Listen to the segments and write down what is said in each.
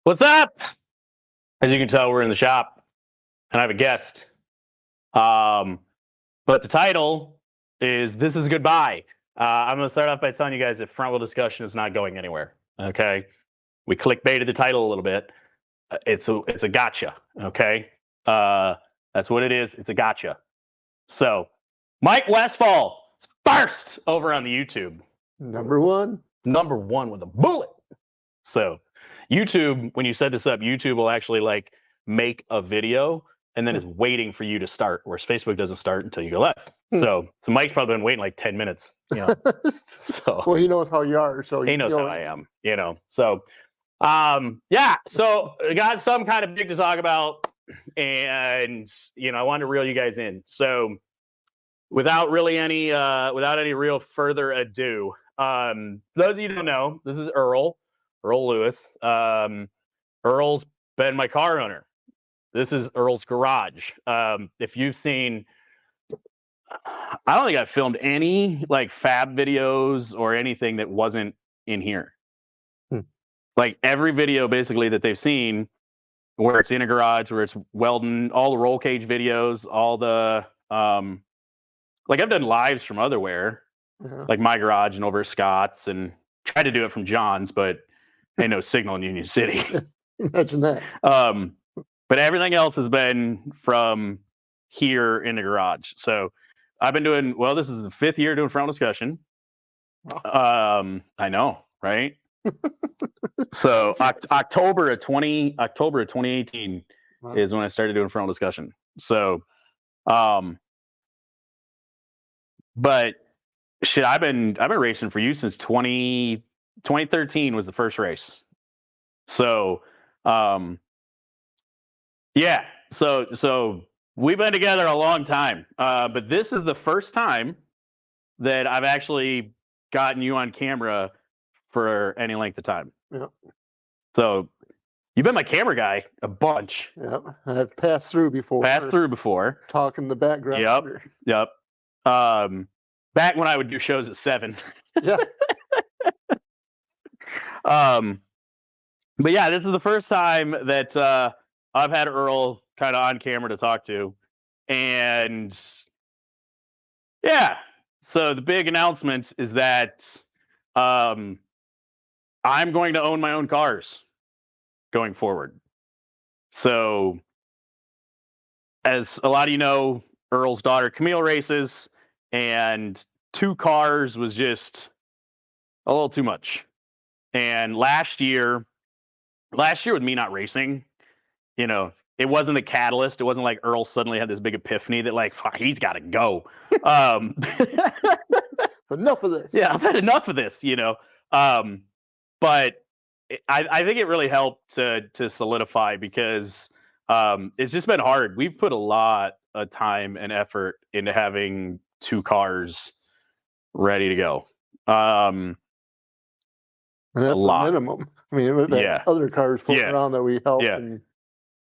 What's up? As you can tell, we're in the shop, and I have a guest. But the title is "This Is Goodbye." I'm going to start off by telling you guys that front wheel discussion is not going anywhere. Okay, we clickbaited the title a little bit. It's a gotcha. Okay, that's what it is. It's a gotcha. So, Mike Westfall first over on the YouTube. Number one with a bullet. So YouTube, when you set this up, YouTube will actually like make a video and then is waiting for you to start, whereas Facebook doesn't start until you go live. So Mike's probably been waiting like 10 minutes, So well, he knows how you are, so he knows how I am, So yeah, so I got some kind of big to talk about, and I wanted to reel you guys in. So without any real further ado, those of you who don't know, this is Earl Lewis. Earl's been my car owner. This is Earl's garage. If you've seen, I don't think I've filmed any like fab videos or anything that wasn't in here. Like every video basically that they've seen where it's in a garage, where it's welding, all the roll cage videos, all the like I've done lives from otherwhere, like my garage and over at Scott's, and tried to do it from John's, but ain't no signal in Union City. Imagine that. But everything else has been from here in the garage. So I've been doing, well, this is the 5th year doing front discussion. I know, right? So October of 2018 is when I started doing front discussion. So, but shit, I've been racing for you since 2013 was the first race. So, yeah. So we've been together a long time. But this is the first time that I've actually gotten you on camera for any length of time. Yep. So you've been my camera guy a bunch. Yep. I've passed through before. Talk in the background. Yep. Back when I would do shows at 7. Yeah. But yeah, this is the first time that I've had Earl kind of on camera to talk to. And yeah, so the big announcement is that I'm going to own my own cars going forward. So as a lot of you know, Earl's daughter Camille races, and 2 cars was just a little too much. And last year with me not racing, it wasn't the catalyst. It wasn't like Earl suddenly had this big epiphany that like, fuck, he's got to go. Enough of this. Yeah, I've had enough of this, But I think it really helped to solidify, because it's just been hard. We've put a lot of time and effort into having 2 cars ready to go. And that's the minimum. I mean, other cars floating around that we helped.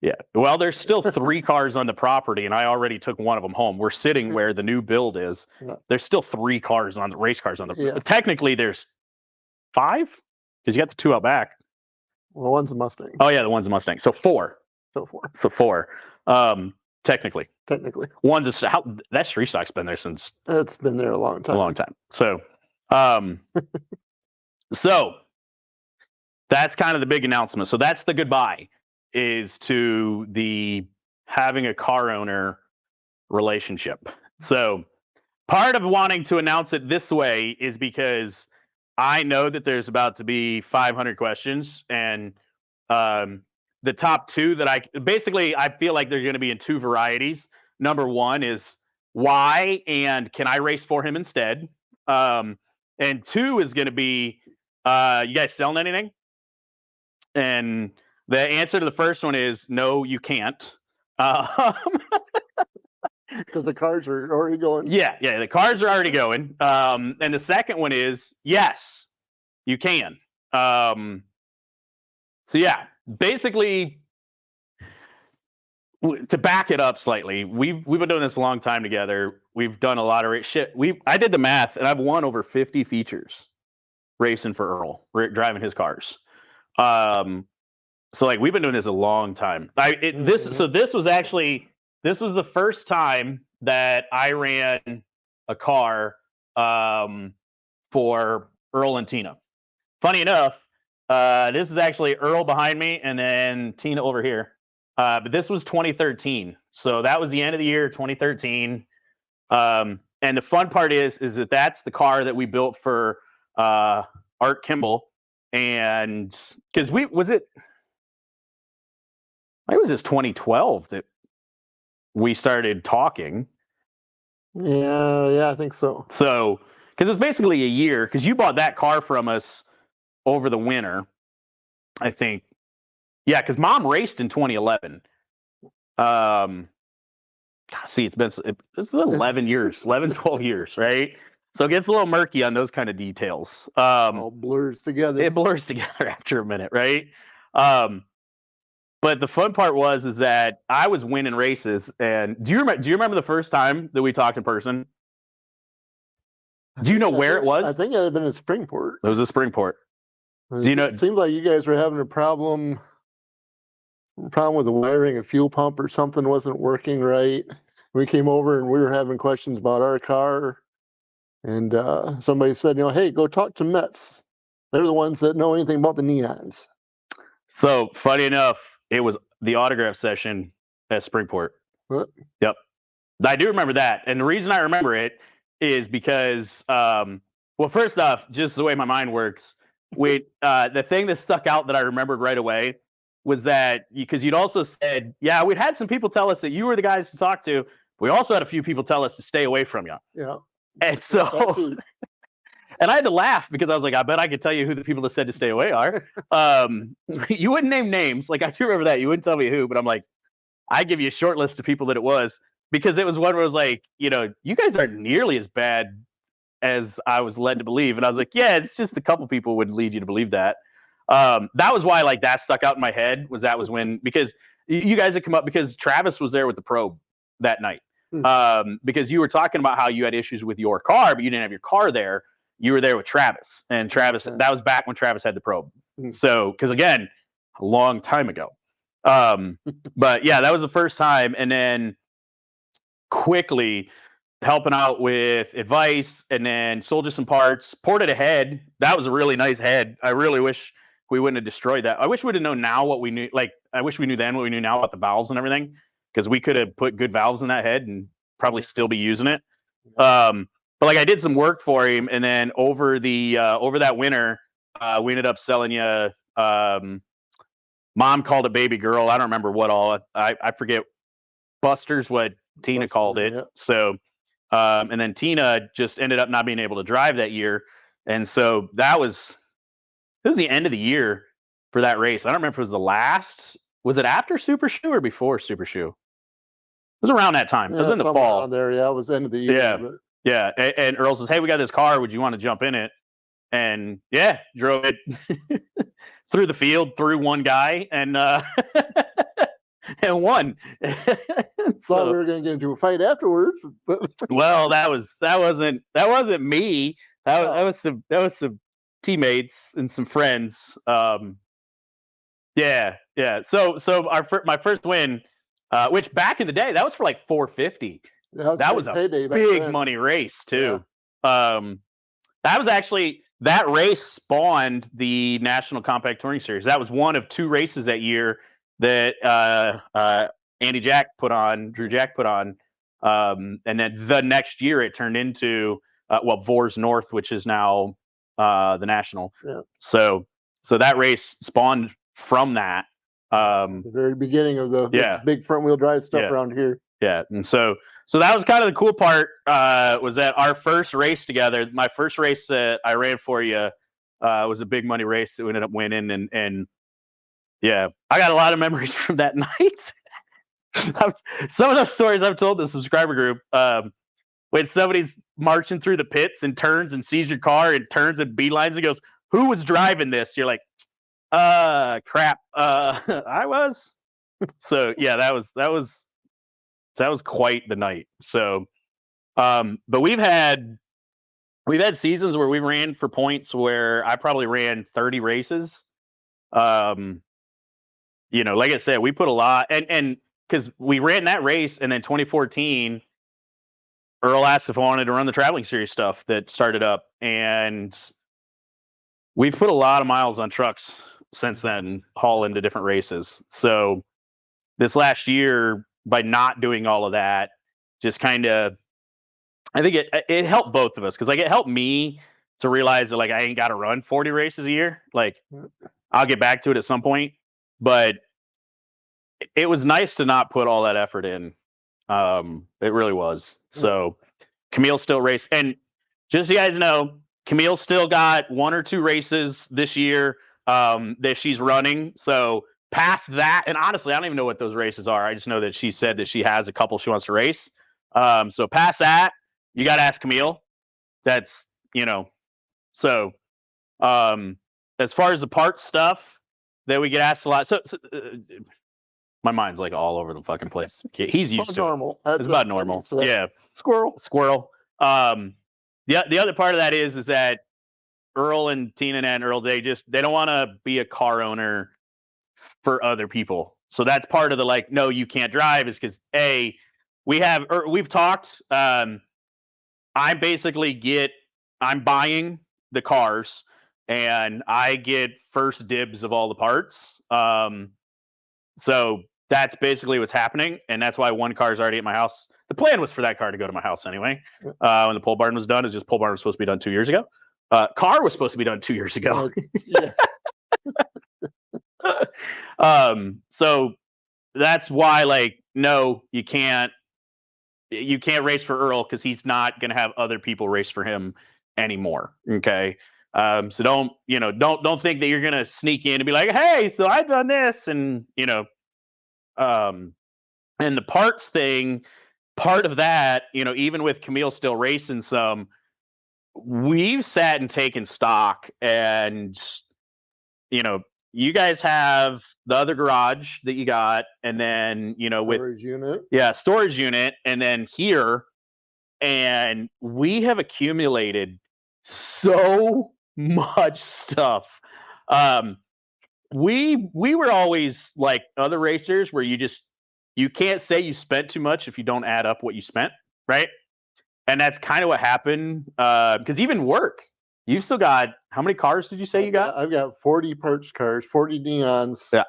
Yeah. Well, there's still 3 cars on the property, and I already took one of them home. We're sitting where the new build is. Yeah. There's still 3 cars on the race cars on the. Yeah. Technically, there's 5 because you got the 2 out back. Well, one's a Mustang. Oh yeah, the one's a Mustang. So 4. So 4. Technically. One's that street stock's been there since. It's been there a long time. So, so that's kind of the big announcement. So that's the goodbye, is to the having a car owner relationship. So part of wanting to announce it this way is because I know that there's about to be 500 questions, and the top 2 that I feel like they're going to be in 2 varieties. Number 1 is why and can I race for him instead? And 2 is going to be, you guys selling anything? And the answer to the first one is no, you can't. Because the cars are already going. Yeah, the cars are already going. And the second one is yes, you can. So yeah, basically, to back it up slightly, we've been doing this a long time together. We've done a lot of shit. I did the math, and I've won over 50 features racing for Earl, driving his cars. So like we've been doing this a long time. This was the first time that I ran a car for Earl and Tina. Funny enough, this is actually Earl behind me and then Tina over here. But this was 2013. So that was the end of the year, 2013. And the fun part is that that's the car that we built for Art Kimball. And because it was just 2012 that we started talking. Yeah, I think so. So, because it was basically a year, because you bought that car from us over the winter, I think. Yeah, because Mom raced in 2011. See, it's been 11 years, 11, 12 years, right? So it gets a little murky on those kind of details. All blurs together. It blurs together after a minute, right? But the fun part is that I was winning races. And do you remember the first time that we talked in person? Do you know where it was? I think it had been in Springport. It was a Springport. Do you know? It seemed like you guys were having a problem with the wiring, a fuel pump or something wasn't working right. We came over and we were having questions about our car, and somebody said, hey, go talk to Metz. They're the ones that know anything about the neons. So funny enough, it was the autograph session at Springport. What? Yep, I do remember that, and the reason I remember it is because, well, first off, just the way my mind works. The thing that stuck out that I remembered right away was that because you'd also said, yeah, we'd had some people tell us that you were the guys to talk to. We also had a few people tell us to stay away from you. Yeah. And so, and I had to laugh because I was like, I bet I could tell you who the people that said to stay away are. You wouldn't name names. Like, I do remember that. You wouldn't tell me who, but I'm like, I give you a short list of people that it was, because it was one where it was like, you guys aren't nearly as bad as I was led to believe. And I was like, yeah, it's just a couple people would lead you to believe that. That was why like that stuck out in my head, that was when, because you guys had come up because Travis was there with the probe that night. Because you were talking about how you had issues with your car, but you didn't have your car there. You were there with Travis, and Travis, that was back when Travis had the probe. So, because again, a long time ago. But yeah, that was the first time. And then quickly helping out with advice, and then sold you some parts, ported a head. That was a really nice head. I really wish we wouldn't have destroyed that. I wish we'd have known now what we knew. Like, I wish we knew then what we knew now about the valves and everything, because we could have put good valves in that head and probably still be using it. But like, I did some work for him, and then over that winter, we ended up selling you. Mom called it baby girl. I don't remember what all. I forget. Buster's what Tina called it. Yeah. So, and then Tina just ended up not being able to drive that year, and so it was the end of the year for that race. I don't remember if it was the last. Was it after Super Shoe or before Super Shoe? It was around that time. It was in the fall. There, yeah, it was the end of the year. Yeah, but... yeah. And Earl says, "Hey, we got this car. Would you want to jump in it?" And yeah, drove it through the field, through one guy, and and won. Thought we were going to get into a fight afterwards, but well, that wasn't me. That was some teammates and some friends. Yeah. So my first win, which back in the day, that was for like $450. That was a big money race too. Yeah. That race spawned the National Compact Touring Series. That was one of two races that year that Drew Jack put on. And then the next year it turned into Vors North, which is now the National. Yeah. So that race spawned from that. The very beginning of the big front wheel drive stuff around here. Yeah, and so that was kind of the cool part. Was that our first race together? My first race that I ran for you was a big money race that we ended up winning, and yeah, I got a lot of memories from that night. Some of those stories I've told the subscriber group. When somebody's marching through the pits and turns and sees your car and turns and beelines and goes, "Who was driving this?" You're like, crap. I was." So yeah, that was quite the night. So, but we've had seasons where we ran for points where I probably ran 30 races. like I said, we put a lot, and because we ran that race, and then 2014, Earl asked if I wanted to run the traveling series stuff that started up, and we've put a lot of miles on trucks since then, hauling to different races. So this last year, by not doing all of that, just kind of, I think it helped both of us, because like it helped me to realize that like I ain't got to run 40 races a year. Like I'll get back to it at some point, but it was nice to not put all that effort in. It really was. So Camille still race, and just so you guys know, Camille still got 1 or 2 races this year that she's running. So past that, and honestly, I don't even know what those races are. I just know that she said that she has a couple she wants to race. So past that, you got to ask Camille. That's so as far as the parts stuff that we get asked a lot. So my mind's like all over the fucking place. He's used to normal. It's about normal. Yeah. Squirrel. The other part of that is that Earl and Tina and Earl, they don't want to be a car owner for other people. So that's part of the like, no, you can't drive, is because we've talked. I'm buying the cars and I get first dibs of all the parts. So that's basically what's happening, and that's why one car is already at my house. The plan was for that car to go to my house anyway. When the pole barn was done, pole barn was supposed to be done 2 years ago. Car was supposed to be done 2 years ago. Yes. So that's why, like, no, you can't race for Earl, because he's not going to have other people race for him anymore. Okay. So don't think that you're going to sneak in and be like, hey, so I've done this. And, and the parts thing, part of that, even with Camille still racing some, we've sat and taken stock, and, you guys have the other garage that you got, and then, Storage unit. Yeah, storage unit, and then here, and we have accumulated so much stuff. We were always like other racers where you can't say you spent too much if you don't add up what you spent, right? And that's kind of what happened. Because even work, you've still got, how many cars did you say you got? I've got 40 parts cars, 40 neons. Yeah.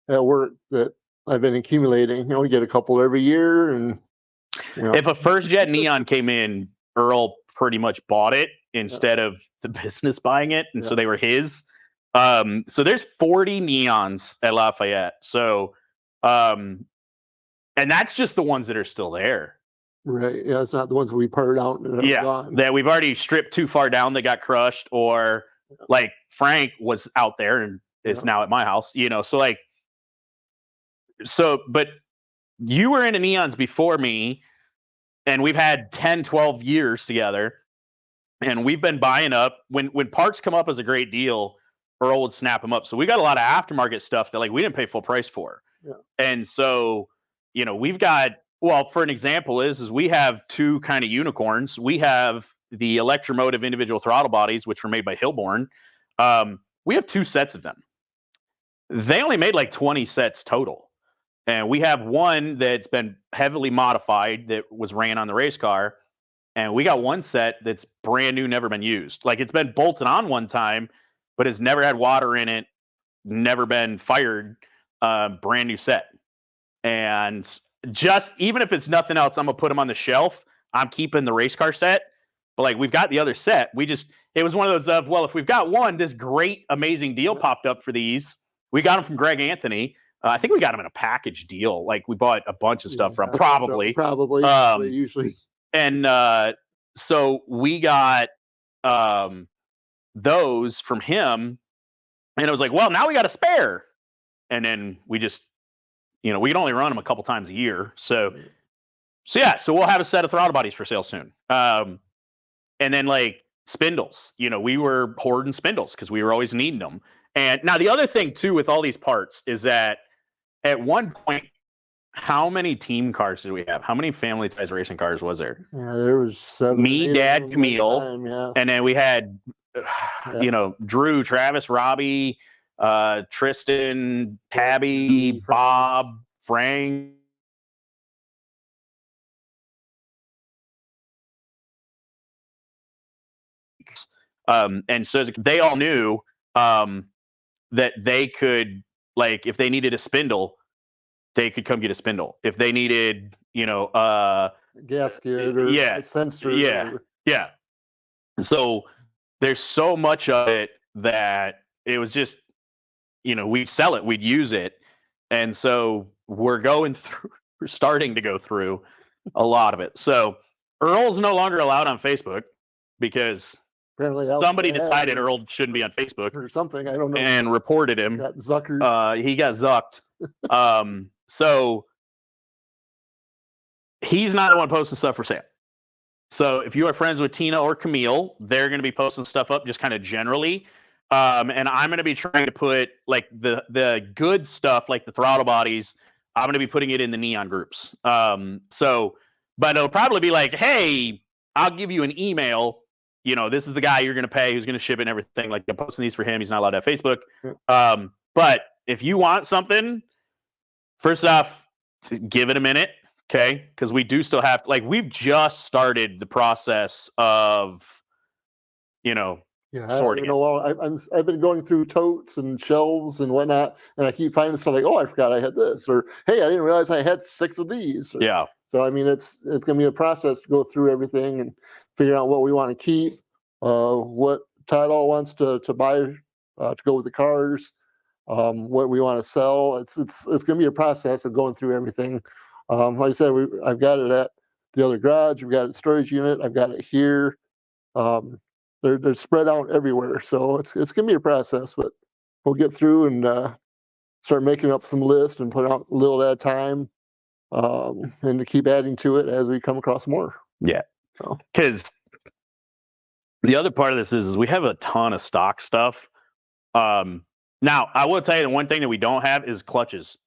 At work that I've been accumulating. We get a couple every year, and if a first jet neon came in, Earl pretty much bought it instead of the business buying it, and so they were his. So there's 40 neons at Lafayette. So, and that's just the ones that are still there. Right. Yeah, it's not the ones we parted out. That we've already stripped too far down that got crushed, or like Frank was out there and is now at my house. But you were into neons before me, and we've had 10, 12 years together, and we've been buying up. When parts come up as a great deal, Earl would snap them up. So we got a lot of aftermarket stuff that like we didn't pay full price for. Yeah. And so, we've got, well, for an example is we have 2 kind of unicorns. We have the Electromotive individual throttle bodies, which were made by Hillborn. We have 2 sets of them. They only made like 20 sets total. And we have one that's been heavily modified that was ran on the race car. And we got one set that's brand new, never been used. Like it's been bolted on one time, but has never had water in it, never been fired. Brand new set. And just, even if it's nothing else, I'm going to put them on the shelf. I'm keeping the race car set. But like we've got the other set. It was one of those of, well, if we've got one, this great, amazing deal popped up for these. We got them from Greg Anthony. I think we got them in a package deal. Like we bought a bunch of stuff from probably. Usually. And so we got those from him, and it was like, well, now we got a spare. And then we just, we can only run them a couple times a year. So we'll have a set of throttle bodies for sale soon. And then like spindles, we were hoarding spindles because we were always needing them. And now the other thing too with all these parts is that at one point, how many team cars did we have? How many family size racing cars was there? Yeah, there was 7. Me, Dad, Camille, and then we had, Drew, Travis, Robbie, Tristan, Tabby, Bob, Frank. And so they all knew that they could, like, if they needed a spindle, they could come get a spindle. If they needed, gasket or yeah, a sensor. yeah, yeah. So there's so much of it that it was just, we'd sell it, we'd use it. And so we're starting to go through a lot of it. So Earl's no longer allowed on Facebook because apparently somebody decided Earl shouldn't be on Facebook or something. I don't know. And reported him. Got zuckered. He got zucked. So he's not the one posting stuff for sale. So if you are friends with Tina or Camille, they're going to be posting stuff up just kind of generally. And I'm going to be trying to put like the good stuff, like the throttle bodies. I'm going to be putting it in the neon groups. But it'll probably be like, hey, I'll give you an email. This is the guy you're going to pay, who's going to ship it and everything. Like, I'm posting these for him. He's not allowed to have Facebook. But if you want something, first off, give it a minute. Okay, because we do still have we've just started the process of, sorting. I've been going through totes and shelves and whatnot, and I keep finding stuff like, oh, I forgot I had this, or hey, I didn't realize I had 6 of these. Yeah. So I mean, it's gonna be a process to go through everything and figure out what we want to keep, what Todd all wants to buy to go with the cars, what we want to sell. It's gonna be a process of going through everything. Like I said, I've got it at the other garage. We've got it storage unit. I've got it here. They're spread out everywhere, so it's gonna be a process, but we'll get through and start making up some lists and put out a little at a time, and to keep adding to it as we come across more. Yeah, because the other part of this is we have a ton of stock stuff. Now I will tell you the one thing that we don't have is clutches.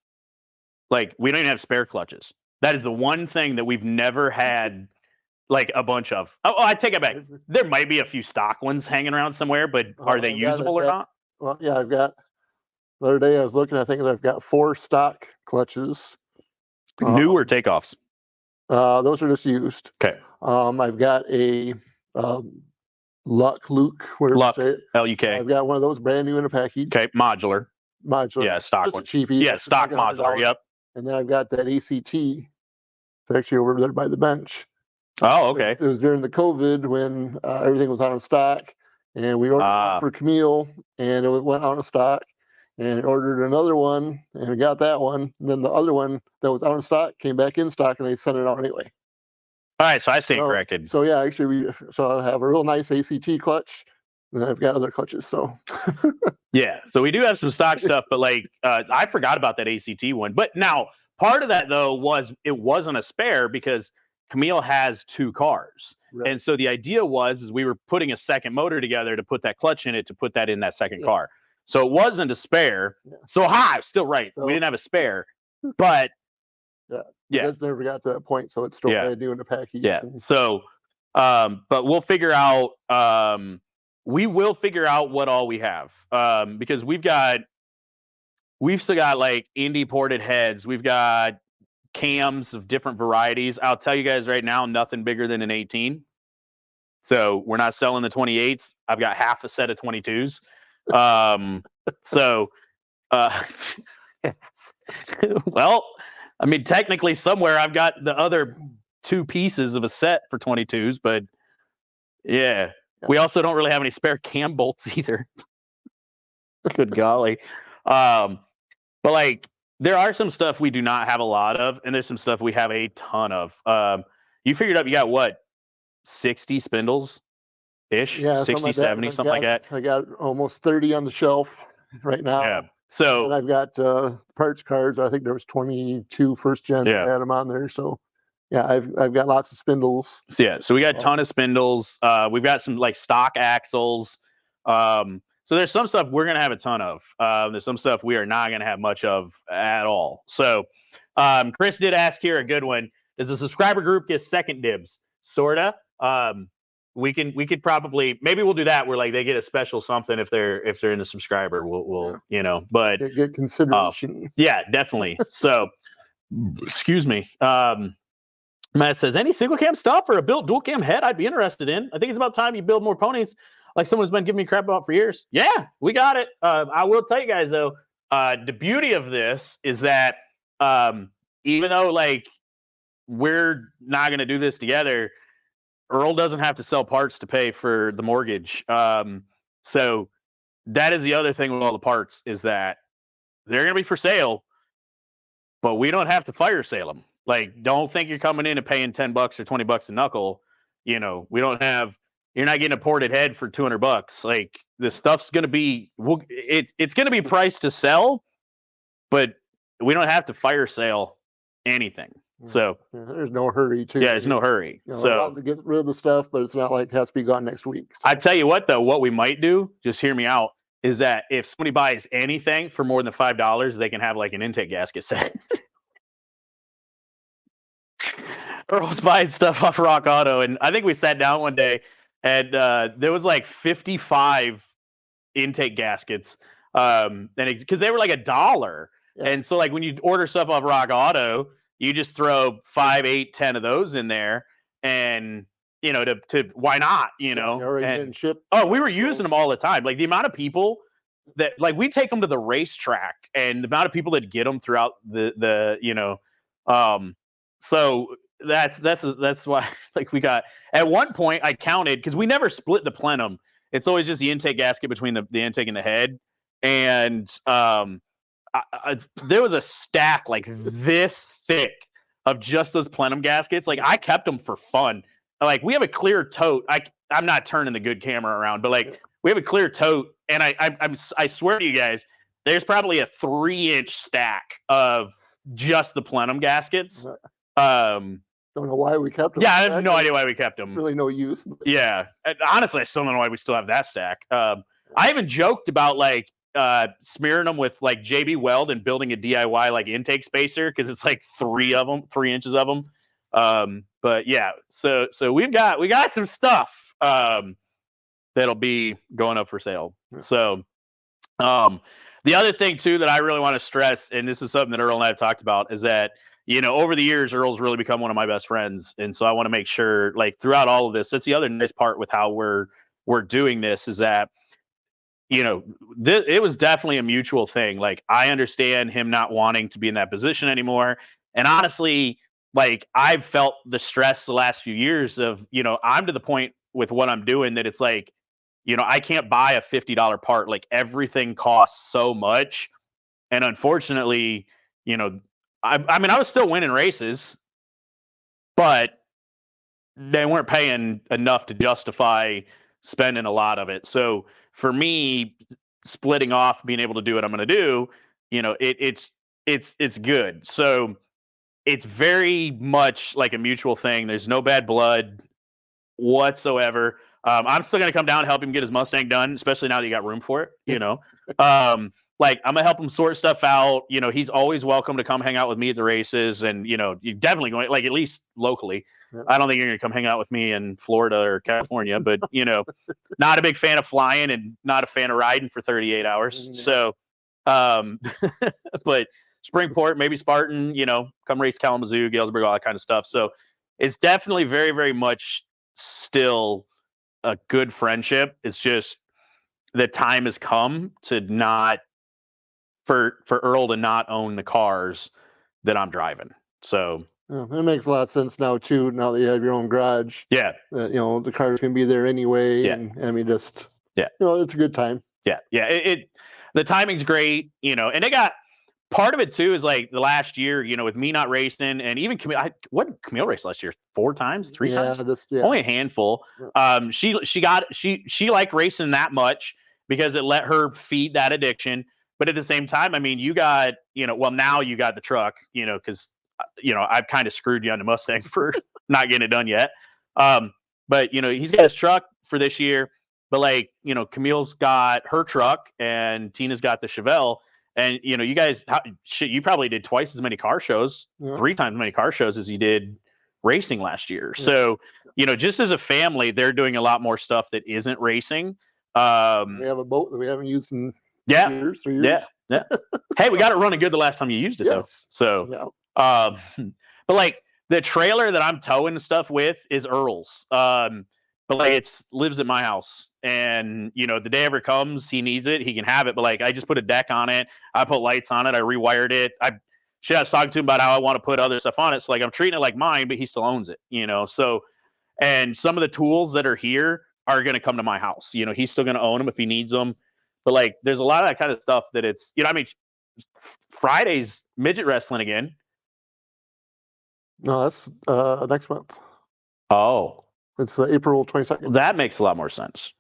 Like, we don't even have spare clutches. That is the one thing that we've never had, like, a bunch of. Oh, I take it back. There might be a few stock ones hanging around somewhere, but are they usable or not? Well, yeah, I've got. The other day I was looking. I think I've got 4 stock clutches. New or takeoffs? Those are just used. Okay. I've got a Luke, whatever you say it. L-U-K. I've got one of those brand new in a package. Okay, modular. Yeah, stock just one. A cheapie. Yeah, stock modular. Yep. And then I've got that ACT. It's actually over there by the bench. Oh, okay. It was during the COVID when everything was out of stock, and we ordered for Camille, and it went out of stock, and ordered another one, and we got that one. And then the other one that was out of stock came back in stock, and they sent it out anyway. All right, so I stand corrected. So yeah, actually, I have a real nice ACT clutch, and I've got other clutches. So yeah, so we do have some stock stuff, but I forgot about that ACT one. But now part of that though was it wasn't a spare because Camille has 2 cars, right. And so the idea is we were putting a second motor together to put that clutch in it to put that in that second car. So it wasn't a spare. Yeah. So still right. So, we didn't have a spare, but yeah, it's never got to that point. So it's still brand new in the package. Yeah. So, but we'll figure out. We will figure out what all we have, because we've still got like Indy ported heads. We've got cams of different varieties. I'll tell you guys right now, nothing bigger than an 18. So we're not selling the 28s. I've got half a set of 22s. Well, I mean, technically somewhere I've got the other 2 pieces of a set for 22s, but yeah. We also don't really have any spare cam bolts either. Good golly. But there are some stuff we do not have a lot of, and there's some stuff we have a ton of. You figured out you got what? 60 spindles ish? Yeah, 60, 70, something like that. I got almost 30 on the shelf right now. Yeah. So and I've got parts cards. I think there was 22 first gens. I had them on there. So yeah, I've got lots of spindles. So we got a ton of spindles. We've got some stock axles. So there's some stuff we're gonna have a ton of. There's some stuff we are not gonna have much of at all. So Chris did ask here a good one. Does the subscriber group get second dibs? Sorta. we could probably, maybe we'll do that where like they get a special something if they're in a subscriber. We'll you know, but get consideration. yeah, definitely. So excuse me. Matt says, any single cam stuff or a built dual cam head I'd be interested in. I think it's about time you build more ponies like someone's been giving me crap about for years. Yeah, we got it. I will tell you guys though, the beauty of this is that even though like we're not going to do this together, Earl doesn't have to sell parts to pay for the mortgage. So that is the other thing with all the parts is that they're going to be for sale, but we don't have to fire sale them. Like, don't think you're coming in and paying $10 or $20 a knuckle. You know, we don't have. You're not getting a ported head for $200. Like, this stuff's going to be. It's going to be priced to sell, but we don't have to fire sale anything. So there's no hurry to. Yeah, there's no hurry. You know, so to get rid of the stuff, but it's not like it has to be gone next week. So. I tell you what, though, what we might do, just hear me out, is that if somebody buys anything for more than $5, they can have like an intake gasket set. Earl's buying stuff off Rock Auto, and I think we sat down one day, and there was like 55 intake gaskets, and because they were like $1, and so like when you order stuff off Rock Auto, you just throw 5, 8, 10 of those in there, and you know to why not, you know? And we were using them all the time. Like the amount of people that like we take them to the racetrack, and the amount of people that get them throughout the you know, so. That's why like we got at one point I counted because we never split the plenum. It's always just the intake gasket between the intake and the head. And there was a stack like this thick of just those plenum gaskets. Like I kept them for fun. Like we have a clear tote. I'm not turning the good camera around, but like we have a clear tote, and I swear to you guys, there's probably a 3-inch stack of just the plenum gaskets. Don't know why we kept them. Yeah, I have no idea why we kept them. Really no use. Yeah, honestly, I still don't know why we still have that stack. I even joked about like smearing them with like JB Weld and building a DIY like intake spacer because it's like 3 inches of them. But yeah, so we got some stuff that'll be going up for sale. So the other thing too that I really want to stress, and this is something that Earl and I have talked about, is that you know, over the years, Earl's really become one of my best friends. And so I want to make sure, like, throughout all of this, that's the other nice part with how we're doing this is that, you know, it was definitely a mutual thing. Like, I understand him not wanting to be in that position anymore. And honestly, like, I've felt the stress the last few years of, you know, I'm to the point with what I'm doing that it's like, you know, I can't buy a $50 part. Like, everything costs so much. And unfortunately, you know, I mean, I was still winning races, but they weren't paying enough to justify spending a lot of it. So for me, splitting off, being able to do what I'm going to do, you know, it's good. So it's very much like a mutual thing. There's no bad blood whatsoever. I'm still going to come down and help him get his Mustang done, especially now that you got room for it, you know. Like, I'm going to help him sort stuff out. You know, he's always welcome to come hang out with me at the races. And, you know, you're definitely going, like, at least locally. Yeah. I don't think you're going to come hang out with me in Florida or California, but, you know, not a big fan of flying and not a fan of riding for 38 hours. Yeah. So, but Springport, maybe Spartan, you know, come race Kalamazoo, Galesburg, all that kind of stuff. So it's definitely very, very much still a good friendship. It's just the time has come to not, for Earl to not own the cars that I'm driving. So yeah, it makes a lot of sense now too. Now that you have your own garage, yeah, you know, the cars can be there anyway. Yeah, and I mean, just yeah, you know, it's a good time. Yeah, it the timing's great, you know, and they got part of it too is like the last year, you know, with me not racing and even what did Camille race last year? 4 times, 3 times? Only a handful. Yeah. She liked racing that much because it let her feed that addiction. But at the same time, I mean, you got, you know, well, now you got the truck, you know, because, you know, I've kind of screwed you on the Mustang for not getting it done yet. But, you know, he's got his truck for this year. But, like, you know, Camille's got her truck and Tina's got the Chevelle. And, you know, you guys, you probably did twice as many car shows, 3 times as many car shows as you did racing last year. So, just as a family, they're doing a lot more stuff that isn't racing. We have a boat that we haven't used in 3 years. Yeah. Hey, we got it running good the last time you used it, though. So, but like the trailer that I'm towing stuff with is Earl's. But like it lives at my house, and the day ever comes, he needs it, he can have it. But like I just put a deck on it, I put lights on it, I rewired it. I was talking to him about how I want to put other stuff on it. So like I'm treating it like mine, but he still owns it. So, and some of the tools that are here are going to come to my house. He's still going to own them if he needs them. But like there's a lot of that kind of stuff that it's Friday's midget wrestling again. No, that's next month. Oh. It's April 22nd. That makes a lot more sense.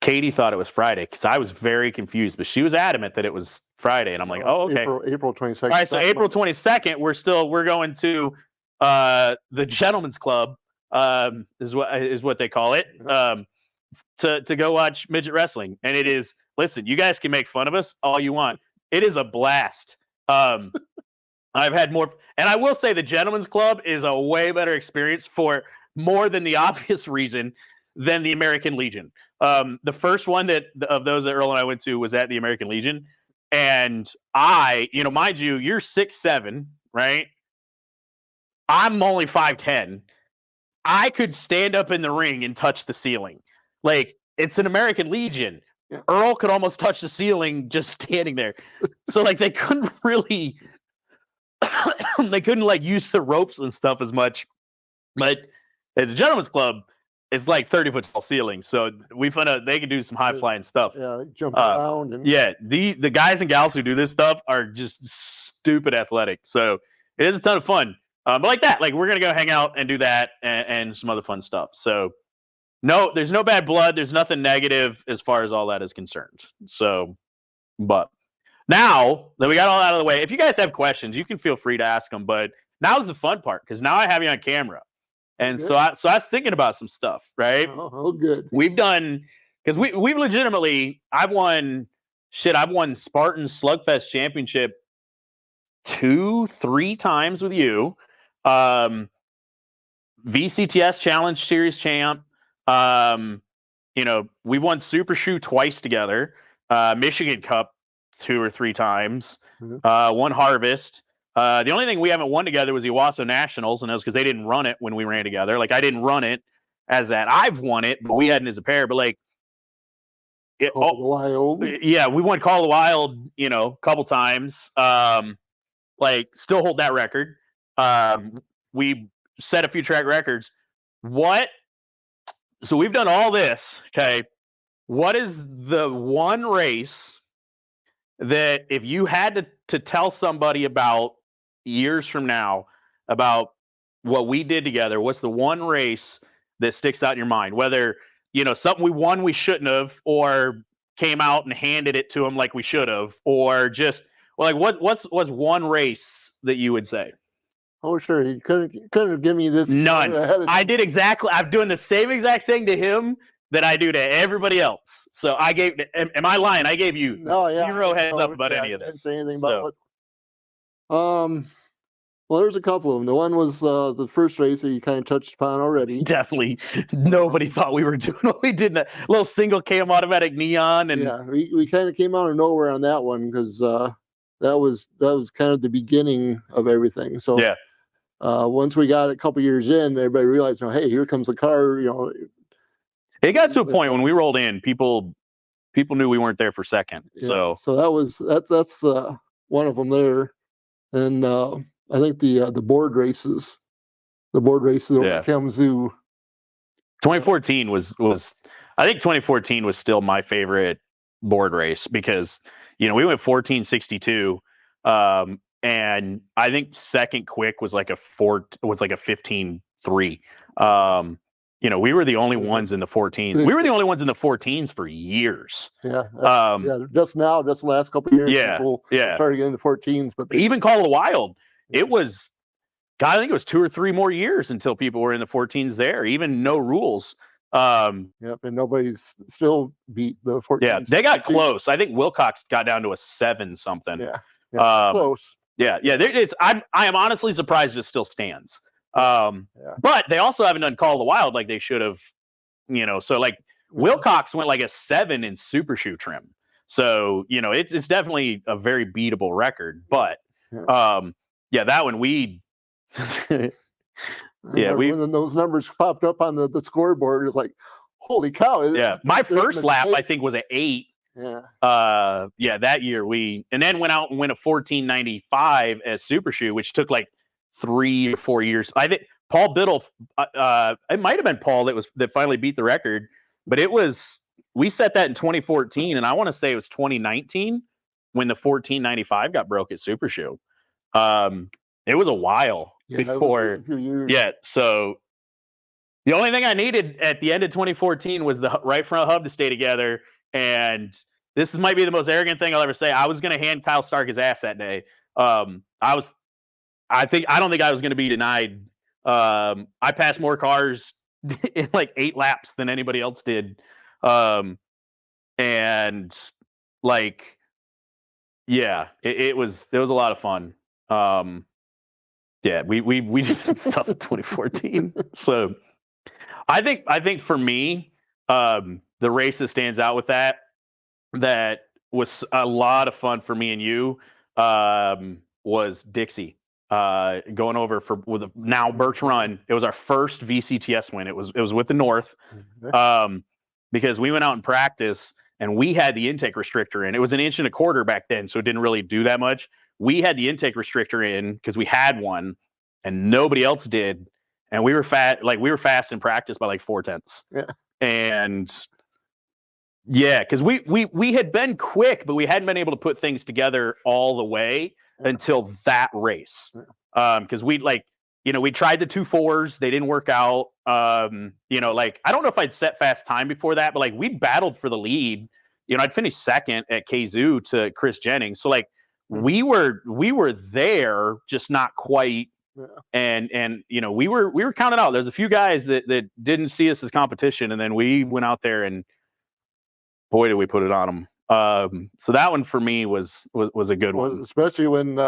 Katie thought it was Friday because I was very confused, but she was adamant that it was Friday, and I'm like, oh, okay. April 22nd. All right, so April 22nd, we're going to the Gentleman's Club, is what they call it, to go watch midget wrestling, and it is. Listen, you guys can make fun of us all you want. It is a blast. I've had more, and I will say the Gentleman's Club is a way better experience for more than the obvious reason than the American Legion. The first one of those that Earl and I went to was at the American Legion. And mind you, you're 6'7", right? I'm only 5'10". I could stand up in the ring and touch the ceiling. Like, it's an American Legion. Yeah. Earl could almost touch the ceiling just standing there. So like they couldn't really like use the ropes and stuff as much. But at the Gentleman's Club, it's like 30-foot tall ceiling, so we found out they can do some high flying stuff. Yeah, jump around. And... Yeah, the guys and gals who do this stuff are just stupid athletic. So it is a ton of fun. But like that, like we're gonna go hang out and do that and some other fun stuff. So no, there's no bad blood. There's nothing negative as far as all that is concerned. So, but now that we got all out of the way, if you guys have questions, you can feel free to ask them. But now's the fun part because now I have you on camera. And so I was thinking about some stuff, right? Oh, good. We've done because we've legitimately I've won Spartan Slugfest Championship 2-3 times with you. VCTS Challenge Series champ. We won Super Shoe twice together. Michigan Cup 2 or 3 times. One Harvest. The only thing we haven't won together was the Owasso Nationals, and that was because they didn't run it when we ran together. Like I didn't run it as that. I've won it, but we hadn't as a pair. But like, Call the Wild. Yeah, we won Call the Wild, a couple times. Like still hold that record. We set a few track records. So we've done all this. Okay, what is the one race that if you had to tell somebody about years from now about what we did together, what's the one race that sticks out in your mind? Whether, something we won we shouldn't have, or came out and handed it to them like we should have, or just what's one race that you would say? Oh, sure. You couldn't give me this. None. I did exactly. I'm doing the same exact thing to him that I do to everybody else. So I gave. Am I lying? I gave you zero heads up about any of this. I didn't say anything about it. Well, there's a couple of them. The one was the first race that you kind of touched upon already. Definitely, nobody thought we were doing what we did. That little single cam automatic neon, and yeah, we kind of came out of nowhere on that one because that was kind of the beginning of everything. So yeah. Once we got a couple years in, everybody realized, hey, here comes the car. It got to a point when we rolled in, people knew we weren't there for second. Yeah, so that's one of them there, and I think the board races over Kalamazoo. 2014 was I think 2014 was still my favorite board race because we went 1462. And I think second quick was like a 15-3. We were the only ones in the 14s. We were the only ones in the 14s for years. Yeah. Just the last couple of years, people started getting the 14s. But even Call of the Wild, it was, God, I think it was 2 or 3 more years until people were in the 14s there, even no rules. And nobody's still beat the 14s. Yeah, they got close. I think Wilcox got down to a 7 something. Yeah, close. Yeah. I am honestly surprised it still stands. But they also haven't done Call of the Wild like they should have, so like Wilcox went like a 7 in super shoe trim. So, it's definitely a very beatable record, but that one when those numbers popped up on the scoreboard, it's like, holy cow. My first lap, I think, was an 8. That year and then went out and went a 14.95 as super shoe, which took like 3 or 4 years. I think Paul Biddle, it might have been Paul that finally beat the record, but we set that in 2014, and I want to say it was 2019 when the 14.95 got broke at super shoe. It was a while before. So the only thing I needed at the end of 2014 was the right front hub to stay together. And this might be the most arrogant thing I'll ever say. I was going to hand Kyle Stark his ass that day. I don't think I was going to be denied. I passed more cars in like 8 laps than anybody else did. And like, it was a lot of fun. We did some stuff in 2014. So I think for me, the race that stands out with that was a lot of fun for me and you, was Dixie, going over with a now Birch Run. It was our first VCTS win. It was with the North, because we went out in practice and we had the intake restrictor in. It was 1.25 inches back then, so it didn't really do that much. We had the intake restrictor in because we had one, and nobody else did. And we were fast in practice by like 0.4. And because we had been quick, but we hadn't been able to put things together all the way until that race. Because we tried the 2.4s, they didn't work out. I don't know if I'd set fast time before that, but like we battled for the lead. I'd finished second at Kazoo to Chris Jennings. So like we were there, just not quite. And we were counted out. There's a few guys that didn't see us as competition, and then we went out there and boy did we put it on them. So that one for me was a good one, especially when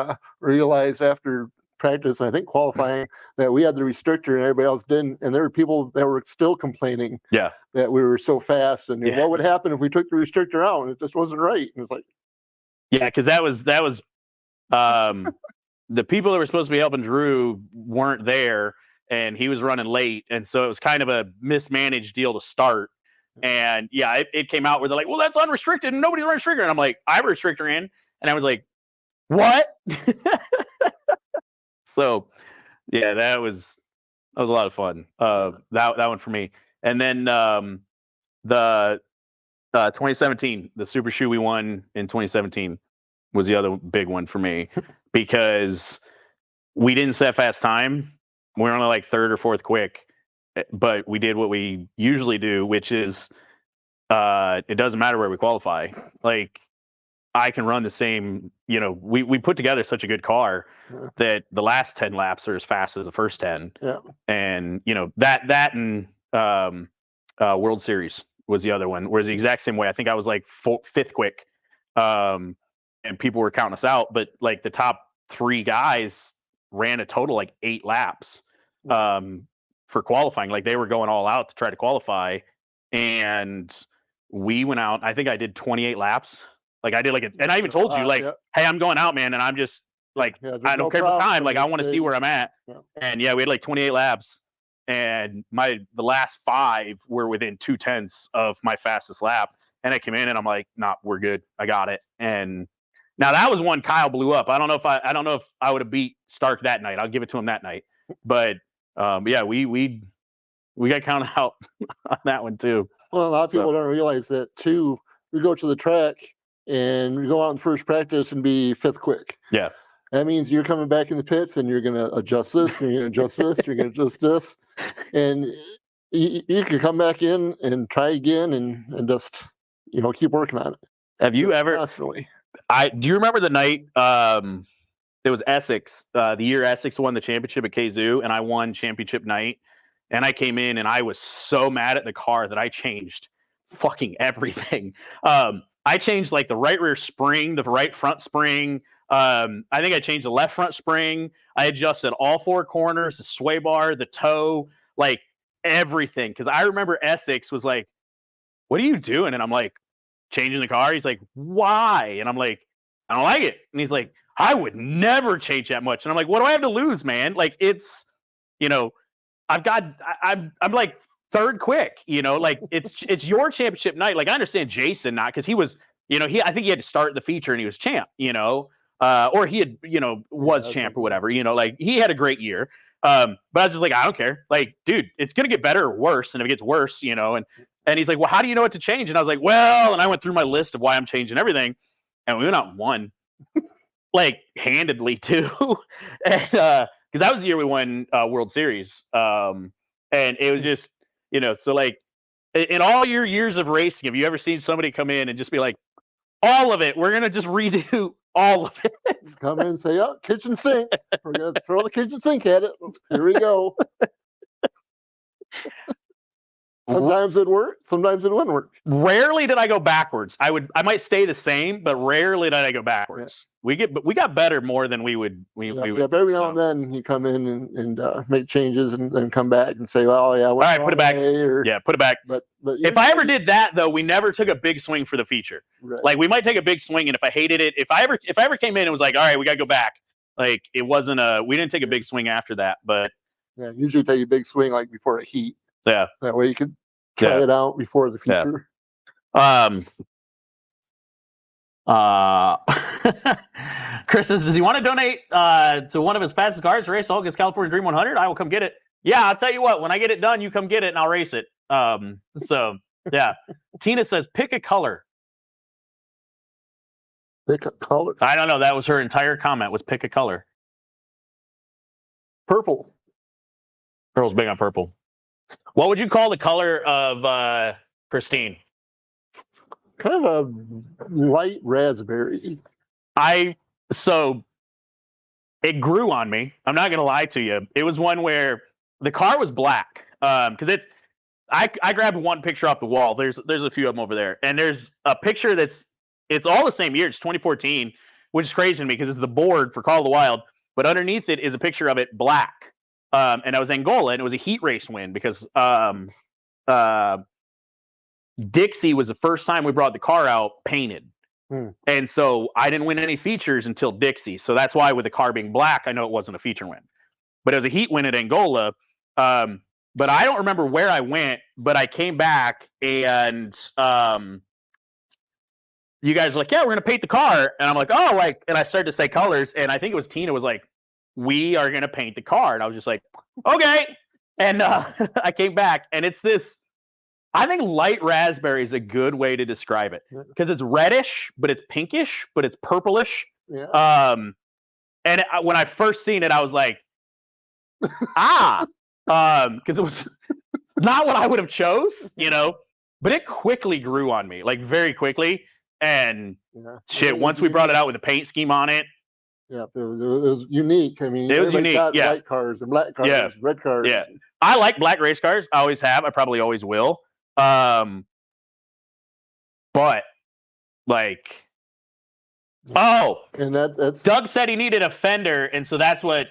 realized after practice, and I think qualifying, that we had the restrictor and everybody else didn't, and there were people that were still complaining that we were so fast, and what would happen if we took the restrictor out, and it just wasn't right. And it's like, because that was the people that were supposed to be helping Drew weren't there, and he was running late, and so it was kind of a mismanaged deal to start. And it came out where they're like, well, that's unrestricted and nobody's restricted. And I'm like, I have a restrictor in. And I was like, what? So that was a lot of fun. That one for me. And then the 2017, the super shoe we won in 2017 was the other big one for me, because we didn't set fast time. We were only like 3rd or 4th quick. But we did what we usually do, which is it doesn't matter where we qualify. Like, I can run the same, we put together such a good car that the last 10 laps are as fast as the first 10. And, that and World Series was the other one, whereas the exact same way. I think I was like 5th quick, and people were counting us out. But like the top 3 guys ran a total like 8 laps. For qualifying, like they were going all out to try to qualify, and we went out. I think I did 28 laps. Like I did and I even told you hey, I'm going out, man, and I'm just like I don't care about time. Like I want to see where I'm at. And we had like 28 laps, and the last 5 were within 0.2 of my fastest lap. And I came in and I'm like, nah, we're good. I got it. And now that was one Kyle blew up. I don't know if I would have beat Stark that night. I'll give it to him that night, but. We got counted out on that one too. Well, a lot of people don't realize that too. We go to the track and we go out in first practice and be 5th quick. That means you're coming back in the pits and you're going to adjust this, you're going to adjust this, you're going to adjust this, and you can come back in and try again and just keep working on it. Have you ever? Constantly. Do you remember the night? It was Essex, the year Essex won the championship at Kazoo, and I won championship night. And I came in and I was so mad at the car that I changed fucking everything. I changed like the right rear spring, the right front spring, I think I changed the left front spring. I adjusted all 4 corners, the sway bar, the toe, like everything. Because I remember Essex was like, "What are you doing?" And I'm like, "Changing the car." He's like, "Why?" And I'm like, "I don't like it." And he's like, "I would never change that much." And I'm like, "What do I have to lose, man? Like it's, you know, I'm like third quick, like it's your championship night. Like I understand Jason not because he was, I think he had to start the feature and he was champ, or he had, was champ or whatever, like he had a great year. But I was just like, I don't care. Like, dude, it's gonna get better or worse. And if it gets worse, and he's like, well, how do you know what to change? And I was like, well, and I went through my list of why I'm changing everything, and we went out and won, like handedly too. And because that was the year we won World Series. And it was just, so like in all your years of racing, have you ever seen somebody come in and just be like, all of it, we're gonna just redo all of it? Come in and say, oh, kitchen sink. We're gonna throw the kitchen sink at it. Here we go. Sometimes it worked, sometimes it wouldn't work. Rarely did I go backwards. I might stay the same, but rarely did I go backwards. Yeah. We got better more than we would. Every now and then you come in and make changes and then come back and say, well, yeah, all right, put it back. Put it back. But if I ever did that though, we never took a big swing for the feature. Right. Like we might take a big swing, and if I hated it, if I ever came in and was like, all right, we got to go back. Like it wasn't we didn't take a big swing after that, but yeah, usually take a big swing like before a heat. Yeah, that way you could try it out before the feature. Yeah. Chris says, does he want to donate to one of his fastest cars to race Hulk's California Dream 100? I will come get it. Yeah, I'll tell you what, when I get it done, you come get it and I'll race it. So yeah. Tina says, pick a color. Pick a color. I don't know. That was her entire comment, was pick a color. Purple. Pearl's big on purple. What would you call the color of Christine? Kind of a light raspberry. So it grew on me. I'm not gonna lie to you. It was one where the car was black. Because I grabbed one picture off the wall. There's a few of them over there, and there's a picture it's all the same year. It's 2014, which is crazy to me because it's the board for Call of the Wild, but underneath it is a picture of it black. And that was Angola, and it was a heat race win because Dixie was the first time we brought the car out painted. And so I didn't win any features until Dixie. So that's why with the car being black, I know it wasn't a feature win. But it was a heat win at Angola. But I don't remember where I went, but I came back and you guys were like, yeah, we're going to paint the car. And I'm like, oh, and I started to say colors. And I think it was Tina was like, we are going to paint the car. And I was just like, okay. And I came back and it's this, I think light raspberry is a good way to describe it because it's reddish, but it's pinkish, but it's purplish. Yeah. And when I first seen it, I was like, because it was not what I would have chose, but it quickly grew on me, like very quickly. And once we brought it out with a paint scheme on it. Yeah, it was unique. I mean, it was unique. Got white cars and black cars, red cars. Yeah, I like black race cars. I always have. I probably always will. But like, and that's Doug said he needed a fender, and so that's what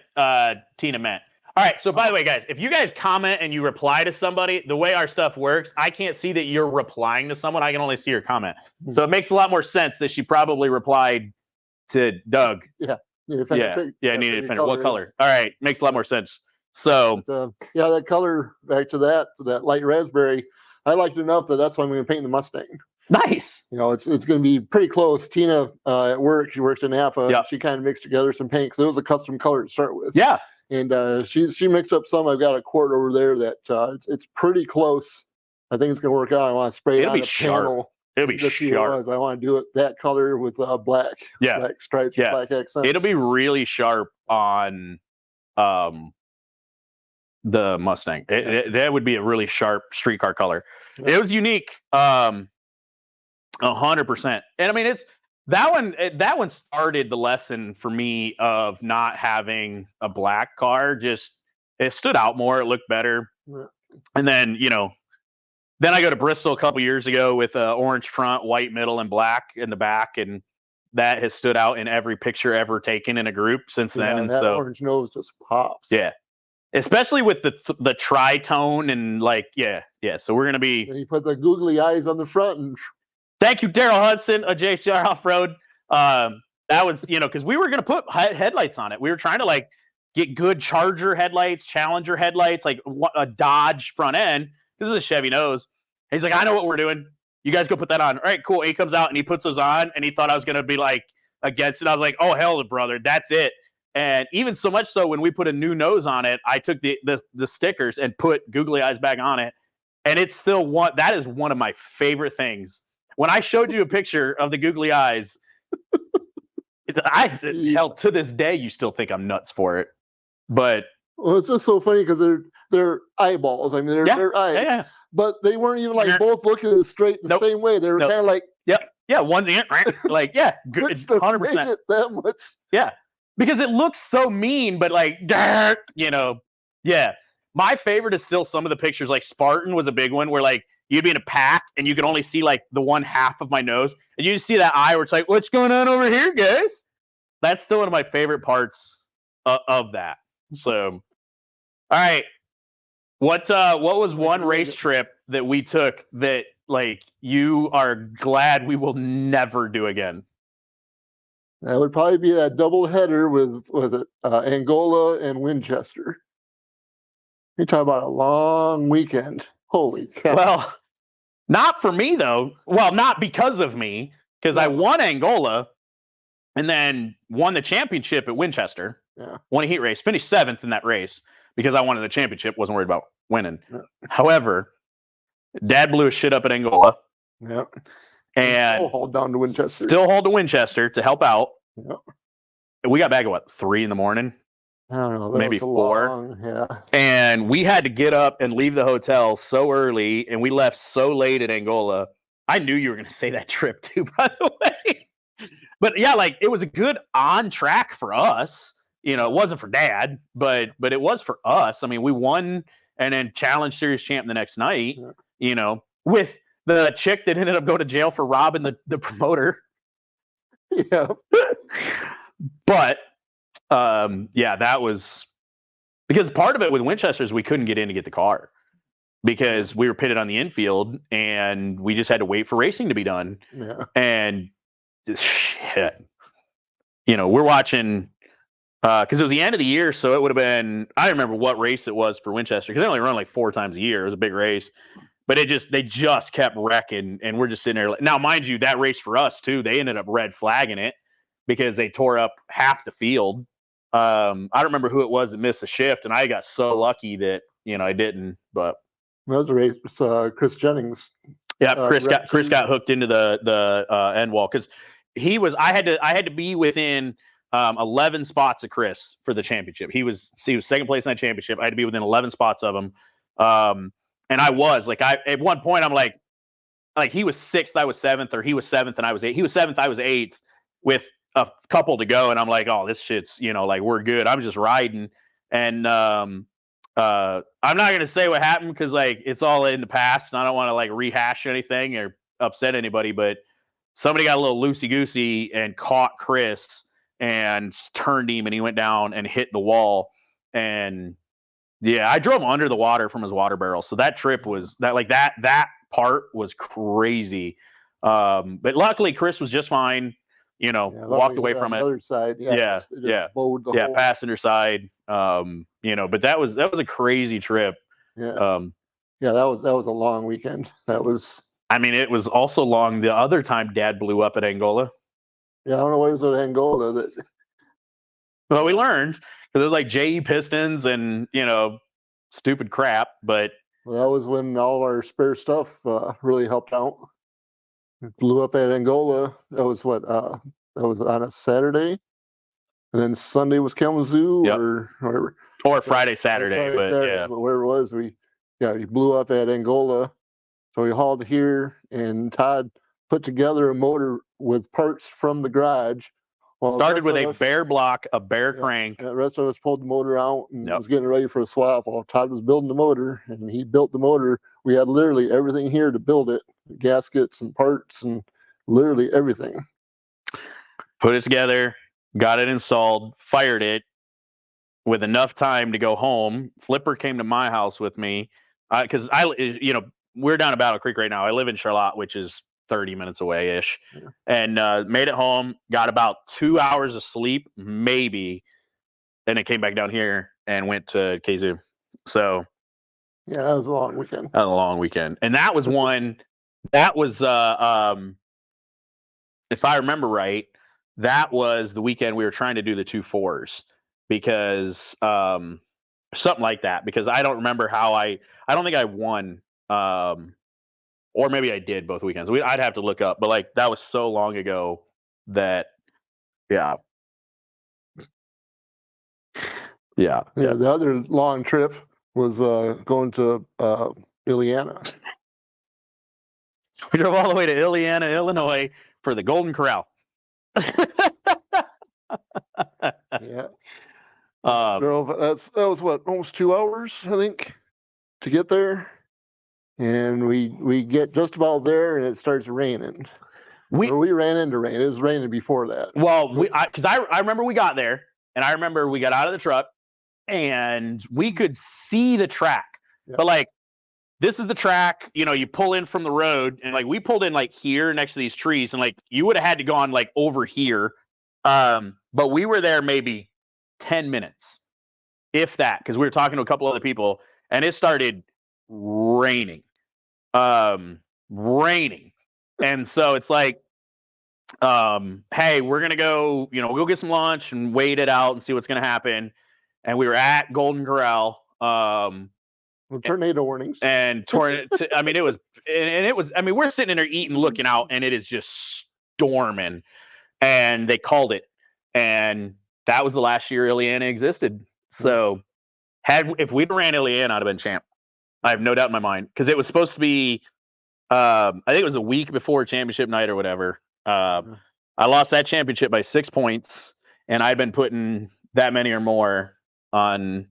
Tina meant. All right. So by the way, guys, if you guys comment and you reply to somebody, the way our stuff works, I can't see that you're replying to someone. I can only see your comment. So it makes a lot more sense that she probably replied to Doug. Yeah. Needed a fender. What color? All right, makes a lot more sense. So that color, back to that light raspberry, I liked it enough that's why I'm going to paint the Mustang. Nice. It's going to be pretty close. Tina at work, she works in Napa. Yep. She kind of mixed together some paint because it was a custom color to start with. Yeah. And she mixed up some. I've got a quart over there that it's pretty close. I think it's going to work out. I want to spray it on a panel. It'll be sharp. I want to do it that color with black, black stripes, black accents. It'll be really sharp on the Mustang. That would be a really sharp street car color. Yeah. It was unique, 100%. And I mean, it's that one started the lesson for me of not having a black car. Just it stood out more. It looked better. Yeah. And then then I go to Bristol a couple years ago with orange front, white middle, and black in the back, and that has stood out in every picture ever taken in a group since then. Yeah, And that so orange nose just pops. yeah, especially with the tritone and So we're gonna be. And you put the googly eyes on the front, and Thank you, Daryl Hudson of JCR Off Road. That was because we were gonna put headlights on it. We were trying to get good Charger headlights, Challenger headlights, like a Dodge front end. This is a Chevy nose. And he's like, I know what we're doing. You guys go put that on. All right, cool. He comes out and he puts those on, and he thought I was gonna be against it. I was like, oh hell, brother, that's it. And even so much so, when we put a new nose on it, I took the stickers and put googly eyes back on it, and it's still that is one of my favorite things. When I showed you a picture of the googly eyes, hell, to this day, you still think I'm nuts for it. But it's just so funny because they're eyeballs. I mean, they're eyes. Yeah. But they weren't even both looking straight the same way. They were kind of like, one right, good. It's 100% that much. Yeah, because it looks so mean, but yeah. My favorite is still some of the pictures. Like Spartan was a big one where you'd be in a pack and you could only see the one half of my nose, and you just see that eye where it's like, what's going on over here, guys? That's still one of my favorite parts of that. So, all right, what was one race trip that we took that you are glad we will never do again? That would probably be that double header with Angola and Winchester. You talk about a long weekend. Holy cow. Well, not for me though. Well, not because of me, because I won Angola and then won the championship at Winchester. Yeah. Won a heat race, finished 7th in that race because I wanted the championship, wasn't worried about winning. Yeah. However, Dad blew his shit up at Angola. Yeah. And still hauled down to Winchester. Still hauled to Winchester to help out. Yeah. We got back at 3 a.m? I don't know. Maybe 4. Yeah. And we had to get up and leave the hotel so early, and we left so late at Angola. I knew you were going to say that trip too, by the way. But yeah, it was a good on track for us. It wasn't for Dad, but it was for us. I mean, we won and then challenged Series Champ the next night. Yeah. With the chick that ended up going to jail for robbing the promoter. Yeah. But that was because part of it with Winchester is we couldn't get in to get the car because we were pitted on the infield and we just had to wait for racing to be done. Yeah. And shit, we're watching because it was the end of the year, so it would have been. I don't remember what race it was for Winchester because they only run 4 times a year. It was a big race, but they just kept wrecking, and we're just sitting there. Now, mind you, that race for us too, they ended up red flagging it because they tore up half the field. I don't remember who it was that missed the shift, and I got so lucky that I didn't. But that was a race. Chris Jennings. Yeah, Chris got hooked into the end wall because he was. I had to be within 11 spots of Chris for the championship. He was second place in that championship. I had to be within 11 spots of him, and I was at one point I'm like he was 6th, I was 7th, or he was 7th and I was 8th. He was 7th, I was 8th with a couple to go, and I'm like, oh, this shit's we're good. I'm just riding, and I'm not gonna say what happened because it's all in the past, and I don't want to rehash anything or upset anybody. But somebody got a little loosey goosey and caught Chris and turned him, and he went down and hit the wall. And yeah, I drove under the water from his water barrel. So that trip was that part was crazy. But luckily, Chris was just fine. Walked away from it. Other side, passenger side. But that was a crazy trip. Yeah, that was a long weekend. That was. I mean, it was also long. The other time, Dad blew up at Angola. Yeah, I don't know what was at Angola that. Well, we learned because it was JE pistons and stupid crap. But that was when all of our spare stuff really helped out. It blew up at Angola. That was what that was on a Saturday, and then Sunday was Kalamazoo or Friday, Saturday. But where it was, we blew up at Angola. So we hauled here, and Todd put together a motor with parts from the garage. Well, started with a bare block, a bare crank. The rest of us pulled the motor out and was getting ready for a swap. While Todd was building the motor, and he built the motor. We had literally everything here to build it, gaskets and parts and literally everything. put it together, got it installed, fired it with enough time to go home. Flipper came to my house with me because we're down at Battle Creek right now. I live in Charlotte, which is 30 minutes away ish, and made it home. Got about 2 hours of sleep, maybe, and it came back down here and went to KZoo. So yeah, that was a long weekend. That was a long weekend, and that was one. That was if I remember right, that was the weekend we were trying to do the 2 4s because something like that. Because I don't remember how I don't think I won, or maybe I did both weekends. I'd have to look up, but like that was so long ago that yeah. The other long trip was going to Ileana. We drove all the way to Ileana, Illinois for the Golden Corral. Yeah. That was what, almost 2 hours, I think, to get there. And we get just about there and it starts raining. We ran into rain. It was raining before that. Well, because I remember we got there and I remember we got out of the truck and we could see the track. Yeah. But like, this is the track, you pull in from the road and like we pulled in like here next to these trees and like you would have had to go on like over here. But we were there maybe 10 minutes, if that, because we were talking to a couple other people and it started raining. And so it's like, hey, we're going to go, we'll go get some lunch and wait it out and see what's going to happen. And we were at Golden Corral. Tornado warnings and it was we're sitting in there eating, looking out, and it is just storming, and they called it, and that was the last year Ileana existed. So if we'd ran Ileana, I'd have been champ. I have no doubt in my mind, because it was supposed to be I think it was a week before championship night or whatever. I lost that championship by 6 points, and I'd been putting that many or more on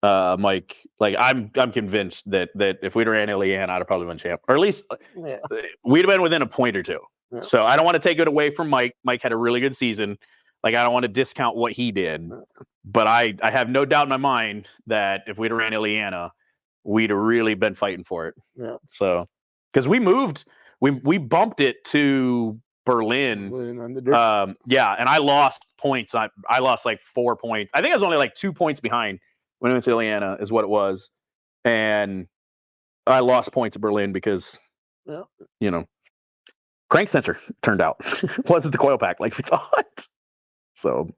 Mike. Like I'm convinced that if we'd ran Ileana, I'd have probably been champ, or at least we'd have been within a point or two. Yeah. So I don't want to take it away from Mike. Mike had a really good season. Like I don't want to discount what he did, but I have no doubt in my mind that if we'd ran Ileana, we'd have really been fighting for it. Yeah. So because we bumped it to Berlin on the dirt. And I lost points. I lost like 4 points. I think I was only like 2 points behind when I went to Ileana, is what it was. And I lost points at Berlin because, crank sensor turned out. Wasn't the coil pack like we thought. So,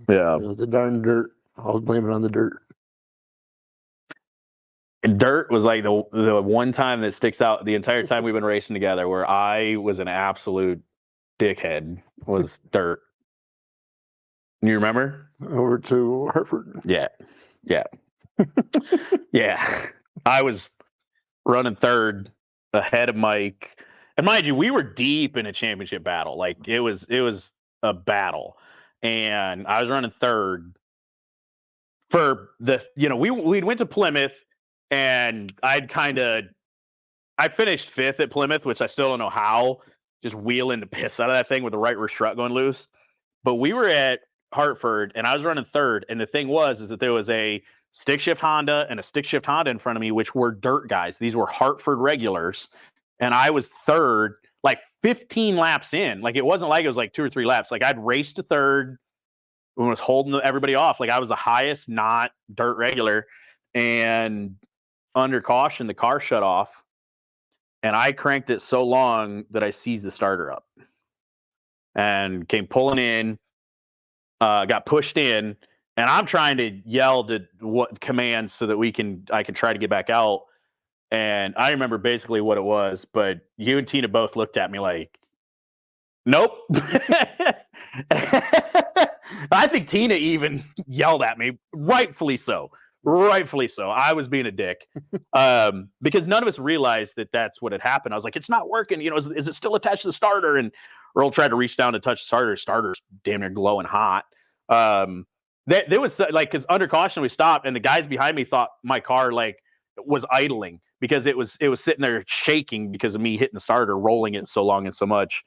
yeah. It was the darn dirt. I was blaming it on the dirt. And dirt was like the one time that sticks out the entire time we've been racing together where I was an absolute dickhead, was dirt. You remember? Over to Hartford. Yeah. Yeah. I was running third ahead of Mike. And mind you, we were deep in a championship battle. Like it was a battle. And I was running third for the, we went to Plymouth, and I finished fifth at Plymouth, which I still don't know how, just wheeling the piss out of that thing with the right rear strut going loose. But we were at Hartford and I was running third. And the thing is that there was a stick shift Honda and a stick shift Honda in front of me, which were dirt guys. These were Hartford regulars. And I was third, like 15 laps in. Like it wasn't like it was like 2 or 3 laps. Like I'd raced to third and was holding everybody off. Like I was the highest not dirt regular. And under caution, the car shut off. And I cranked it so long that I seized the starter up and came pulling in. Got pushed in, and I'm trying to yell to what commands so that I can try to get back out. And I remember basically what it was, but you and Tina both looked at me like, nope. I think Tina even yelled at me, rightfully so. I was being a dick, because none of us realized that that's what had happened. I was like, it's not working. Is it still attached to the starter? And Earl tried to reach down to touch the starter. Starter's damn near glowing hot. There was like, because under caution we stopped, and the guys behind me thought my car like was idling because it was sitting there shaking because of me hitting the starter, rolling it so long and so much.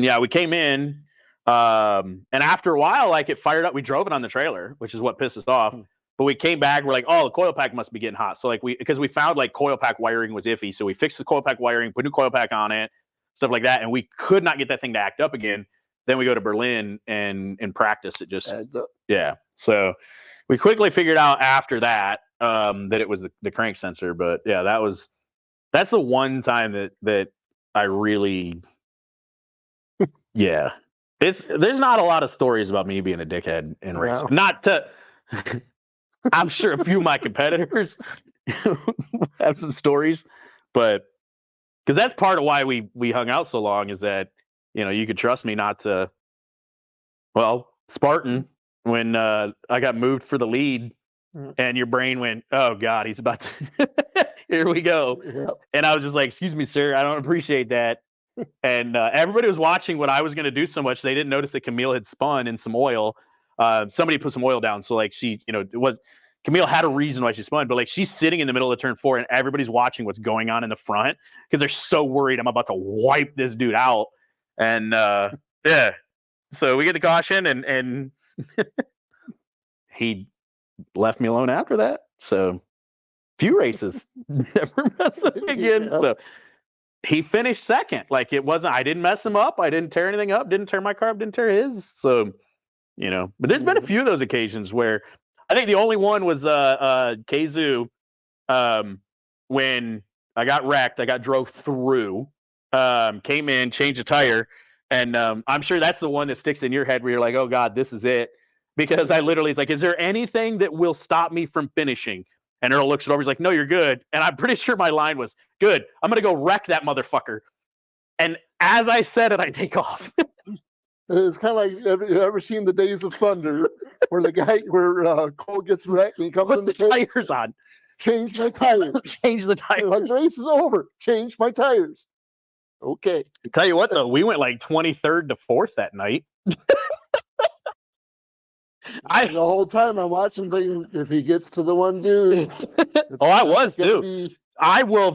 yeah, we came in, and after a while, like it fired up. We drove it on the trailer, which is what pissed us off. But we came back, we're like, oh, the coil pack must be getting hot. So like because we found like coil pack wiring was iffy, so we fixed the coil pack wiring, put new coil pack on it, stuff like that, and we could not get that thing to act up again. Then we go to Berlin and practice it. Just yeah. So we quickly figured out after that that it was the crank sensor. But yeah, that's the one time that I really yeah. There's not a lot of stories about me being a dickhead in racing. Not to I'm sure a few of my competitors have some stories, but because that's part of why we hung out so long is that you could trust me not to. Well, Spartan, when I got moved for the lead, and your brain went, "Oh God, he's about to." Here we go, and I was just like, "Excuse me, sir, I don't appreciate that." And everybody was watching what I was going to do so much they didn't notice that Camille had spun in some oil. Somebody put some oil down, so like Camille had a reason why she spun, but like she's sitting in the middle of turn 4 and everybody's watching what's going on in the front because they're so worried I'm about to wipe this dude out. And yeah, so we get the caution and he left me alone after that. So few races, never mess with me again. So he finished second. Like I didn't mess him up. I didn't tear anything up. Didn't tear my car up. Didn't tear his. So, but there's been a few of those occasions where I think the only one was Kazoo when I got wrecked. I got drove through, came in, changed a tire. And I'm sure that's the one that sticks in your head where you're like, oh God, this is it. Because I literally, it's like, is there anything that will stop me from finishing? And Earl looks it over. He's like, no, you're good. And I'm pretty sure my line was, good. I'm going to go wreck that motherfucker. And as I said it, I take off. It's kind of like, have you ever seen the Days of Thunder where where Cole gets wrecked and he comes in the tires on. Change my tires. Change the tires. Like, the race is over. Change my tires. Okay. I tell you what, though, we went like 23rd to 4th that night. The whole time I'm watching things, if he gets to the one dude. I was too. I will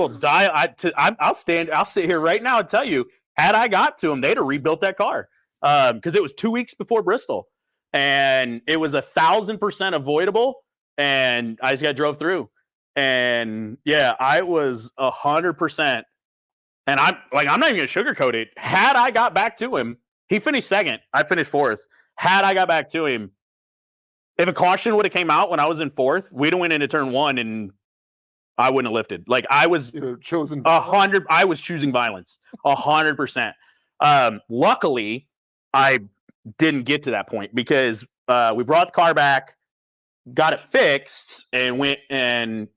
die. I'll sit here right now and tell you, had I got to him, they'd have rebuilt that car. Because it was 2 weeks before Bristol. And it was 1,000% avoidable. And I just got drove through. And yeah, I was 100%. And I'm not even gonna sugarcoat it. Had I got back to him, he finished second. I finished 4th. Had I got back to him, if a caution would have came out when I was in 4th, we'd have went into turn 1 and I wouldn't have lifted. Like I was chosen 100. I was choosing violence 100%. Luckily, I didn't get to that point because we brought the car back, got it fixed, and went and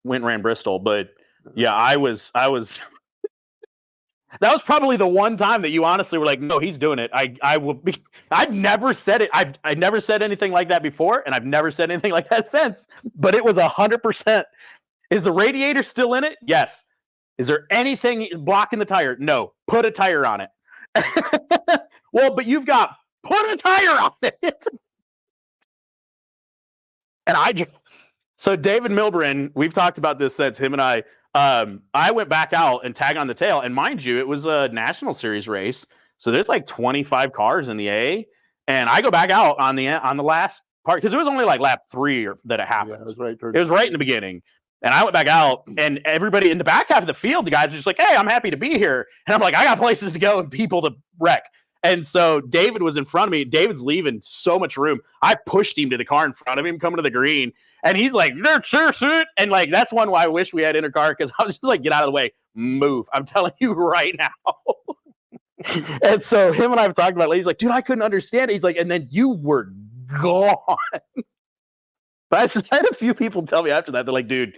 ran Bristol. But yeah, I was. That was probably the one time that you honestly were like, no, he's doing it. I will be. I've never said it. I never said anything like that before, and I've never said anything like that since. But it was 100%. Is the radiator still in it? Yes. Is there anything blocking the tire? No. Put a tire on it. Well, but you've got put a tire on it. And so David Milbrin, we've talked about this since him and I went back out and tagged on the tail. And mind you, it was a National Series race. So there's like 25 cars in the A. And I go back out on the last part because it was only like lap 3 that it happened. Yeah, it was right in the beginning. And I went back out, and everybody in the back half of the field, the guys are just like, hey, I'm happy to be here. And I'm like, I got places to go and people to wreck. And so David was in front of me. David's leaving so much room. I pushed him to the car in front of him coming to the green. And he's like, sure. And like, that's one why I wish we had in a car because I was just like, get out of the way, move. I'm telling you right now. And so him and I have talked about it. He's like, dude, I couldn't understand it. He's like, and then you were gone. But I had a few people tell me after that, they're like, dude,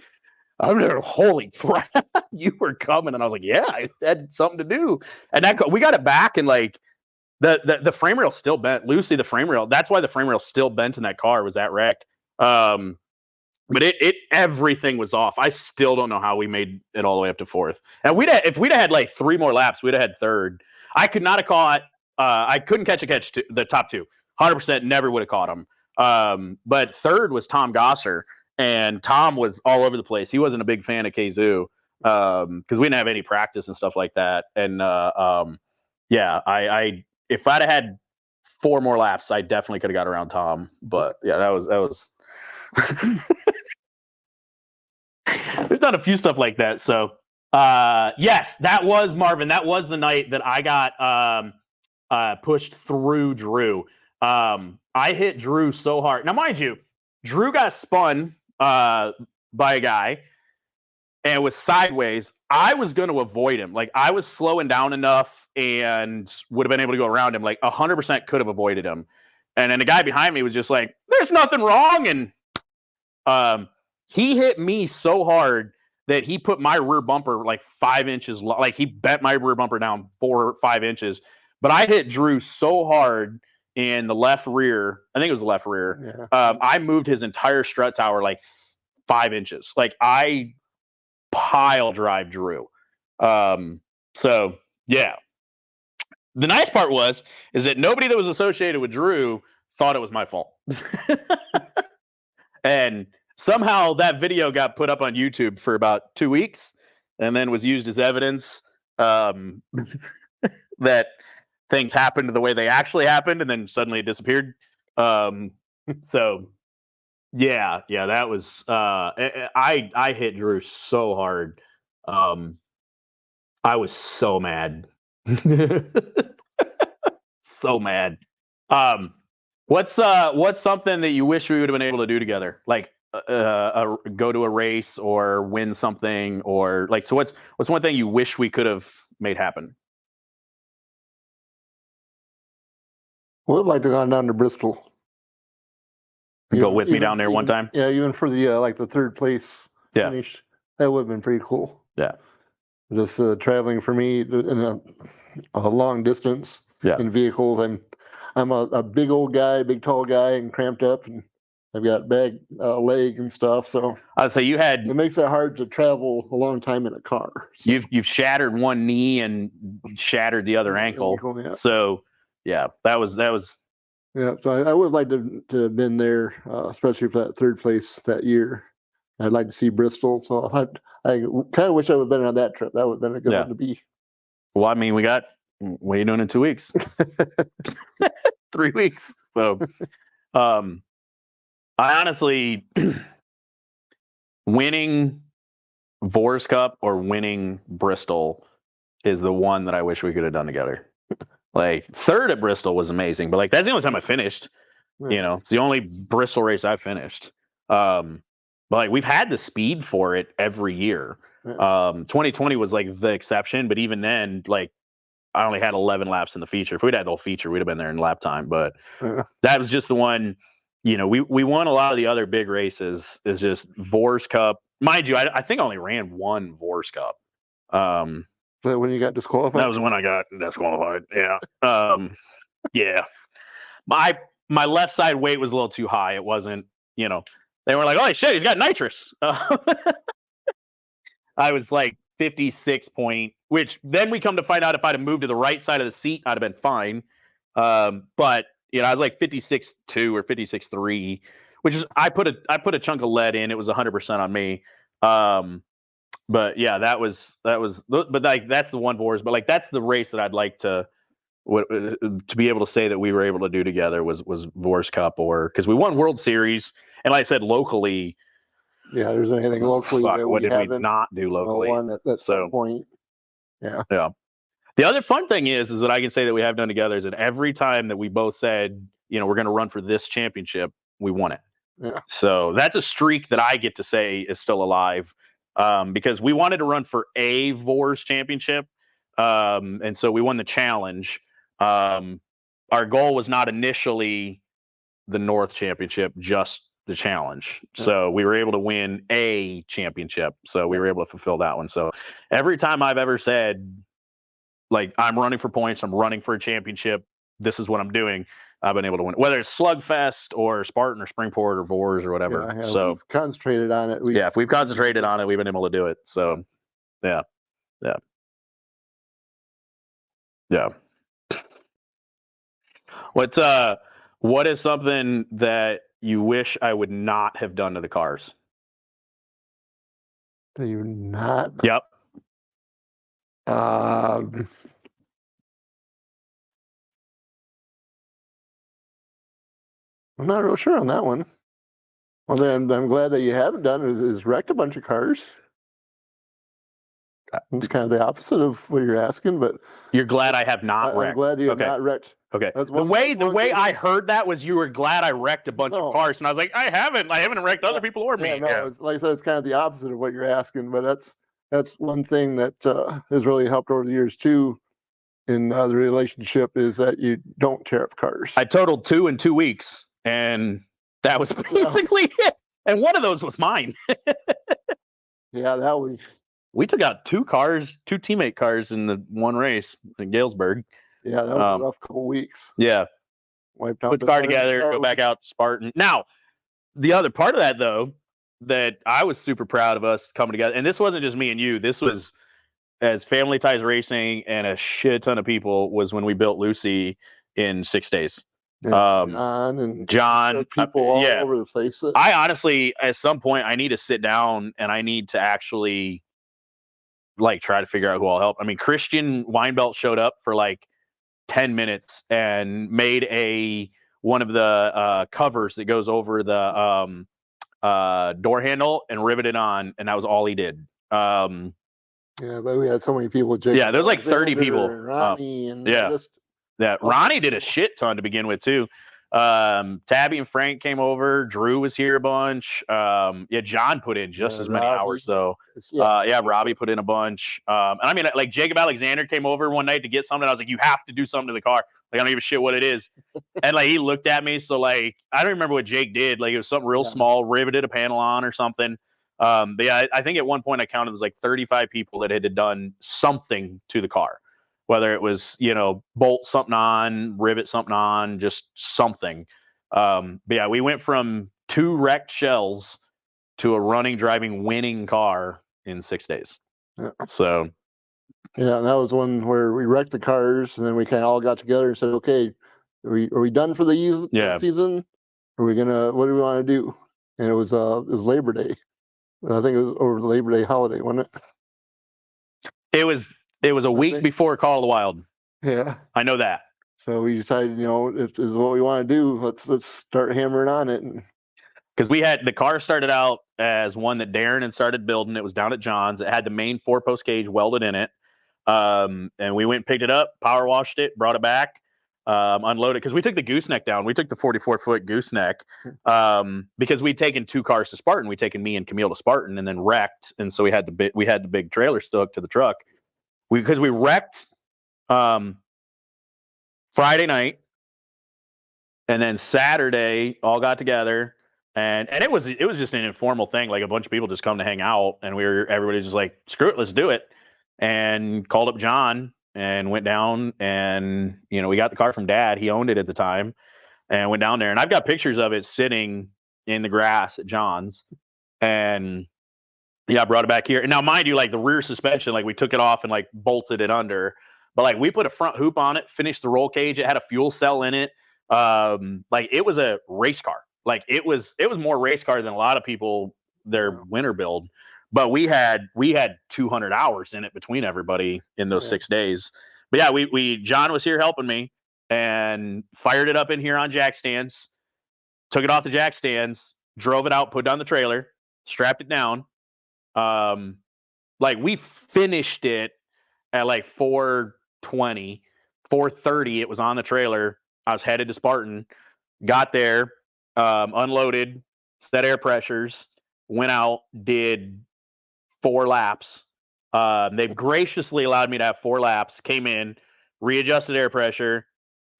I'm there, holy crap, you were coming. And I was like, yeah, I had something to do. And we got it back, and like the frame rail still bent. Lucy, the frame rail, that's why the frame rail still bent in that car, was that wreck. But it everything was off. I still don't know how we made it all the way up to 4th. And if we'd have had like 3 more laps, we'd have had 3rd. I could not have caught I couldn't catch the top 2. 100% never would have caught him. But 3rd was Tom Gosser, and Tom was all over the place. He wasn't a big fan of Kazoo because we didn't have any practice and stuff like that. And yeah, I if I'd have had 4 more laps, I definitely could have got around Tom. But yeah, that was. We've done a few stuff like that. So yes, that was Marvin. That was the night that I got pushed through Drew. I hit Drew so hard. Now, mind you, Drew got spun by a guy and was sideways. I was going to avoid him. Like, I was slowing down enough and would have been able to go around him. Like 100% could have avoided him. And then the guy behind me was just like, "There's nothing wrong." And he hit me so hard that he put my rear bumper like 5 inches, like he bent my rear bumper down 4 or 5 inches. But I hit Drew so hard in the left rear. I think it was the left rear. Yeah. I moved his entire strut tower like 5 inches. Like, I pile drive Drew. So yeah. The nice part is that nobody that was associated with Drew thought it was my fault. And somehow that video got put up on YouTube for about 2 weeks and then was used as evidence that things happened the way they actually happened, and then suddenly it disappeared. So yeah, that was I hit Drew so hard. I was so mad. So mad. What's something that you wish we would have been able to do together? Like go to a race or win something, or like, so what's one thing you wish we could have made happen? Well, I'd like to go down to Bristol. Go with me down there one time? Yeah, even for the like the third place finish. That would have been pretty cool. Yeah. Just traveling for me in a long distance in vehicles. I'm a big old guy, big tall guy, and cramped up, and I've got bad leg and stuff. So I'd say it makes it hard to travel a long time in a car. So. You've shattered one knee and shattered the other ankle. Yeah. So yeah, that was. Yeah, so I would like to have been there, especially for that third place that year. I'd like to see Bristol. So I kind of wish I would have been on that trip. That would have been a good one to be. Well, I mean, what are you doing in 2 weeks? 3 weeks. So, I honestly, winning Vors Cup or winning Bristol is the one that I wish we could have done together. Like, third at Bristol was amazing, but like, that's the only time I finished. Right. You know, it's the only Bristol race I finished. But like, we've had the speed for it every year. Right. 2020 was like the exception, but even then, like, I only had 11 laps in the feature. If we'd had the whole feature, we'd have been there in lap time. But that was just the one. You know, we won a lot of the other big races. Is just Vors Cup, mind you. I think I only ran one Vors Cup. So when you got disqualified? That was when I got disqualified. Yeah. Yeah. My left side weight was a little too high. It wasn't, you know, they were like, "Oh shit, he's got nitrous." I was like 56 point, which then we come to find out if I'd have moved to the right side of the seat, I'd have been fine. But you know, I was like 56.2 or 56.3, which is I put a chunk of lead in. It was 100% on me. But yeah, that was, but like, that's the one Vors, but like, that's the race that I'd like to be able to say that we were able to do together was Vors Cup, or because we won World Series, and like I said, locally. Yeah, there's anything locally that what did we not do locally? One at some point. Yeah. Yeah. The other fun thing is that I can say that we have done together is that every time that we both said, you know, we're going to run for this championship, we won it. Yeah. So that's a streak that I get to say is still alive. Because we wanted to run for a Vors championship. And so we won the challenge. Our goal was not initially the North championship, just the challenge. Yeah. So we were able to win a championship. So we were able to fulfill that one. So every time I've ever said, like, I'm running for points, I'm running for a championship, this is what I'm doing, I've been able to win, whether it's Slugfest or Spartan or Springport or Vors or whatever. Yeah, so we've concentrated on it. If we've concentrated on it, we've been able to do it. So yeah. What is something that you wish I would not have done to the cars? That you not? Yep. I'm not real sure on that one. Well, then I'm glad that you haven't done is wrecked a bunch of cars. It's kind of the opposite of what you're asking, but You're glad I have not I'm wrecked. glad you have Okay. not wrecked. Okay. That's The one way thing. I heard that was you were glad I wrecked a bunch of No. cars, and I was like, I haven't wrecked other people or me. Yeah, no, it's like I said, it's kind of the opposite of what you're asking, but that's one thing that has really helped over the years too in the relationship is that you don't tear up cars. I totaled 2 in 2 weeks, and that was basically it. And one of those was mine. Yeah, that was. We took out 2 teammate cars in the one race in Galesburg. Yeah, that was a rough couple weeks. Yeah. Wiped out Put the car together, go back out to Spartan. Now, the other part of that, though, that I was super proud of us coming together, and this wasn't just me and you, this was as Family Ties Racing and a shit ton of people, was when we built Lucy in 6 days. Yeah, John, people all over the place. I honestly, at some point, I need to sit down and I need to actually like try to figure out who I'll help. I mean, Christian Weinbelt showed up for like 10 minutes and made one of the covers that goes over the door handle and riveted on, and that was all he did. Yeah, but we had so many people. Yeah, there's like 30 people. Ronnie and Ronnie did a shit ton to begin with too. Tabby and Frank came over. Drew was here a bunch. John put in just as many hours though. Robbie put in a bunch. And I mean, like Jacob Alexander came over one night to get something. I was like, you have to do something to the car. Like, I don't give a shit what it is. And like, he looked at me. So like, I don't remember what Jake did. Like, it was something real small, riveted a panel on or something. But yeah, I think at one point I counted, it was like 35 people that had done something to the car. Whether it was, bolt something on, rivet something on, just something. But yeah, we went from 2 wrecked shells to a running, driving, winning car in 6 days. Yeah. So. Yeah, and that was one where we wrecked the cars, and then we kind of all got together and said, "Okay, are we done for the season? Are we gonna? What do we want to do?" And it was Labor Day. I think it was over the Labor Day holiday, wasn't it? It was a week before Call of the Wild. Yeah, I know that. So we decided, if this is what we want to do, let's start hammering on it. Because the car started out as one that Darren had started building. It was down at John's. It had the main 4-post cage welded in it. And we went and picked it up, power washed it, brought it back, unloaded. Because we took the gooseneck down. We took the 44-foot gooseneck because we'd taken 2 cars to Spartan. We'd taken me and Camille to Spartan and then wrecked. And so we had the big trailer stuck to the truck. Because we wrecked Friday night, and then Saturday all got together, and it was just an informal thing. Like, a bunch of people just come to hang out, and everybody's just like, screw it, let's do it. And called up John and went down, and we got the car from Dad. He owned it at the time, and went down there. And I've got pictures of it sitting in the grass at John's, and I brought it back here. And now, mind you, like, the rear suspension, like, we took it off and like bolted it under, but like, we put a front hoop on it, finished the roll cage. It had a fuel cell in it. Like, it was a race car. Like, it was more race car than a lot of people their winter build. But we had 200 hours in it between everybody in those 6 days. But yeah, John was here helping me and fired it up in here on jack stands, took it off the jack stands, drove it out, put it on the trailer, strapped it down. Like, we finished it at like 4:20, 4:30. It was on the trailer. I was headed to Spartan, got there, unloaded, set air pressures, went out, did 4 laps. They've graciously allowed me to have 4 laps, came in, readjusted air pressure,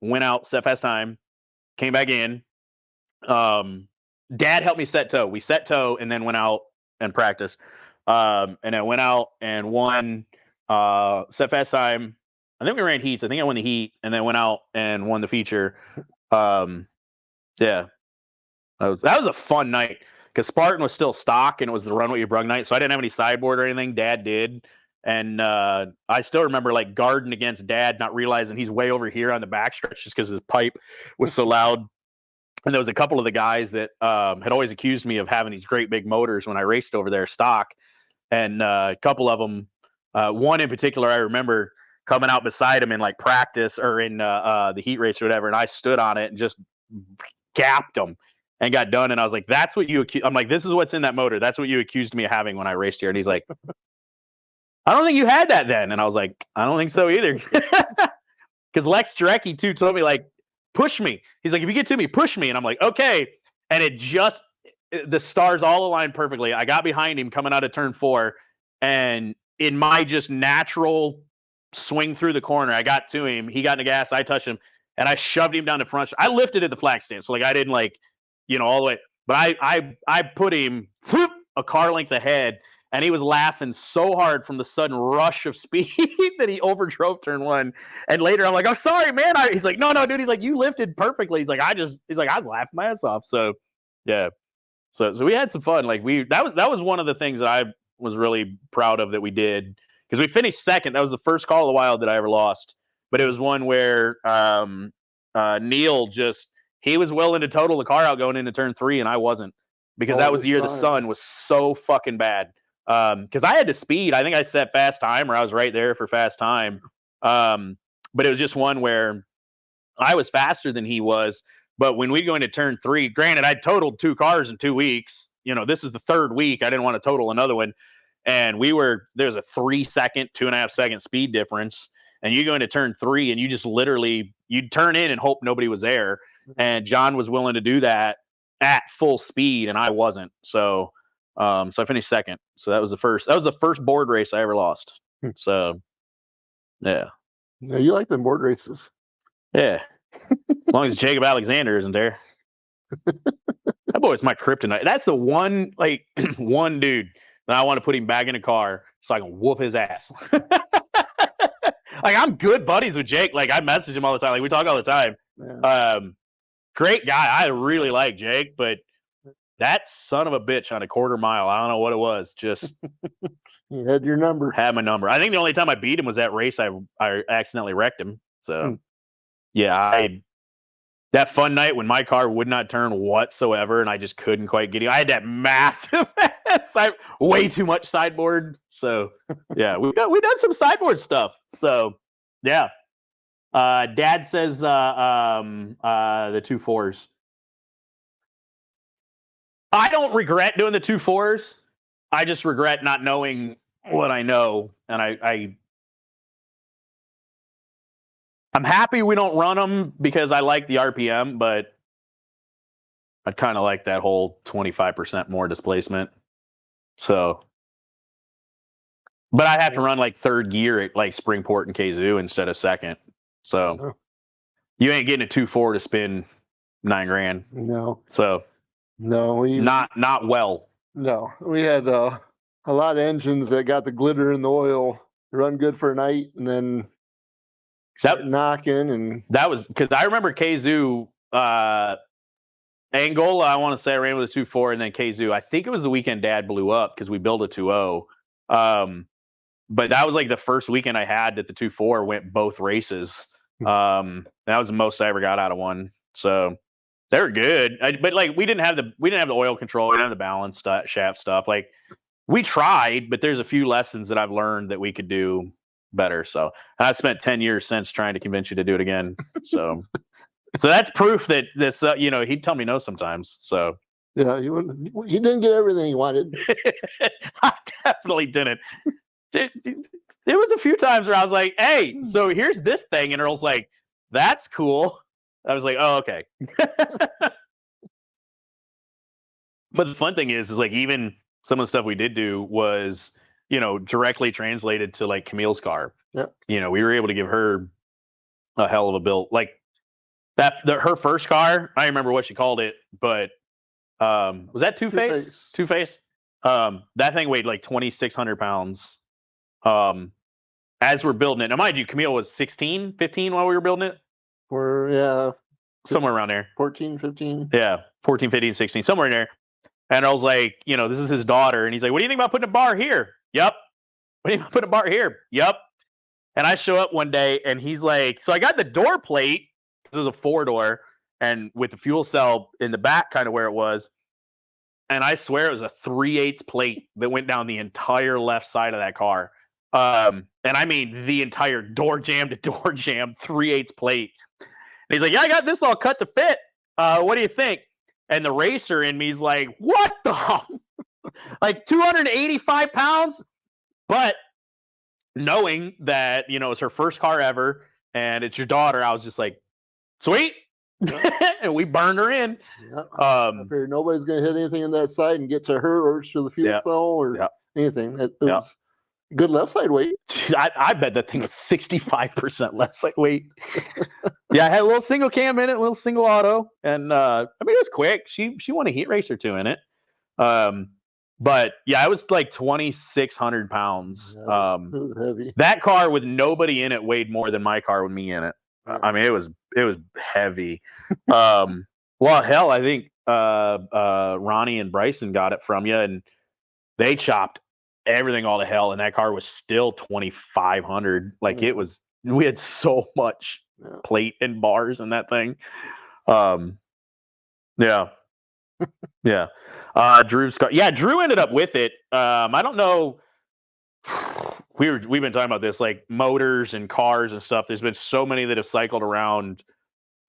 went out, set fast time, came back in. Dad helped me set tow. We set tow and then went out and practiced. And I went out and won set fast time. I think we ran heats. I think I won the heat and then went out and won the feature. Yeah, that was a fun night because Spartan was still stock and it was the Run What You Brung night. So I didn't have any sideboard or anything. Dad did. And I still remember like guarding against Dad, not realizing he's way over here on the backstretch just because his pipe was so loud. And there was a couple of the guys that had always accused me of having these great big motors when I raced over there stock. And a couple of them, one in particular, I remember coming out beside him in like practice or in the heat race or whatever. And I stood on it and just gapped him and got done. And I was like, that's what you I'm like, this is what's in that motor. That's what you accused me of having when I raced here. And he's like, I don't think you had that then. And I was like, I don't think so either. Because Lex Drecke too told me, like, push me. He's like, if you get to me, push me. And I'm like, okay. And the stars all aligned perfectly. I got behind him coming out of turn 4. And in my just natural swing through the corner, I got to him. He got in the gas. I touched him. And I shoved him down the front. I lifted at the flag stand. So, like, I didn't, like, all the way. But I put him a car length ahead. And he was laughing so hard from the sudden rush of speed that he overdrove turn 1. And later I'm like, oh, sorry, man. He's like, no, dude. He's like, you lifted perfectly. He's like, I was laughing my ass off. So, yeah. So we had some fun. Like that was one of the things that I was really proud of that we did, because we finished second. That was the first Call of the Wild that I ever lost. But it was one where Neil he was willing to total the car out going into turn 3, and I wasn't, because that was the year the sun was so fucking bad. Because I had to speed. I think I set fast time, or I was right there for fast time. But it was just one where I was faster than he was. But when we go into turn 3, granted, I totaled 2 cars in 2 weeks. This is the 3rd week. I didn't want to total another one. And there's a 3-second, 2.5-second speed difference. And you go into turn 3 and you just literally, you'd turn in and hope nobody was there. And John was willing to do that at full speed, and I wasn't. So I finished second. So that was the first board race I ever lost. So, yeah. Yeah, you like them board races. Yeah. As long as Jacob Alexander isn't there. That boy's my kryptonite. That's the one, like, one dude that I want to put him back in a car so I can whoop his ass. Like, I'm good buddies with Jake. Like, I message him all the time. Like, we talk all the time. Yeah. Great guy. I really like Jake, but that son of a bitch on a quarter mile, I don't know what it was. Just you had your number. Had my number. I think the only time I beat him was that race I accidentally wrecked him. So, yeah, that fun night when my car would not turn whatsoever and I just couldn't quite get him. I had that massive way too much sideboard. So, yeah, we done some sideboard stuff. So, yeah. Dad says the 2.4s. I don't regret doing the 2.4s. I just regret not knowing what I know, and I'm happy we don't run them because I like the RPM, but I'd kind of like that whole 25% more displacement. So, but I have to run like 3rd gear at like Springport and Kazoo instead of 2nd. So you ain't getting a 2.4 to spend $9,000. No. So no, not well. No, we had a lot of engines that got the glitter in the oil, run good for a night, and then knocking. And that was because I remember Kazoo, Angola. I want to say I ran with a 2.4, and then Kazoo. I think it was the weekend Dad blew up because we built a 2.0. But that was like the first weekend I had that the 2.4 went both races. That was the most I ever got out of one. So they were good, but like we didn't have the oil control, we didn't have the balance shaft stuff. Like we tried, but there's a few lessons that I've learned that we could do better. So I've spent 10 years since trying to convince you to do it again. So that's proof that this, he'd tell me no sometimes. So yeah, he didn't get everything he wanted. I definitely didn't. There was a few times where I was like, hey, so here's this thing. And Earl's like, that's cool. I was like, oh, okay. But the fun thing is like even some of the stuff we did do was, directly translated to like Camille's car. Yeah. We were able to give her a hell of a build. Like her first car, I remember what she called it, but was that Two-Face? Two-Face. That thing weighed like 2,600 pounds. As we're building it. Now, mind you, Camille was 16, 15 while we were building it. Somewhere around there. 14, 15. Yeah, 14, 15, 16, somewhere in there. And I was like, this is his daughter. And he's like, what do you think about putting a bar here? Yep. What do you think about putting a bar here? Yep. And I show up one day and he's like, so I got the door plate, because it was a 4-door, and with the fuel cell in the back kind of where it was. And I swear it was a 3/8 plate that went down the entire left side of that car. And I mean the entire door jam to door jam, 3/8 plate. And he's like, yeah, I got this all cut to fit. what do you think? And the racer in me is like, what the? Like 285 pounds? But knowing that, it's her first car ever and it's your daughter, I was just like, sweet. And we burned her in. Yeah. I figured nobody's going to hit anything in that side and get to her or to the fuel cell or anything. It was good left side weight. I bet that thing was 65% left side weight. Yeah, I had a little single cam in it, a little single auto, and it was quick. She won a heat race or two in it. But yeah, it was like 2,600 pounds. It was heavy. That car with nobody in it weighed more than my car with me in it. I mean, it was heavy. Well, hell, I think Ronnie and Bryson got it from you, and they chopped everything all to hell, and that car was still 2,500. Like it was, we had so much plate and bars in that thing. Yeah. Drew's car. Yeah, Drew ended up with it. I don't know. We've been talking about this, like motors and cars and stuff. There's been so many that have cycled around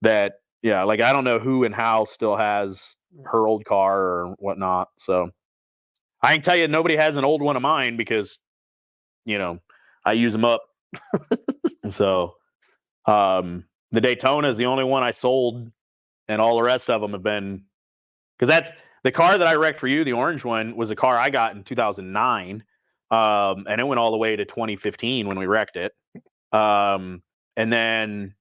that, like I don't know who and how still has her old car or whatnot. So I can tell you nobody has an old one of mine because, I use them up. So the Daytona is the only one I sold, and all the rest of them have been, because that's the car that I wrecked for you. The orange one was a car I got in 2009. And it went all the way to 2015 when we wrecked it. And then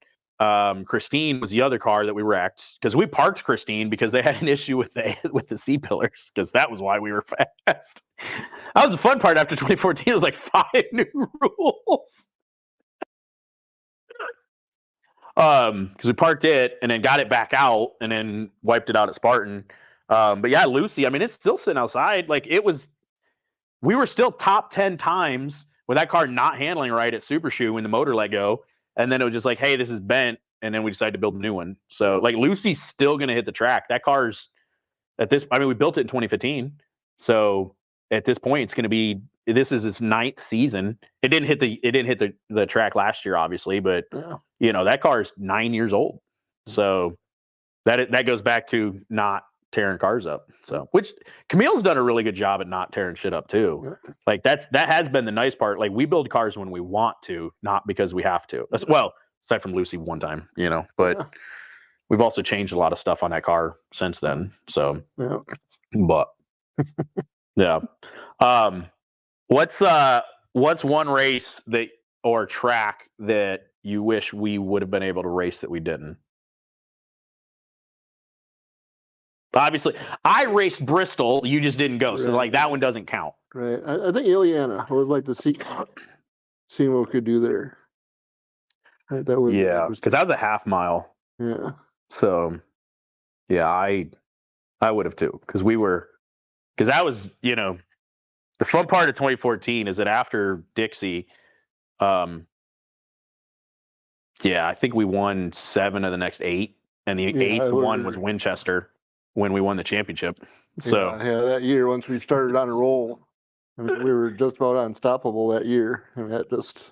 Christine was the other car that we wrecked, because we parked Christine because they had an issue with the C-pillars, because that was why we were fast. That was the fun part after 2014. It was like 5 new rules. Because we parked it and then got it back out and then wiped it out at Spartan. But yeah, Lucy, I mean, it's still sitting outside. Like we were still top 10 times with that car not handling right at Super Shoe when the motor let go. And then it was just like, hey, this is bent. And then we decided to build a new one. So like Lucy's still going to hit the track. That car's we built it in 2015. So at this point, it's going to be, this is its 9th season. It didn't hit the track last year, obviously, but that car is 9 years old. So that goes back to not tearing cars up. So, which Camille's done a really good job at not tearing shit up too. Like that has been the nice part. Like we build cars when we want to, not because we have to. Well, aside from Lucy one time, but we've also changed a lot of stuff on that car since then. So, but yeah. What's one race or track that you wish we would have been able to race that we didn't? Obviously, I raced Bristol. You just didn't go, so like that one doesn't count. Right. I think Ileana. I would like to see what we could do there. That was because that was a half mile. Yeah. So, yeah, I would have too, because that was the fun part of 2014 is that after Dixie, I think we won 7 of the next 8, and the 8th one was Winchester when we won the championship. So that year, once we started on a roll, I mean, we were just about unstoppable that year.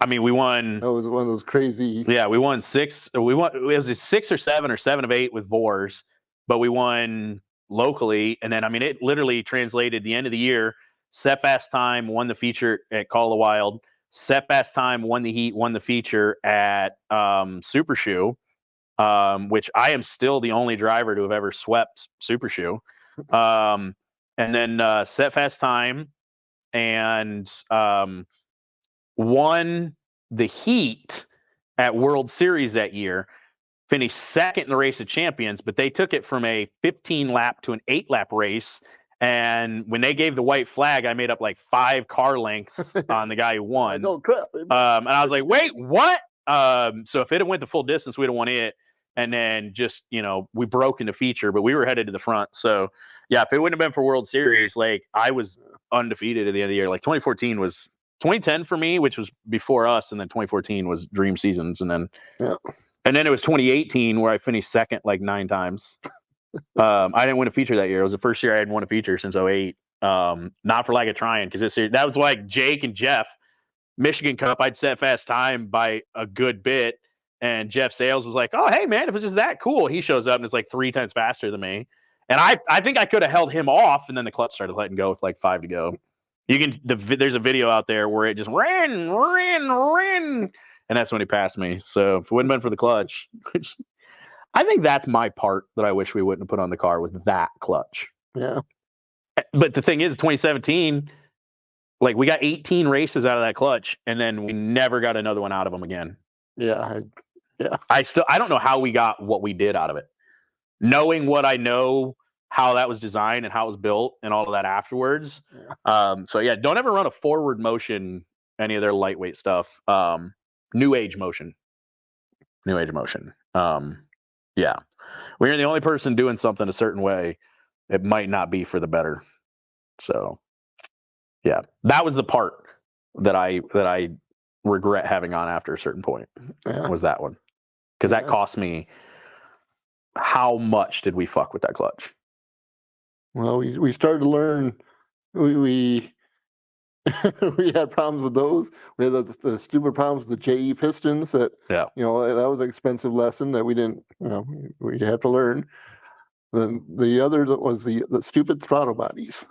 I mean, we won. That was one of those crazy. Yeah, we won 6. It was a 6 or 7 or 7 of 8 with Vors, but we won locally, and then it literally translated the end of the year. Set fast time won the feature at Call of the Wild. Set fast time won the heat, won the feature at Super Shoe. Which I am still the only driver to have ever swept Super Shoe. And then set fast time and won the heat at World Series that year, finished second in the race of champions, but they took it from a 15 lap to an 8 lap race. And when they gave the white flag, I made up like 5 car lengths on the guy who won. Oh, crap. And I was like, wait, what? So if it had went the full distance, we'd have won it. And then just, we broke into feature, but we were headed to the front. So, yeah, if it wouldn't have been for World Series, like I was undefeated at the end of the year. Like 2014 was 2010 for me, which was before us. And then 2014 was dream seasons. And then, and then it was 2018 where I finished second like 9 times. I didn't win a feature that year. It was the first year I hadn't won a feature since 2008. Not for lack of trying, because that was like Jake and Jeff, Michigan Cup. I'd set fast time by a good bit. And Jeff Sales was like, "Oh, hey man, if it's just that cool," he shows up and is like 3 times faster than me. And I think I could have held him off, and then the clutch started letting go with like 5 to go. There's a video out there where it just ran, and that's when he passed me. So if it wouldn't have been for the clutch, I think that's my part that I wish we wouldn't have put on the car with that clutch. Yeah. But the thing is, 2017, like we got 18 races out of that clutch, and then we never got another one out of them again. Yeah. I don't know how we got what we did out of it. Knowing what I know, how that was designed and how it was built and all of that afterwards. Yeah. So yeah, don't ever run a forward motion, any of their lightweight stuff. New age motion. Yeah. When you're the only person doing something a certain way, it might not be for the better. So yeah, that was the part that I regret having on after a certain point. Was that one. Because that cost me. How much did we fuck with that clutch? Well, we started to learn. We we had problems with those. We had the stupid problems with the JE pistons. That that was an expensive lesson that we didn't. We had to learn. The other that was the stupid throttle bodies.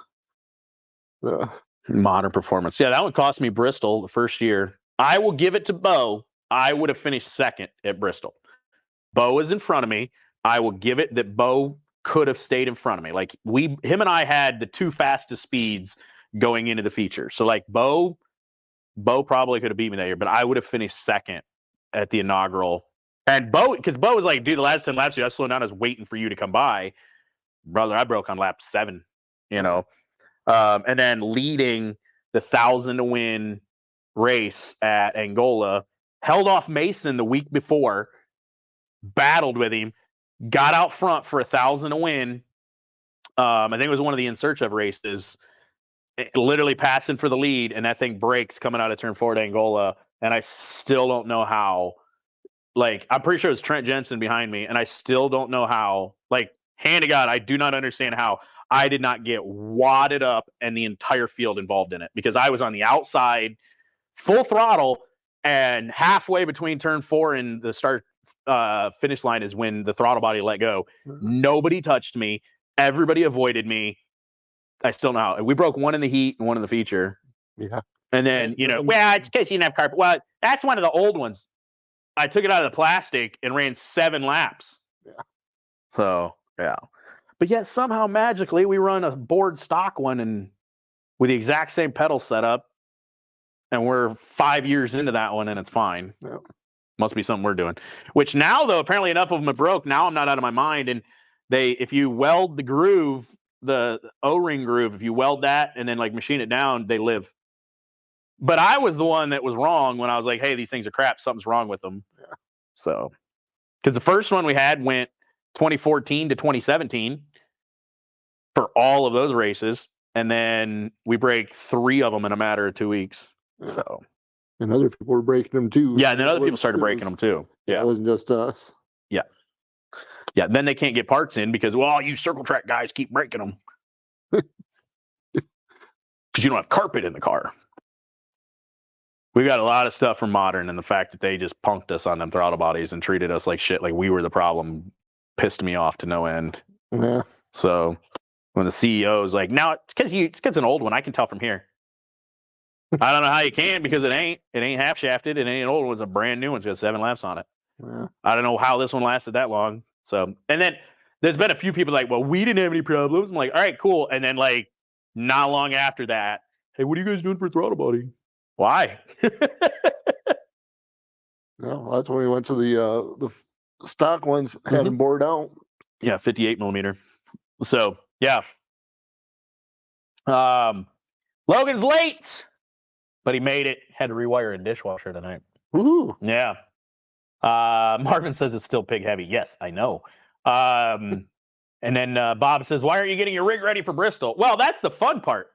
The modern performance. Yeah, that one cost me Bristol the first year. I will give it to Bo. I would have finished second at Bristol. Bo was in front of me. I will give it that Bo could have stayed in front of me. Like him and I had the 2 fastest speeds going into the feature. So like Bo probably could have beat me that year, but I would have finished second at the inaugural. And because Bo was like, dude, the last 10 laps, I slowed down. I was waiting for you to come by. Brother, I broke on lap 7, and then leading the 1,000 to win race at Angola, held off Mason the week before, battled with him, got out front for 1,000 to win. I think it was one of the In Search of races, literally passing for the lead, and that thing breaks coming out of turn 4 to Angola, and I still don't know how. Like, I'm pretty sure it was Trent Jensen behind me, and I still don't know how. Like, hand to God, I do not understand how I did not get wadded up and the entire field involved in it, because I was on the outside, full throttle, and halfway between turn 4 and the start finish line is when the throttle body let go. Nobody touched me. Everybody avoided me. I still know how. We broke one in the heat and one in the feature. Yeah. And then, well, it's because you didn't have carpet. Well, that's one of the old ones. I took it out of the plastic and ran 7 laps. Yeah. So, yeah. But yet somehow magically we run a board stock one and with the exact same pedal setup, and we're 5 years into that one and it's fine. Yeah. Must be something we're doing. Which now, though, apparently enough of them have broke. Now I'm not out of my mind. And if you weld the groove, the O-ring groove, if you weld that and then like machine it down, they live. But I was the one that was wrong when I was like, hey, these things are crap. Something's wrong with them. Yeah. So, because the first one we had went 2014 to 2017 for all of those races. And then we break 3 of them in a matter of 2 weeks. Yeah. So. And other people were breaking them too. Yeah, and then other people started breaking them too. Yeah. It wasn't just us. Yeah. Yeah, then they can't get parts in because, well, you circle track guys keep breaking them. Because you don't have carpet in the car. We got a lot of stuff from Modern, and the fact that they just punked us on them throttle bodies and treated us like shit, like we were the problem, pissed me off to no end. Yeah. So when the CEO is like, now it's because it's an old one. I can tell from here. I don't know how you can, because it ain't half shafted. It ain't an old one. It's a brand new one. It's got 7 laps on it. Yeah. I don't know how this one lasted that long. So, and then there's been a few people like, well, we didn't have any problems. I'm like, all right, cool. And then like not long after that, hey, what are you guys doing for throttle body? Why? No, that's when we went to the stock ones, had them bored out. Yeah, 58 millimeter. So yeah. Logan's late, but he made it. Had to rewire a dishwasher tonight. Woohoo. Yeah. Marvin says it's still pig heavy. Yes, I know. And then Bob says, why aren't you getting your rig ready for Bristol? Well, that's the fun part.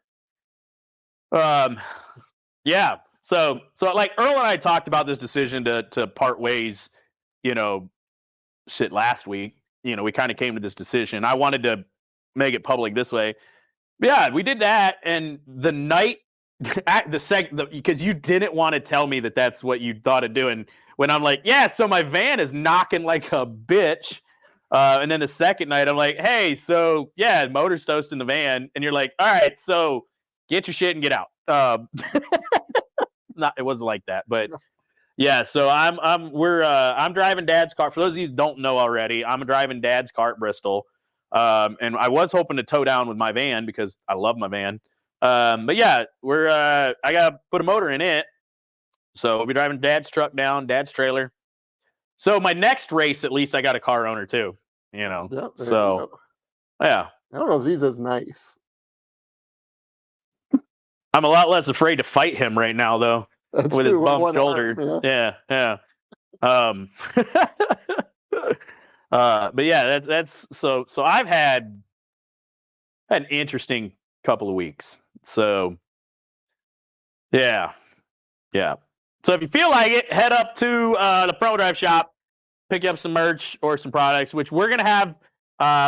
Yeah. So like Earl and I talked about this decision to part ways, last week. We kind of came to this decision. I wanted to make it public this way. But yeah, we did that. And the night because you didn't want to tell me that that's what you thought of doing. When I'm like, yeah, so my van is knocking like a bitch. And then the second night, I'm like, hey, so yeah, motor's toast in the van, and you're like, all right, so get your shit and get out. Not, it wasn't like that, but yeah. So I'm driving Dad's car. For those of you who don't know already, I'm driving Dad's car at Bristol, and I was hoping to tow down with my van because I love my van. But yeah, I gotta put a motor in it, so we'll be driving Dad's truck down, Dad's trailer. So my next race, at least I got a car owner too. You know, Yep, there you so go. yeah, I don't know if he's as nice. I'm a lot less afraid to fight him right now, though, That's with his true. With bum one shoulder. arm, yeah. Yeah. But yeah, that's so. So I've had an interesting couple of weeks. So yeah. So if you feel like it, head up to the Front Drive shop, pick up some merch or some products, which we're gonna have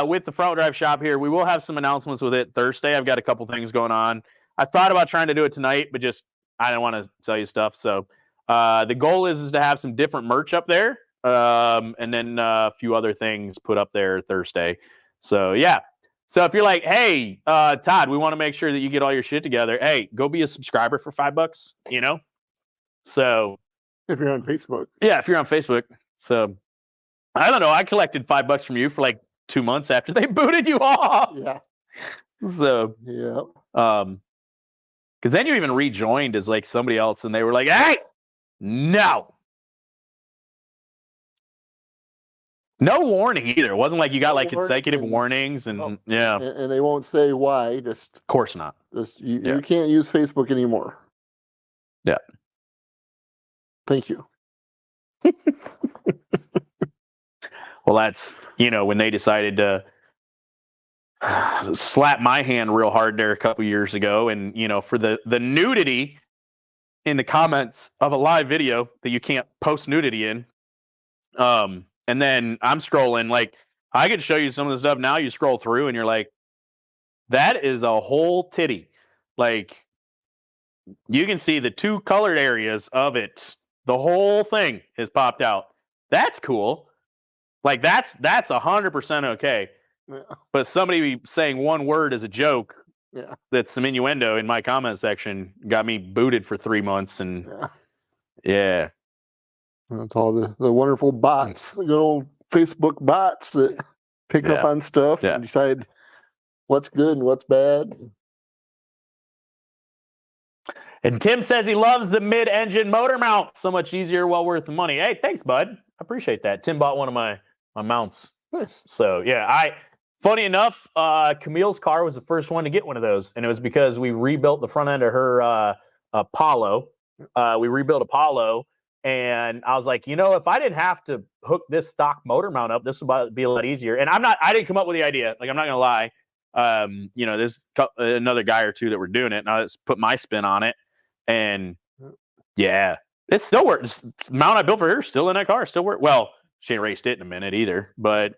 with the Front Drive shop here. We will have some announcements with it Thursday. I've got a couple things going on. I thought about trying to do it tonight, but just I don't want to tell you stuff. So the goal is to have some different merch up there, and then a few other things put up there Thursday. So yeah. So if you're like, hey, Todd, we want to make sure that you get all your shit together. Hey, go be a subscriber for $5. You know. So If you're on Facebook. yeah, if you're on Facebook. So I don't know. I collected $5 from you for like 2 months after they booted you off. Yeah. So Yeah. because then you even rejoined as like somebody else, and they were like, "Hey, no." No warning either. It wasn't like you got No like consecutive warning, warnings, and yeah, And they won't say why. of course not. You can't use Facebook anymore. Yeah. Thank you. Well, that's when they decided to slap my hand real hard there a couple years ago, and for the nudity in the comments of a live video that you can't post nudity in. And then I'm scrolling, like I could show you some of the stuff now. You scroll through and you're like, that is a whole titty. Like you can see the two colored areas of it. The whole thing is popped out. That's cool. Like that's 100% okay. Yeah. But somebody saying one word as a joke, Yeah. that's some innuendo in my comment section, got me booted for 3 months. And yeah. That's all the wonderful bots, the good old Facebook bots that pick up on stuff and decide what's good and what's bad. And Tim says he loves the mid-engine motor mount. So much easier, well worth the money. Hey, thanks, bud. I appreciate that. Tim bought one of my mounts. Nice. So yeah, funny enough, Camille's car was the first one to get one of those, and it was because we rebuilt the front end of her Apollo. We rebuilt Apollo, and I was like, if I didn't have to hook this stock motor mount up, this would be a lot easier. And I didn't come up with the idea. Like, I'm not gonna lie. There's another guy or two that were doing it, and I just put my spin on it. And yeah, it still works. The mount I built for her still in that car, still work. Well, she ain't raced it in a minute either, but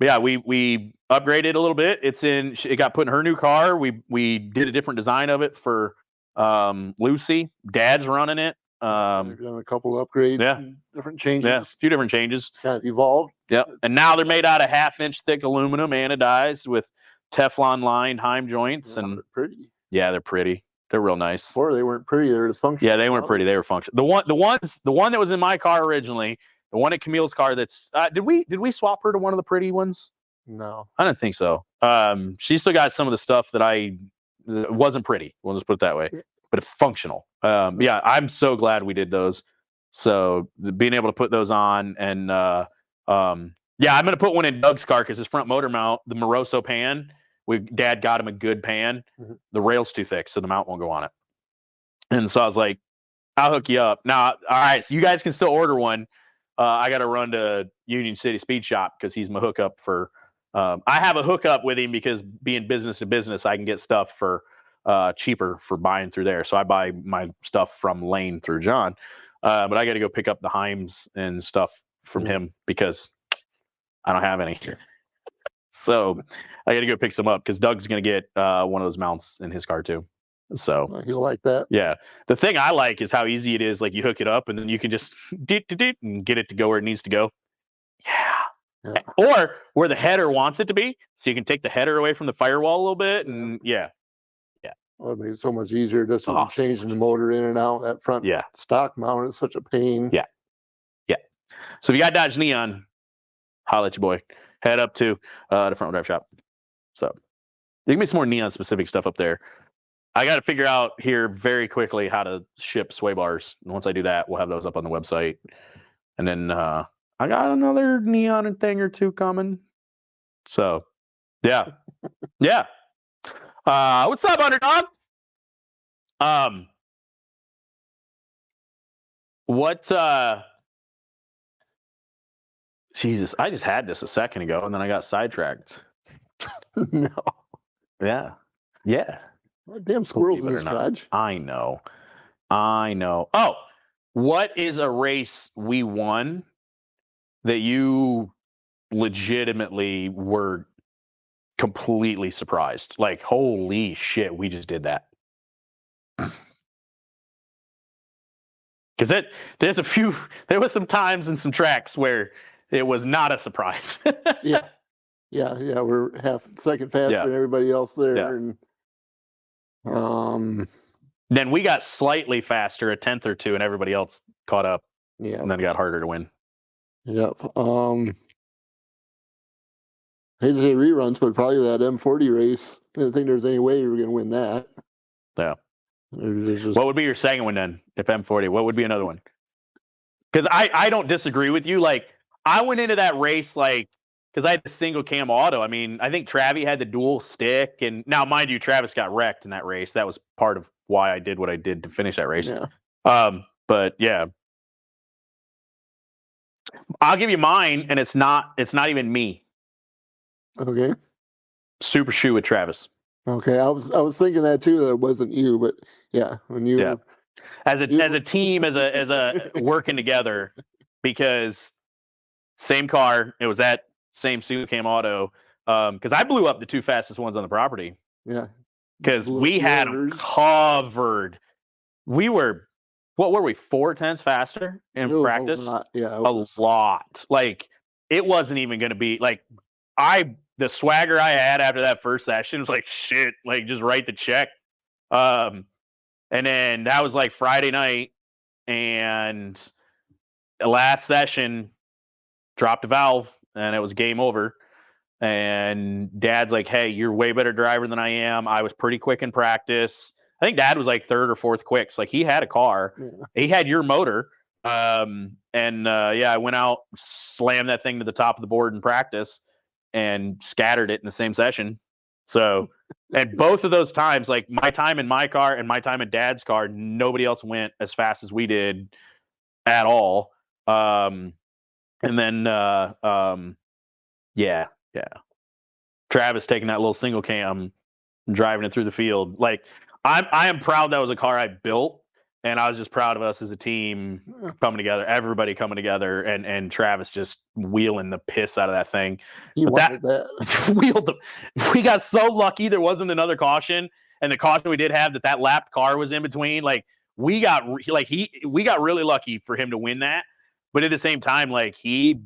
yeah, we upgraded a little bit. It got put in her new car. We did a different design of it for Lucy. Dad's running it. We've done a couple upgrades, different changes. Yeah, a few different changes. Kind of evolved. Yep. And now they're made out of 1/2-inch thick aluminum anodized with Teflon lined Heim joints. Yeah, and they're pretty. Yeah, they're pretty. They're real nice. Before they weren't pretty, they were dysfunctional. Yeah, they weren't pretty. They were functional. The one that was in my car originally, the one at Camille's car. That's did we swap her to one of the pretty ones? No, I don't think so. She still got some of the stuff that wasn't pretty. We'll just put it that way, but it's functional. Yeah, I'm so glad we did those. So being able to put those on, and yeah, I'm gonna put one in Doug's car because his front motor mount, the Moroso pan. Dad got him a good pan. Mm-hmm. The rail's too thick, so the mount won't go on it. And so I was like, I'll hook you up. Now, all right, so you guys can still order one. I got to run to Union City Speed Shop because he's my hookup for. I have a hookup with him because being business to business, I can get stuff for cheaper for buying through there. So I buy my stuff from Lane through John. But I got to go pick up the Heims and stuff from him because I don't have any. So I got to go pick some up because Doug's going to get one of those mounts in his car too. So You'll like that. yeah, the thing I like is how easy it is. Like you hook it up and then you can just and get it to go where it needs to go. Yeah. Or where the header wants it to be, so you can take the header away from the firewall a little bit, and Well, it makes it so much easier just when you're changing the motor in and out. That front stock mount is such a pain. Yeah. So if you got Dodge Neon, holla at your boy. Head up to the front drive shop. So there can be some more Neon specific stuff up there. I got to figure out here very quickly how to ship sway bars. And once I do that, we'll have those up on the website. And then I got another Neon thing or two coming. So yeah. What's up, underdog? Jesus, I just had this a second ago and then I got sidetracked. No. Yeah. Damn squirrels in this garage. I know. Oh, what is a race we won that you legitimately were completely surprised? Like, holy shit, we just did that. Because there was some times and some tracks where it was not a surprise. Yeah. We're half second faster than everybody else there. Yeah. And then we got slightly faster, a tenth or two, and everybody else caught up. Yeah. And then it got harder to win. Yep. I hate to say reruns, but probably that M40 race. I didn't think there was any way you were going to win that. Yeah. Just... What would be your second one then? If M40, what would be another one? Because I don't disagree with you. Like, I went into that race because I had the single cam auto. I mean, I think Travi had the dual stick, and now mind you, Travis got wrecked in that race. That was part of why I did what I did to finish that race. Yeah. But yeah, I'll give you mine, and it's not even me. Okay. Super Shoe with Travis. Okay, I was thinking that too, that it wasn't you, but yeah, when you as a team, as a working together, because same car, it was that same single cam auto. Because I blew up the two fastest ones on the property. Yeah. Because we had them covered. We were, what were we, 4/10 faster in practice? A lot. Like, it wasn't even going to be like the swagger I had after that first session was like, shit, like just write the check. And then that was like Friday night, and the last session dropped a valve and it was game over. And Dad's like, hey, you're way better driver than I am. I was pretty quick in practice. I think Dad was like third or fourth quick. So like, he had a car. Yeah. He had your motor. I went out, slammed that thing to the top of the board in practice and scattered it in the same session. So, and both of those times, like my time in my car and my time in Dad's car, nobody else went as fast as we did at all. And then, Travis taking that little single cam, driving it through the field. Like, I am proud that was a car I built, and I was just proud of us as a team coming together, everybody coming together, and Travis just wheeling the piss out of that thing. He wanted that. Wheeled them. We got so lucky there wasn't another caution, and the caution we did have that lapped car was in between. Like, we got really lucky for him to win that, but at the same time, like he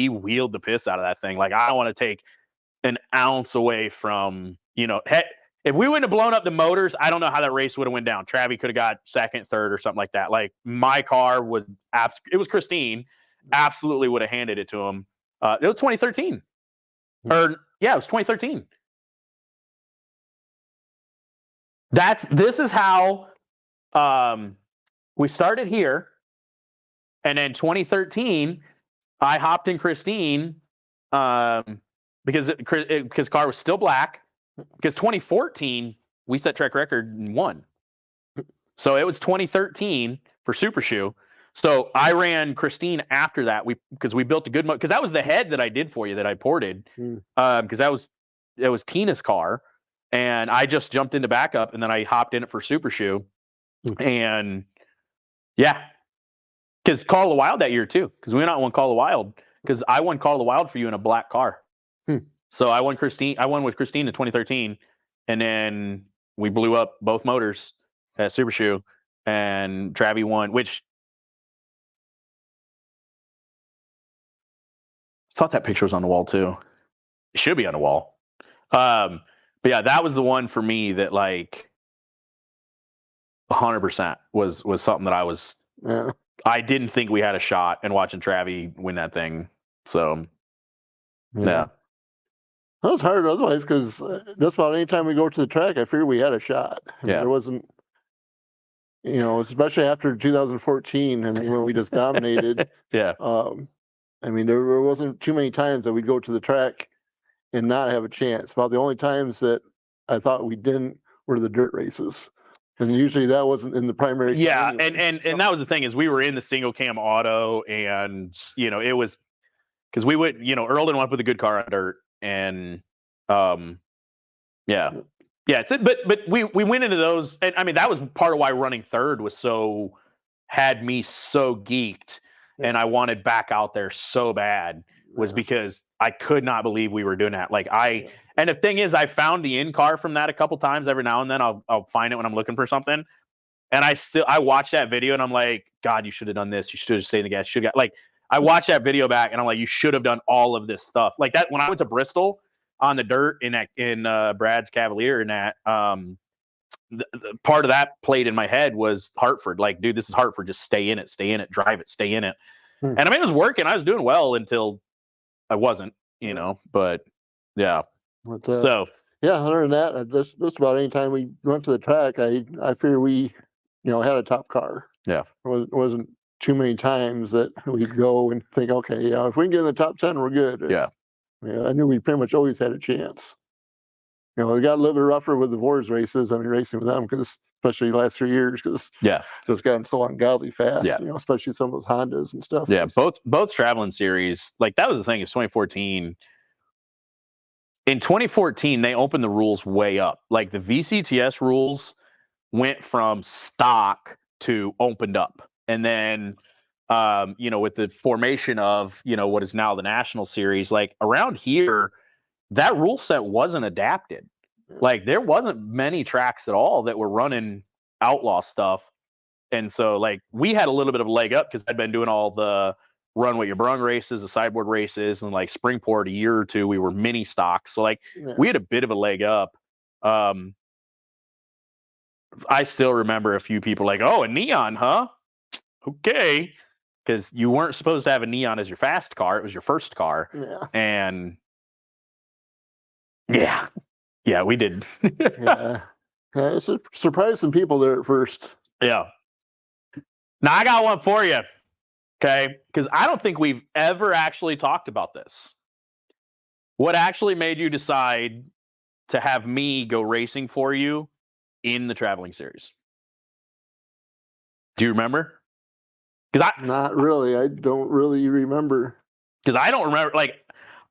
wheeled the piss out of that thing. Like, I don't want to take an ounce away from, if we wouldn't have blown up the motors, I don't know how that race would have went down. Travi could have got second, third, or something like that. Like, my car it was Christine, absolutely would have handed it to him. It was 2013. It was 2013. This is how we started here. And then 2013, I hopped in Christine because car was still black. Because 2014, we set track record and won. So it was 2013 for Super Shoe. So I ran Christine after that. Because we built a good because that was the head that I did for you that I ported. Because that was Tina's car, and I just jumped into backup, and then I hopped in it for Super Shoe, and because Call of the Wild that year too. Because we went out and won Call of the Wild. Because I won Call of the Wild for you in a black car. So I won with Christine in 2013, and then we blew up both motors at Super Shoe, and Travie won, which I thought that picture was on the wall too. It should be on the wall. But yeah, that was the one for me that like 100% was something that I didn't think we had a shot, and watching Travie win that thing. So yeah. That was hard otherwise, because just about any time we go to the track, I figured we had a shot. I mean, there wasn't, especially after 2014, and when we just dominated. Yeah. I mean, there wasn't too many times that we'd go to the track and not have a chance. About the only times that I thought we didn't were the dirt races. And usually that wasn't in the primary. Yeah, anyway, and that was the thing, is we were in the single cam auto, and it was because we would, Earl didn't want to put the good car on dirt, and yeah, but we went into those, and I mean that was part of why running third had me so geeked, and I wanted back out there so bad, was because I could not believe we were doing that. Like and the thing is, I found the in car from that a couple times. Every now and then I'll find it when I'm looking for something. And I watch that video and I'm like, God, you should have done this. You should have stayed in the gas. Should have like, I watch that video back and I'm like, you should have done all of this stuff like that. When I went to Bristol on the dirt in Brad's Cavalier, and that the part of that played in my head was Hartford. Like, dude, this is Hartford. Just stay in it, drive it, stay in it. And I mean, it was working. I was doing well until I wasn't, but yeah. So yeah, other than that, just about any time we went to the track, I fear we, had a top car. Yeah. It wasn't too many times that we'd go and think, okay, if we can get in the top 10, we're good. Yeah. I knew we pretty much always had a chance. We got a little bit rougher with the Vors races. I mean, racing with them, because especially the last 3 years, because it's gotten so ungodly fast. Yeah. Especially some of those Hondas and stuff. Yeah, both traveling series, like that was the thing. Is 2014. In 2014, they opened the rules way up. Like the VCTS rules went from stock to opened up, and then with the formation of what is now the National Series, like around here, that rule set wasn't adapted. Like there wasn't many tracks at all that were running outlaw stuff, and so like we had a little bit of a leg up because I'd been doing all the run what you brung races, the sideboard races, and like Springport a year or two we were mini stock, so like we had a bit of a leg up. I still remember a few people like, oh, a neon, huh? Okay, because you weren't supposed to have a neon as your fast car; it was your first car. And yeah, we did. It's surprised some people there at first. Yeah. Now I got one for you. Okay, because I don't think we've ever actually talked about this. What actually made you decide to have me go racing for you in the traveling series? Do you remember? Because not really. I don't really remember. Because I don't remember. Like,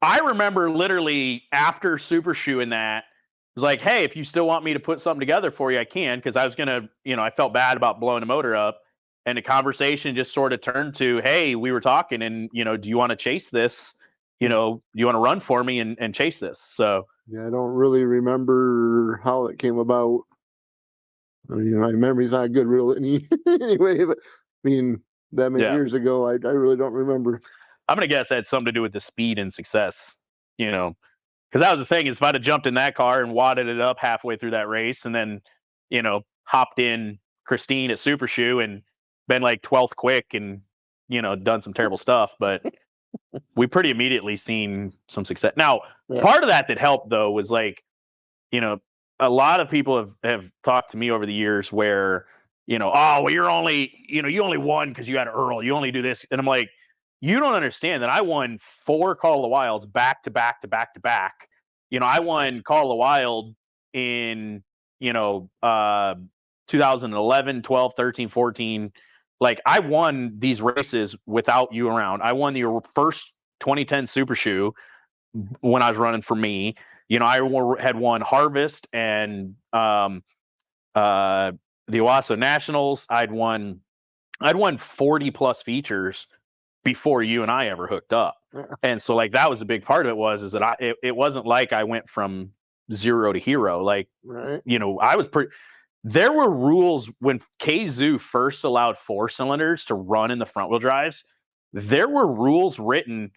I remember literally after Super Shoe in that, it was like, hey, if you still want me to put something together for you, I can. Because I was gonna, I felt bad about blowing the motor up. And the conversation just sort of turned to, hey, we were talking, and do you want to chase this? Do you want to run for me and chase this? So yeah, I don't really remember how it came about. I mean, my memory's not good, really, anyway. But I mean, that many years ago, I really don't remember. I'm gonna guess that had something to do with the speed and success. Because that was the thing, is if I'd have jumped in that car and wadded it up halfway through that race, and then hopped in Christine at Super Shoe and been like 12th quick and done some terrible stuff, but we pretty immediately seen some success. Now, part of that helped though was like, a lot of people have talked to me over the years where, oh, well, you're only, you only won because you had Earl, you only do this. And I'm like, you don't understand that I won 4 Call of the Wilds back to back to back to back. I won Call of the Wild in, 2011, 12, 13, 14. Like, I won these races without you around. I won the first 2010 Super Shoe when I was running for me. I had won Harvest and the Owasso Nationals. I'd won 40 plus features before you and I ever hooked up. And so like that was a big part of it, is that it wasn't like I went from zero to hero. Like, Right. I was pretty. There were rules when Kazoo first allowed 4-cylinders to run in the front wheel drives. There were rules written,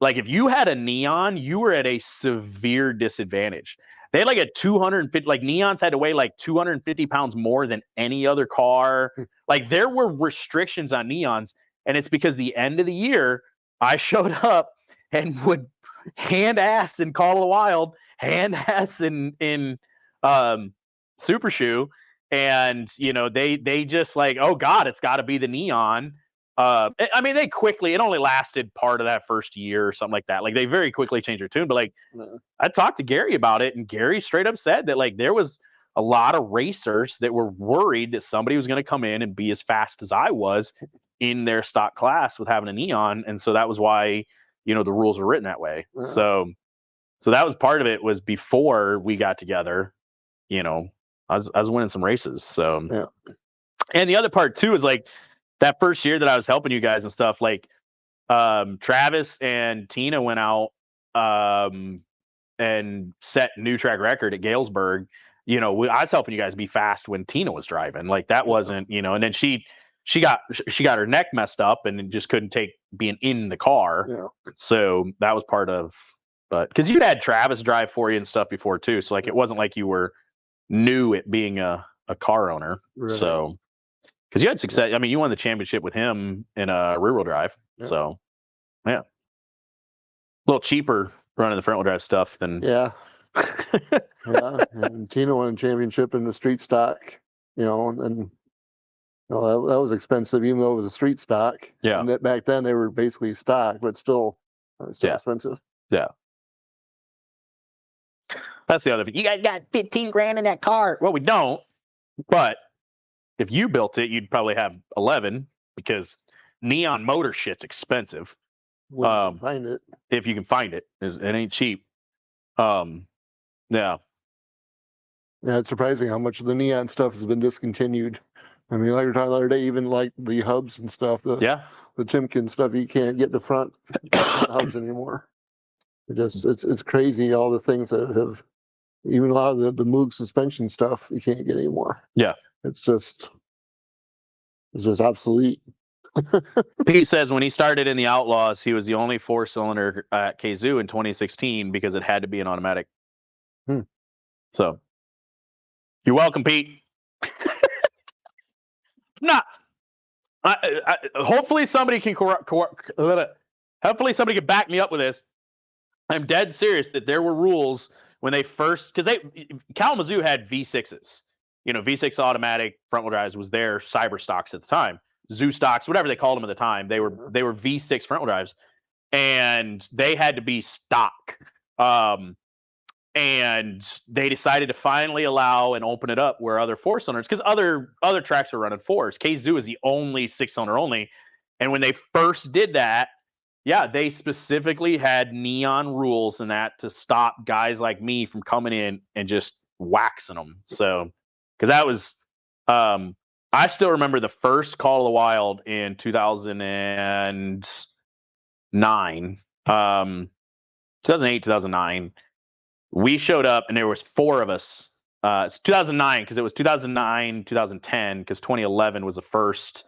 like if you had a Neon, you were at a severe disadvantage. They had like a 250, like Neons had to weigh like 250 pounds more than any other car. Like there were restrictions on Neons, and it's because the end of the year, I showed up and would hand ass in Call of the Wild, hand ass in Super Shoe, and they just like, oh God, it's got to be the Neon. I mean, they quickly, it only lasted part of that first year or something like that. Like they very quickly changed their tune. But like I talked to Gary about it, and Gary straight up said that like there was a lot of racers that were worried that somebody was going to come in and be as fast as I was in their stock class with having a Neon. And so that was why, the rules were written that way. So that was part of it. Was before we got together, I was winning some races. So and the other part too is like that first year that I was helping you guys and stuff, like Travis and Tina went out and set new track record at Galesburg. I was helping you guys be fast when Tina was driving. Like that wasn't, and then she got her neck messed up and just couldn't take being in the car. So that was part of, but because you'd had Travis drive for you and stuff before too. So like it wasn't like you were new at being a car owner. Right. So because you had success. I mean, you won the championship with him in a rear wheel drive. So yeah. A little cheaper running the front wheel drive stuff than and Tina won a championship in the street stock, and that was expensive, even though it was a street stock. Yeah. And that back then they were basically stock, but still expensive. Yeah. That's the other thing. You guys got 15 grand in that car. Well, we don't, but if you built it, you'd probably have 11 because Neon motor shit's expensive. Find it. If you can find it. It ain't cheap. Yeah. Yeah, it's surprising how much of the Neon stuff has been discontinued. I mean, like we were talking the other day, even like the hubs and stuff, the Timken stuff, you can't get the front hubs anymore. It's crazy, all the things that have, even a lot of the Moog suspension stuff you can't get anymore. Yeah. It's just obsolete. Pete says when he started in the Outlaws, he was the only 4-cylinder at Kazoo in 2016 because it had to be an automatic. So you're welcome, Pete. Hopefully somebody can hopefully somebody can back me up with this. I'm dead serious that there were rules when they first, because Kalamazoo had V6s, V6 automatic front wheel drives was their cyber stocks at the time, Zoo stocks, whatever they called them at the time. They were V6 front wheel drives, and they had to be stock. And they decided to finally allow and open it up where other 4-cylinders, because other tracks were running 4s. Kazoo is the only 6-cylinder only. And when they first did that, they specifically had Neon rules and that to stop guys like me from coming in and just waxing them. So, because that was, I still remember the first Call of the Wild in 2009, 2008, 2009. We showed up and there was 4 of us. It's 2009 because it was 2009, 2010 because 2011 was the first.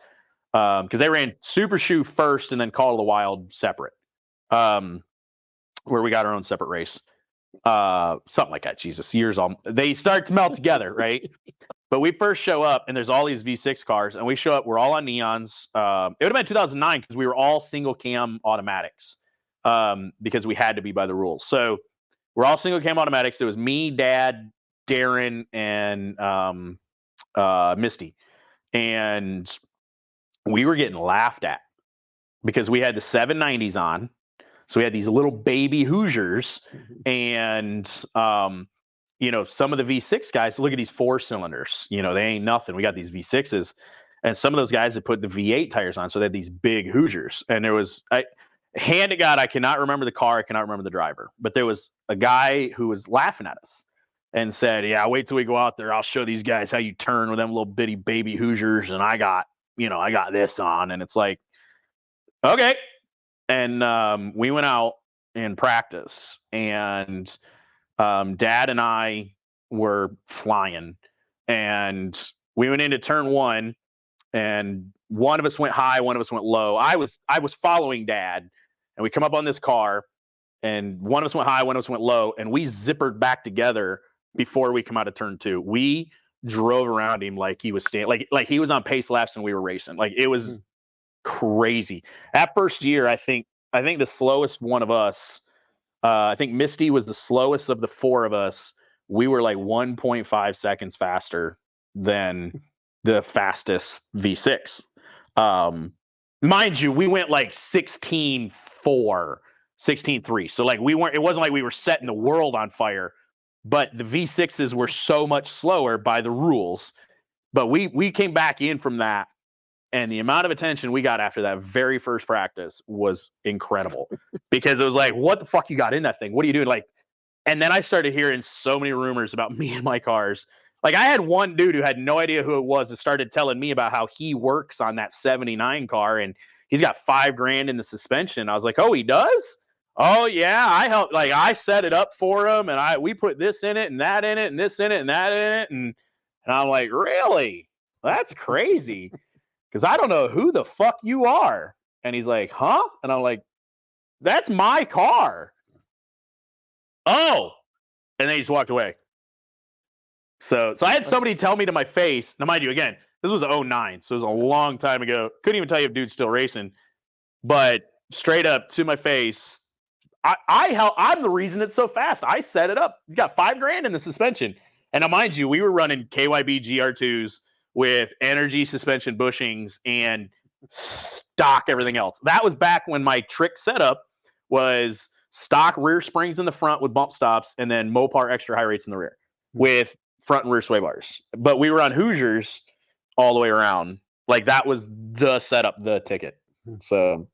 Because they ran Super Shoe first and then Call of the Wild separate, where we got our own separate race. Something like that. Jesus, they start to melt together, right? But we first show up and there's all these V6 cars, and we show up. We're all on Neons. It would have been 2009 because we were all single cam automatics because we had to be by the rules. So we're all single cam automatics. It was me, Dad, Darren, and Misty, and we were getting laughed at because we had the 790s on. So we had these little baby Hoosiers, and some of the V6 guys, look at these 4-cylinders, they ain't nothing. We got these V6s, and some of those guys had put the V8 tires on, so they had these big Hoosiers. And there was, hand to God, I cannot remember the car, I cannot remember the driver, but there was a guy who was laughing at us and said, "Yeah, wait till we go out there. I'll show these guys how you turn with them little bitty baby Hoosiers, and I got this on." And it's like, okay. And we went out in practice, and Dad and I were flying, and we went into turn one, and one of us went high, one of us went low. I was following Dad, and we come up on this car, and one of us went high, one of us went low, and we zippered back together before we come out of turn two. We drove around him like he was like he was on pace laps and we were racing. Like it was crazy. That first year, I think the slowest one of us, I think Misty was the slowest of the four of us. We were like 1.5 seconds faster than the fastest V6. Mind you, we went like 16.4, 16.3. So like it wasn't like we were setting the world on fire, but the V6s were so much slower by the rules. But we came back in from that, and the amount of attention we got after that very first practice was incredible because it was like, what the fuck you got in that thing? What are you doing? Like, and then I started hearing so many rumors about me and my cars. Like I had one dude who had no idea who it was that started telling me about how he works on that 79 car and he's got $5,000 in the suspension. I was like, oh, he does? Oh yeah, I helped. Like I set it up for him, and we put this in it and that in it and this in it and that in it, and I'm like, really? That's crazy. Because I don't know who the fuck you are. And he's like, huh? And I'm like, that's my car. Oh. And then he just walked away. So I had somebody tell me to my face. Now, mind you, again, this was 09, so it was a long time ago. Couldn't even tell you if dude's still racing. But straight up to my face, I'm the reason it's so fast. I set it up. You got $5,000 in the suspension. And now, mind you, we were running KYB GR2s with energy suspension bushings and stock everything else. That was back when my trick setup was stock rear springs in the front with bump stops and then Mopar extra high rates in the rear with front and rear sway bars. But we were on Hoosiers all the way around. Like that was the setup, the ticket. So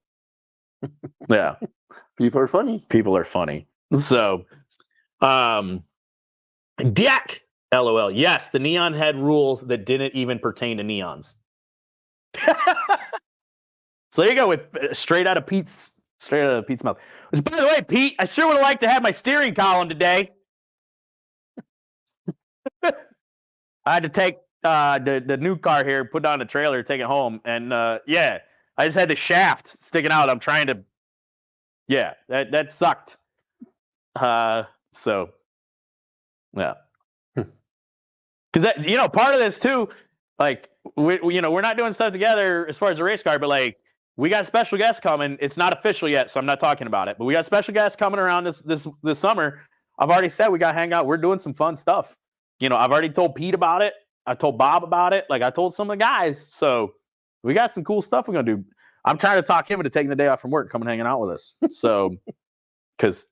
yeah. People are funny. People are funny. So Dick, LOL. Yes, the neon had rules that didn't even pertain to neons. So there you go with straight out of Pete's mouth. Which, by the way, Pete, I sure would have liked to have my steering column today. I had to take the new car here, put it on the trailer, take it home, and yeah, I just had the shaft sticking out. I'm trying to, yeah, that sucked. So yeah, because that part of this too, like we're not doing stuff together as far as the race car, but like we got special guests coming. It's not official yet, so I'm not talking about it. But we got special guests coming around this summer. I've already said we got to hang out. We're doing some fun stuff. I've already told Pete about it. I told Bob about it. Like I told some of the guys. So we got some cool stuff we're gonna do. I'm trying to talk him into taking the day off from work, coming hanging out with us. So because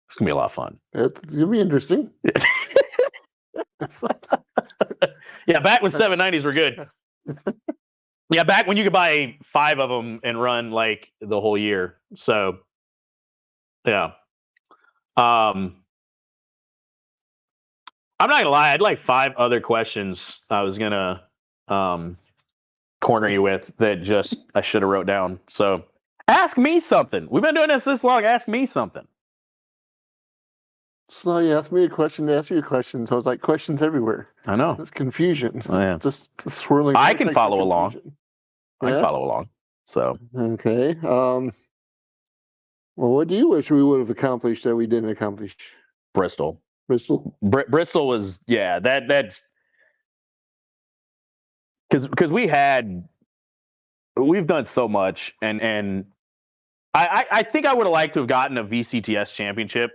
it's gonna be a lot of fun. It's gonna be interesting. Yeah, back when 790s were good. Yeah, back when you could buy 5 of them and run like the whole year. So, yeah. I'm not gonna lie. I'd like 5 other questions I was gonna corner you with that just I should have wrote down. So, ask me something. We've been doing this long. Ask me something. So you asked me a question to ask you a question. So it's like questions everywhere. I know. It's confusion. Oh, yeah. Just swirling. I can follow along. Yeah? I can follow along. So okay. Well, what do you wish we would have accomplished that we didn't accomplish? Bristol. Bristol. Bristol was that's because we've done so much, and I think I would have liked to have gotten a VCTS championship.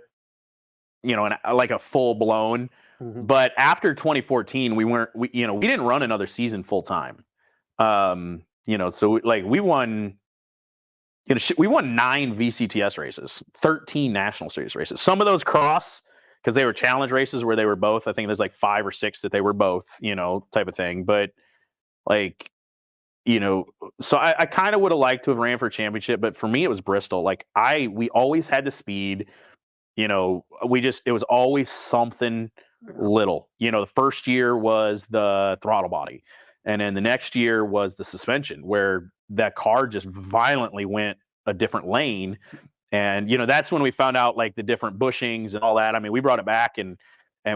And like a full blown, but after 2014, we didn't run another season full time. So we won, we won 9 VCTS races, 13 National Series races. Some of those cross because they were challenge races where they were both. I think there's like 5 or 6 that they were both, type of thing. But like, so I kind of would have liked to have ran for a championship, but for me, it was Bristol. Like we always had the speed. It was always something little. The first year was the throttle body, and then the next year was the suspension, where that car just violently went a different lane, And that's when we found out like the different bushings and all that. I mean, we brought it back and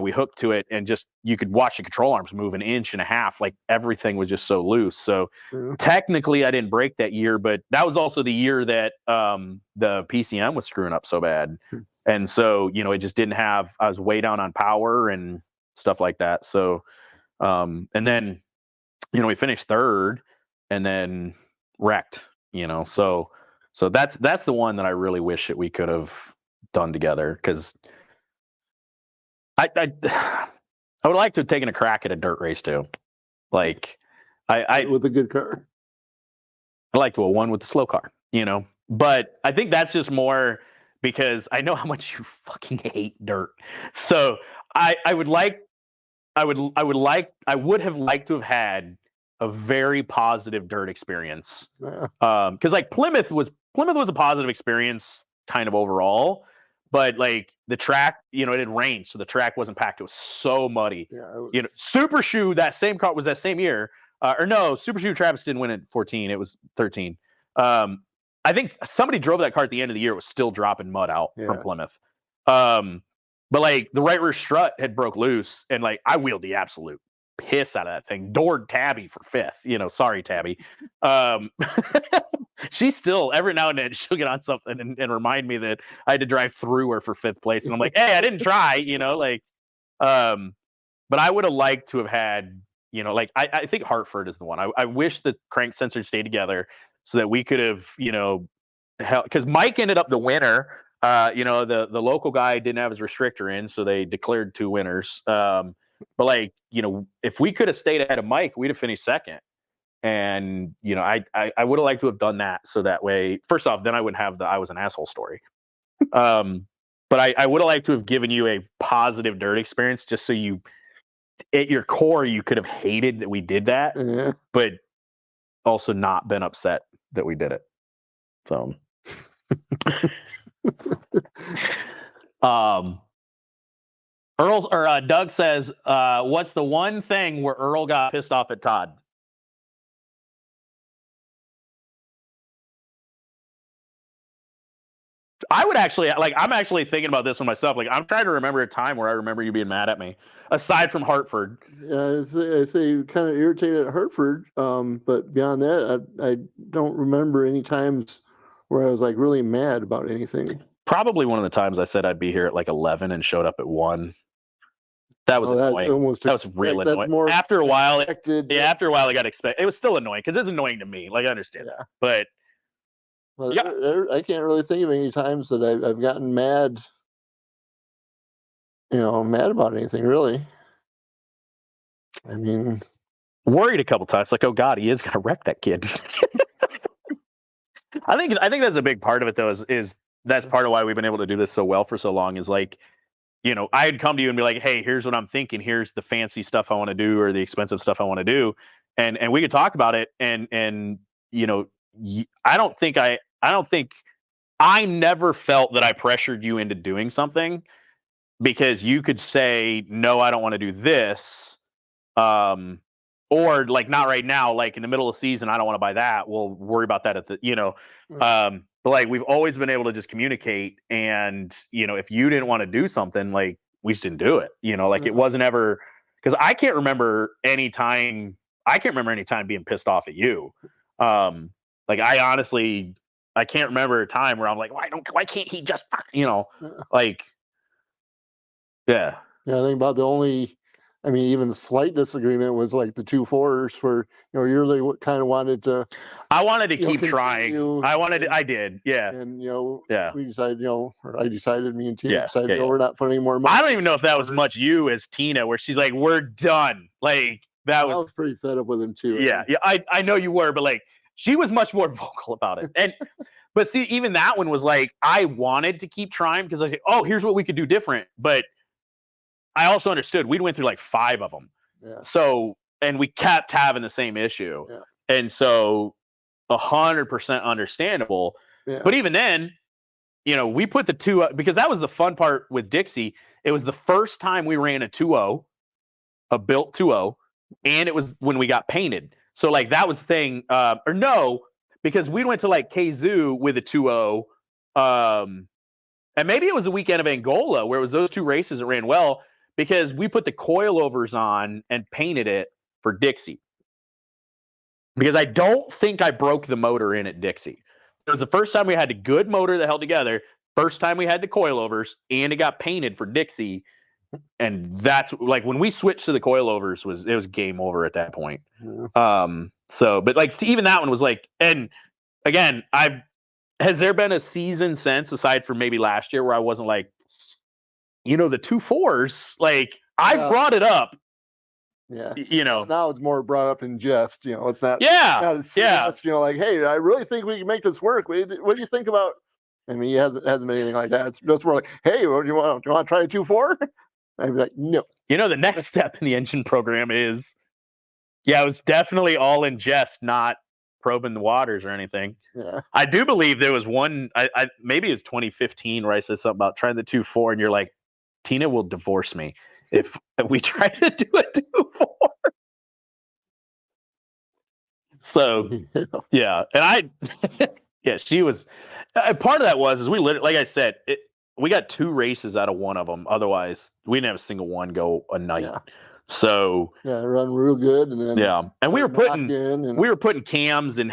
we hooked to it, and just you could watch the control arms move an inch and a half. Like everything was just so loose. So technically, I didn't break that year, but that was also the year that the PCM was screwing up so bad, and so it just didn't have. I was way down on power and stuff like that. So, and then we finished third, and then wrecked. So that's the one that I really wish that we could have done together, because I would like to have taken a crack at a dirt race too. Like I with a good car. I like to have won with the slow car, But I think that's just more because I know how much you fucking hate dirt. So I would have liked to have had a very positive dirt experience. Yeah. Because like Plymouth was a positive experience kind of overall. But like the track, it had rained, so the track wasn't packed. It was so muddy. Yeah, Super Shoe, that same car was that same year. Or no, Super Shoe Travis didn't win at 14. It was 13. I think somebody drove that car at the end of the year. It was still dropping mud out from Plymouth. But like the right rear strut had broke loose, and like I wheeled the absolute piss out of that thing. Doored Tabby for fifth. Sorry, Tabby. She's still every now and then she'll get on something and remind me that I had to drive through her for fifth place, and I'm like, hey, I didn't try, but I would have liked to have had, like I think Hartford is the one. I wish the crank sensors stayed together so that we could have, because Mike ended up the winner. The local guy didn't have his restrictor in, so they declared two winners. But like, if we could have stayed ahead of Mike, we'd have finished second. And I would have liked to have done that, so that way, first off, then I wouldn't have the I was an asshole story. But I would have liked to have given you a positive dirt experience, just so you, at your core, you could have hated that we did that, but also not been upset that we did it. So, Earl or Doug says, "What's the one thing where Earl got pissed off at Todd?" I would actually I'm actually thinking about this one myself. Like, I'm trying to remember a time where I remember you being mad at me, aside from Hartford. Yeah, I say kind of irritated at Hartford, but beyond that, I don't remember any times where I was like really mad about anything. Probably one of the times I said I'd be here at like 11 and showed up at 1. That was annoying. That was real annoying. After a while, after a while, I got expected. It was still annoying because it's annoying to me. Like, I understand that, but. Well, yeah. I can't really think of any times that I've gotten mad, mad about anything, really. I mean, worried a couple times, like, oh God, he is going to wreck that kid. I think that's a big part of it, though, is that's part of why we've been able to do this so well for so long, is like, I'd come to you and be like, hey, here's what I'm thinking. Here's the fancy stuff I want to do, or the expensive stuff I want to do. And we could talk about it. And I don't think I never felt that I pressured you into doing something, because you could say, no, I don't want to do this. Or like, not right now, like in the middle of the season, I don't want to buy that. We'll worry about that at the, but like, we've always been able to just communicate. And, if you didn't want to do something, like, we just didn't do it, like it wasn't ever, because I can't remember any time being pissed off at you. Like, I honestly, I can't remember a time where I'm like, why can't he just, like, yeah. Yeah, I think about the only, even slight disagreement was like the 2.4s where, you really kind of wanted to. I wanted to keep trying. I did. Yeah. And, we decided, or I decided, me and Tina decided, we're not putting any more money. I don't even know if that was much you as Tina, where she's like, we're done. Like, I was pretty fed up with him too. Yeah. Yeah. I know you were, but like, she was much more vocal about it. But see, even that one was like, I wanted to keep trying because I said, oh, here's what we could do different. But I also understood we went through like 5 of them. Yeah. So, and we kept having the same issue. Yeah. And so 100% understandable. Yeah. But even then, we put the 2, because that was the fun part with Dixie. It was the first time we ran a 2.0, a built 2.0, and it was when we got painted. So like, that was the thing, or no, because we went to like Kazoo with a 2.0, And maybe it was the weekend of Angola where it was those two races that ran well because we put the coilovers on and painted it for Dixie. Because I don't think I broke the motor in at Dixie. It was the first time we had a good motor that held together. First time we had the coilovers, and it got painted for Dixie. And that's like when we switched to the coilovers, it was game over at that point. Yeah. But like, see, even that one was like, and again, has there been a season since, aside from maybe last year, where I wasn't like, the 2.4s, like I brought it up. Yeah. Now it's more brought up in jest. It's not. Yeah. Not serious, like, hey, I really think we can make this work. What do you think about? I mean, he hasn't been anything like that. It's just more like, hey, do you want to try a 2.4? I'd be like, no. The next step in the engine program is, it was definitely all in jest, not probing the waters or anything. Yeah. I do believe there was one, maybe it was 2015, where I said something about trying the 2.4, and you're like, Tina will divorce me if we try to do a 2.4. So, yeah. And she was, part of that was we literally, like I said, we got 2 races out of one of them. Otherwise, we didn't have a single one go a night. Yeah. So run real good, and then and we were putting cams and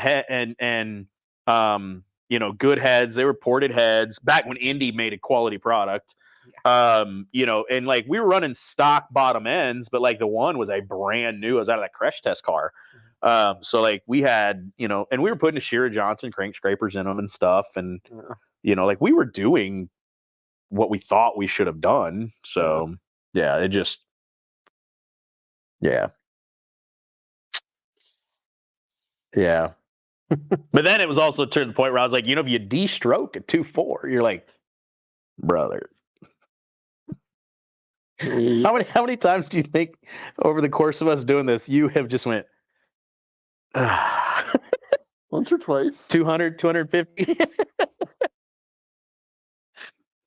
good heads. They were ported heads back when Indy made a quality product. And like we were running stock bottom ends, but like the one was a brand new. It was out of that crash test car. So like we had, and we were putting a Shearer Johnson crank scrapers in them and stuff, and like we were doing what we thought we should have done. So it just. Yeah. Yeah. But then it was also to the point where I was like, if you de-stroke a 2.4, you're like, brother. How many times do you think over the course of us doing this, you have just went, once or twice, 200, 250?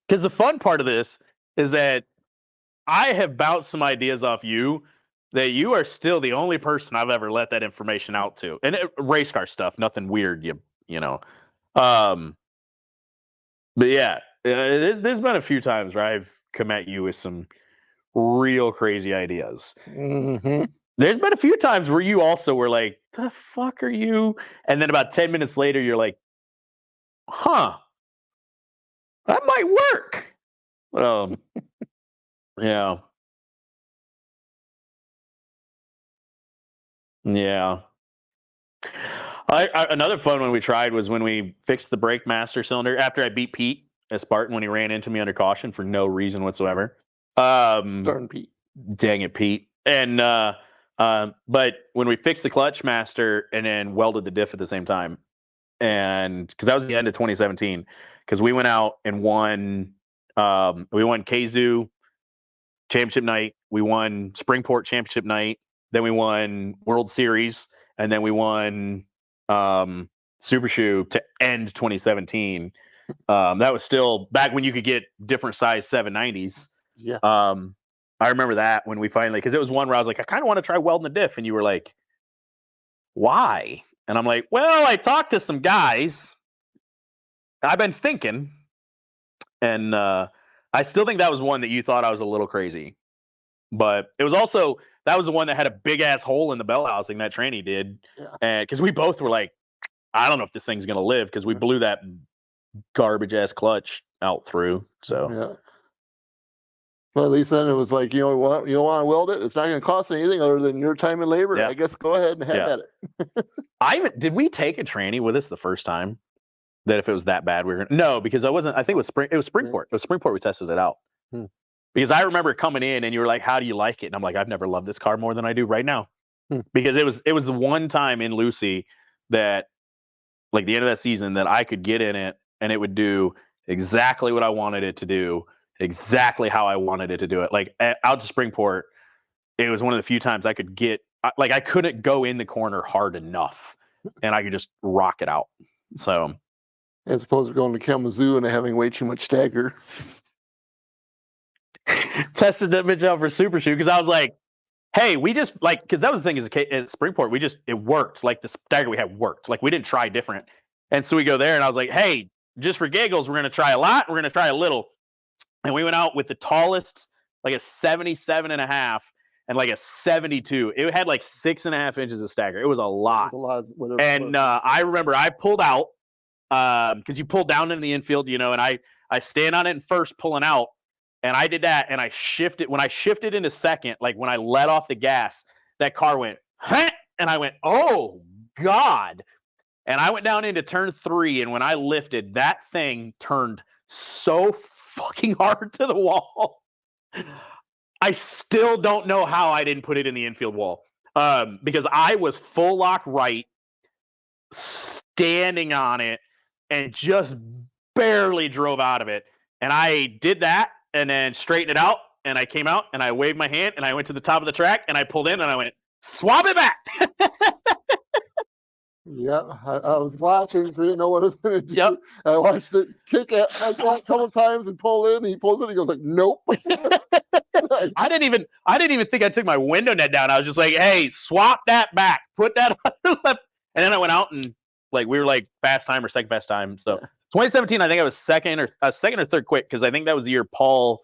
Because the fun part of this is that I have bounced some ideas off you that you are still the only person I've ever let that information out to. And race car stuff, nothing weird, but yeah, there's been a few times where I've come at you with some real crazy ideas. Mm-hmm. There's been a few times where you also were like, the fuck are you? And then about 10 minutes later, you're like, huh, that might work. Yeah. Yeah. Another fun one we tried was when we fixed the brake master cylinder after I beat Pete at Spartan when he ran into me under caution for no reason whatsoever. Darn Pete. Dang it, Pete. And but when we fixed the clutch master and then welded the diff at the same time, and because that was the end of 2017, because we went out and won KZoo championship night, we won Springport championship night, then we won World Series, and then we won Super Shoe to end 2017. That was still back when you could get different size 790s. Yeah. I remember that when we finally, because it was one where I was like, I kind of want to try welding a diff, and you were like, why? And I'm like, well, I talked to some guys. I've been thinking, and I still think that was one that you thought I was a little crazy. But it was also, that was the one that had a big ass hole in the bell housing that tranny did. Yeah. And because we both were like, I don't know if this thing's going to live, because we blew that garbage ass clutch out through. So, yeah. Well, at least then it was like, you want to weld it? It's not going to cost anything other than your time and labor. Yeah. I guess go ahead and have at it. Did we take a tranny with us the first time? That if it was that bad, we were gonna, no, because I wasn't. I think it was Springport. It was Springport. We tested it out. Because I remember coming in and you were like, "How do you like it?" And I'm like, "I've never loved this car more than I do right now." Because it was the one time in Lucy that, like the end of that season, that I could get in it and it would do exactly what I wanted it to do, exactly how I wanted it to do it. Like out to Springport, it was one of the few times I could get, like I couldn't go in the corner hard enough, and I could just rock it out. So. As opposed to going to Kalamazoo and having way too much stagger. Tested that bitch out for Super Shoe because I was like, hey, we just like, because that was the thing is at Springport, it worked. Like the stagger we had worked. Like we didn't try different. And so we go there and I was like, hey, just for giggles, we're going to try a lot. We're going to try a little. And we went out with the tallest, like a 77.5 and like a 72. It had like 6.5 inches of stagger. It was a lot. And I remember I pulled out because you pull down in the infield, you know, and I stand on it in first pulling out. And I did that, and I shifted. When I shifted into second, like when I let off the gas, that car went, huh? And I went, oh, God. And I went down into turn 3, and when I lifted, that thing turned so fucking hard to the wall. I still don't know how I didn't put it in the infield wall because I was full lock right, standing on it, and just barely drove out of it. And I did that and then straightened it out, and I came out and I waved my hand and I went to the top of the track and I pulled in and I went, swap it back. Yeah, I was watching, so I didn't know what it was going to do. Yep. I watched it kick it a couple times and pull in. And he pulls it. He goes like, "Nope." I didn't even think I took my window net down. I was just like, "Hey, swap that back. Put that on the left." And then I went out and like we were like fast time or second fast time. So 2017, I think I was second or third quick because I think that was the year Paul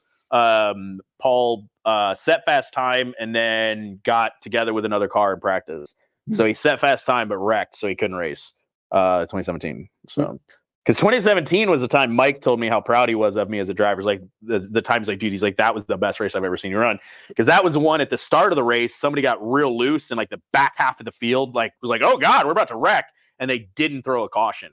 set fast time and then got together with another car in practice. So he set fast time but wrecked, so he couldn't race 2017. So because 2017 was the time Mike told me how proud he was of me as a driver. Like the times like, dude, he's like, that was the best race I've ever seen you run. Because that was the one at the start of the race, somebody got real loose and like the back half of the field like was like, oh God, we're about to wreck. And they didn't throw a caution.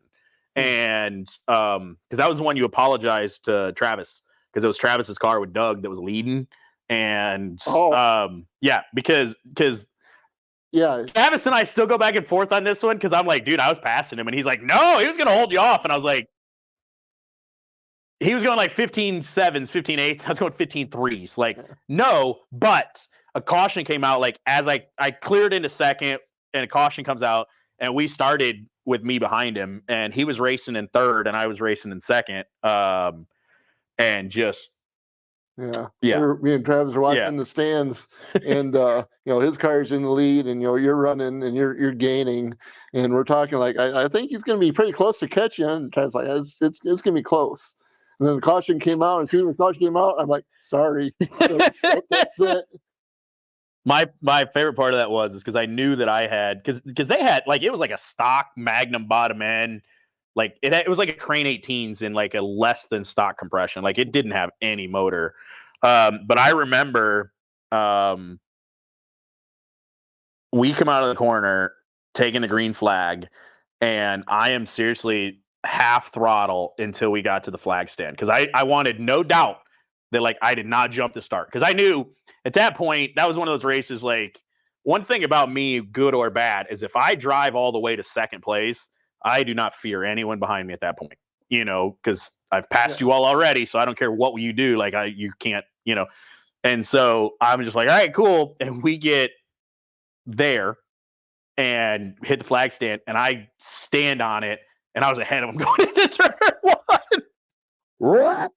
And because that was the one you apologized to Travis because it was Travis's car with Doug that was leading. And yeah, because yeah, Travis and I still go back and forth on this one because I'm like, dude, I was passing him. And he's like, no, he was going to hold you off. And I was like, he was going like 15 sevens, 15 eights. I was going 15 threes. Like, no, but a caution came out like as I cleared into second and a caution comes out and we started with me behind him and he was racing in third and I was racing in second. And just, me and Travis are watching in the stands, and you know his car's in the lead, and you know you're running and you're gaining, and we're talking like I think he's going to be pretty close to catch you, and Travis like it's going to be close. And then the caution came out, and as soon as the caution came out, I'm like, sorry, that's it. My favorite part of that was because I knew that I had because they had like it was like a stock Magnum bottom end. Like it was like a Crane 18s in like a less than stock compression. Like it didn't have any motor. But I remember we come out of the corner taking the green flag, and I am seriously half throttle until we got to the flag stand because I wanted no doubt that like I did not jump the start because I knew at that point that was one of those races. Like one thing about me, good or bad, is if I drive all the way to second place, I do not fear anyone behind me at that point, you know, because I've passed you all already. So I don't care what you do. Like you can't, you know. And so I'm just like, all right, cool. And we get there and hit the flag stand and I stand on it and I was ahead of him going into turn 1.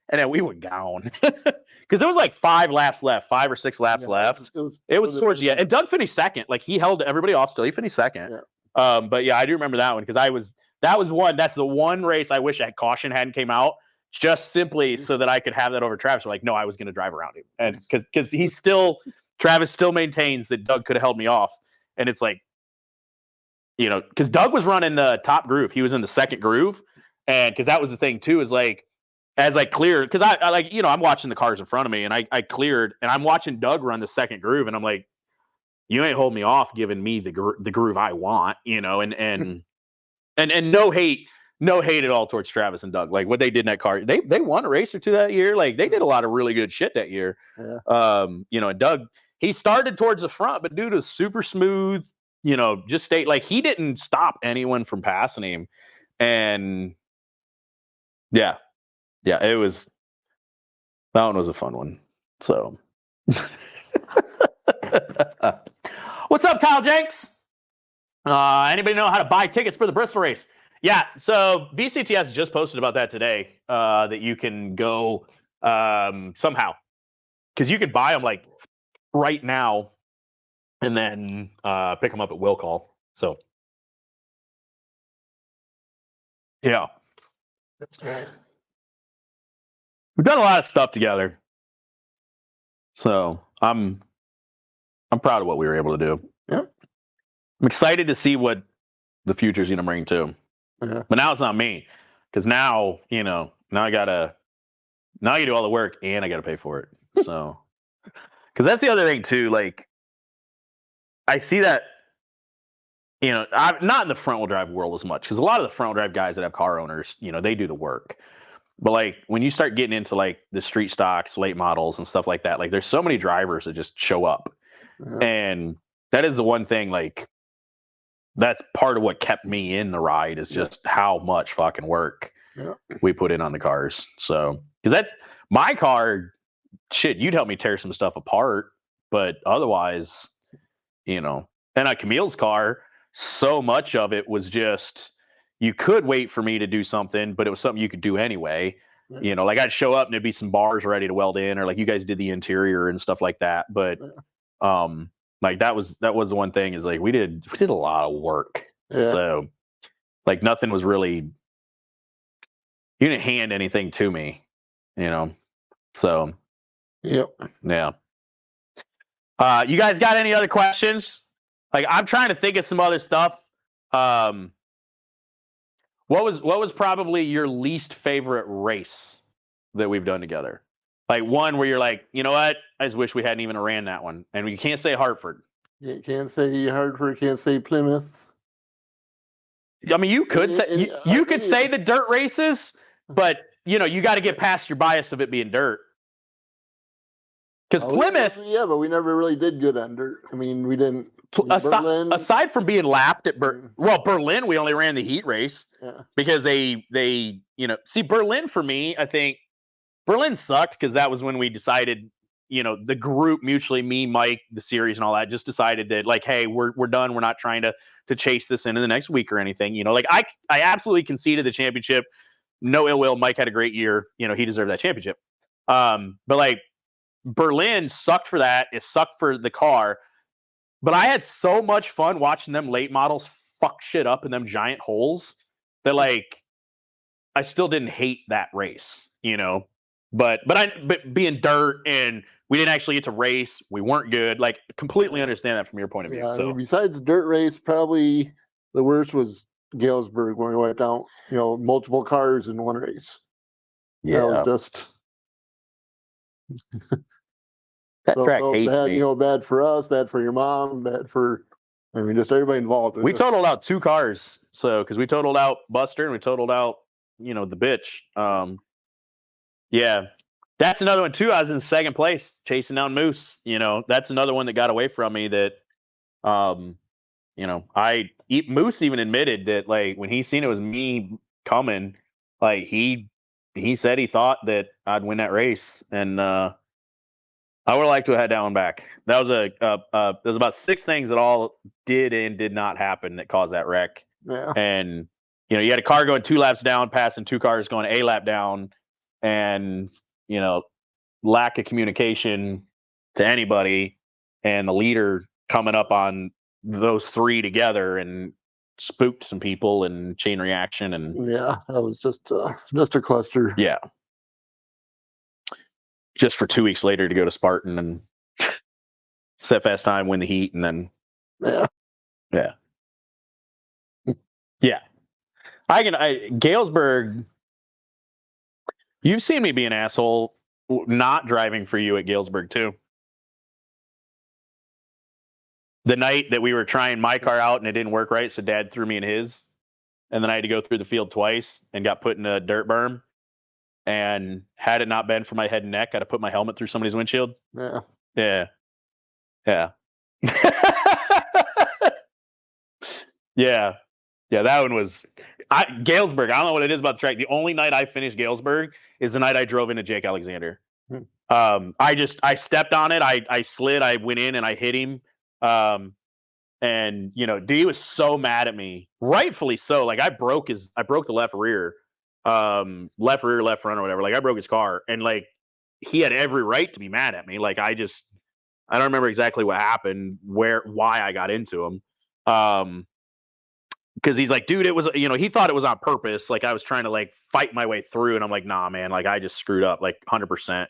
And then we were gone because there was like 5 or 6 laps left. It was towards the end. And Doug finished second. Like he held everybody off still. He finished second. But yeah, I do remember that one because that's the one race I wish that caution hadn't came out just simply so that I could have that over Travis. Like, no, I was going to drive around him. And because Travis still maintains that Doug could have held me off. And it's like, you know, because Doug was running the top groove. He was in the second groove. And because that was the thing too, is like, as I cleared, because I like, you know, I'm watching the cars in front of me and I cleared and I'm watching Doug run the second groove and I'm like, you ain't hold me off giving me the groove I want, you know, and no hate at all towards Travis and Doug. Like what they did in that car, they won a race or two that year. Like they did a lot of really good shit that year. You know, and Doug, he started towards the front, but dude was super smooth, you know, just stayed like he didn't stop anyone from passing him. And yeah, that one was a fun one. So what's up, Kyle Jenks? Anybody know how to buy tickets for the Bristol race? Yeah, so BCTS just posted about that today, that you can go somehow. Because you could buy them like right now and then pick them up at will call. So Yeah. We've done a lot of stuff together. So I'm proud of what we were able to do. Yep. I'm excited to see what the future's gonna bring too. Yeah. But now it's not me. Because now, now I gotta do all the work and I gotta pay for it. So because that's the other thing too, like I see that, I'm not in the front wheel drive world as much because a lot of the front wheel drive guys that have car owners, they do the work. But like when you start getting into like the street stocks, late models and stuff like that, like there's so many drivers that just show up. Yeah. And that is the one thing, like that's part of what kept me in the ride is just how much fucking work we put in on the cars. So, because that's my car, shit, you'd help me tear some stuff apart, but otherwise, and on Camille's car, so much of it was just you could wait for me to do something, but it was something you could do anyway. Like I'd show up and there'd be some bars ready to weld in, or like you guys did the interior and stuff like that. But like that was the one thing is like we did a lot of work. Yeah. So like nothing was really, you didn't hand anything to me, So Yep. yeah. You guys got any other questions? Like I'm trying to think of some other stuff. What was probably your least favorite race that we've done together? Like one where you're like, you know what? I just wish we hadn't even ran that one. And we can't say Hartford. You can't say Hartford, can't say Plymouth. I mean, you could say you could say the dirt races, but you got to get past your bias of it being dirt. Because Plymouth, but we never really did good on dirt. I mean, we didn't. Berlin, aside from being lapped at Berlin, we only ran the heat race because they see Berlin for me. I think Berlin sucked because that was when we decided, the group mutually, me, Mike, the series, and all that, just decided that like, hey, we're done. We're not trying to chase this into the next week or anything. Like I absolutely conceded the championship. No ill will. Mike had a great year. He deserved that championship. But like Berlin sucked for that. It sucked for the car. But I had so much fun watching them late models fuck shit up in them giant holes that like I still didn't hate that race, But being dirt and we didn't actually get to race, we weren't good. Like completely understand that from your point of view. Yeah, So I mean, besides dirt race, probably the worst was Galesburg when we wiped out, multiple cars in one race. yeah, that was just that track hates bad. me. Bad for us, bad for your mom, bad for just everybody involved. We totaled out 2 cars, so because we totaled out Buster and we totaled out the bitch. Yeah, that's another one too. I was in second place chasing down Moose. That's another one that got away from me. That Moose even admitted that like when he seen it was me coming, like he said he thought that I'd win that race, and I would like to have had that one back. That was there's about 6 things that all did and did not happen that caused that wreck. Yeah. And you had a car going 2 laps down, passing 2 cars going a lap down, and lack of communication to anybody, and the leader coming up on those 3 together and spooked some people and chain reaction, and yeah, that was just a cluster. Yeah. Just for 2 weeks later to go to Spartan and set fast time, win the heat, and then yeah. Galesburg. You've seen me be an asshole not driving for you at Galesburg too. The night that we were trying my car out and it didn't work right, so Dad threw me in his, and then I had to go through the field twice and got put in a dirt berm. And had it not been for my head and neck, I'd have put my helmet through somebody's windshield. Yeah. Yeah. That one was Galesburg. I don't know what it is about the track. The only night I finished Galesburg is the night I drove into Jake Alexander. I stepped on it. I slid. I went in and I hit him. And D was so mad at me, rightfully so. Like I broke the left rear, left front or whatever. Like I broke his car, and like he had every right to be mad at me. Like I don't remember exactly what happened, why I got into him. because he's like, dude, it was, he thought it was on purpose. Like I was trying to like fight my way through, and I'm like, nah, man, like I just screwed up, like 100%.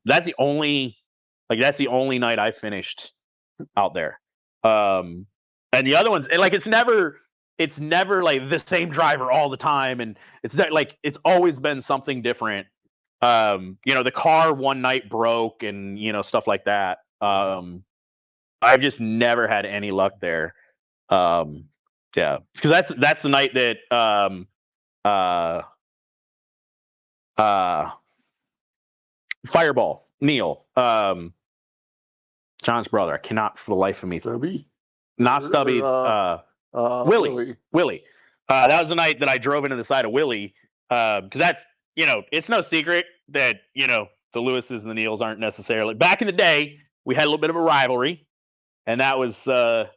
That's the only night I finished out there. And the other ones, and like it's never like the same driver all the time, and it's not like it's always been something different. The car one night broke, and stuff like that. I've just never had any luck there. Yeah, because that's the night that Fireball Neil, John's brother. I cannot for the life of me. Stubby? Not Stubby. Willie. That was the night that I drove into the side of Willie. Because that's it's no secret that the Lewises and the Neils aren't necessarily. Back in the day, we had a little bit of a rivalry, and that was that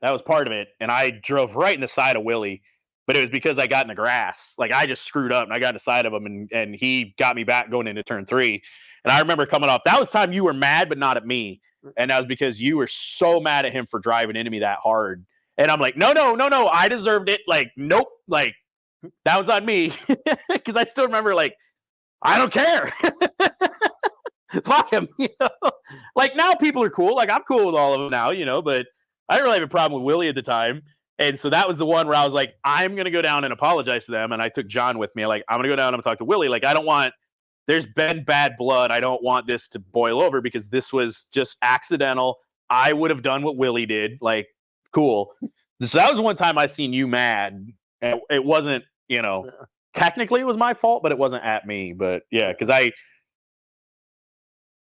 was part of it. And I drove right in the side of Willie, but it was because I got in the grass. Like I just screwed up, and I got in the side of him, and he got me back going into turn 3. And I remember coming off. That was time you were mad, but not at me. And that was because you were so mad at him for driving into me that hard. And I'm like, no, I deserved it. Like, nope, like that was on me. Because I still remember, like, I don't care. Fuck him, Like now people are cool. Like I'm cool with all of them now, but I didn't really have a problem with Willie at the time. And so that was the one where I was like, I'm going to go down and apologize to them. And I took John with me. Like, I'm going to go down and talk to Willie. Like, there's been bad blood. I don't want this to boil over because this was just accidental. I would have done what Willie did. Like, cool. So that was one time I seen you mad. And it wasn't, technically it was my fault, but it wasn't at me. But yeah, because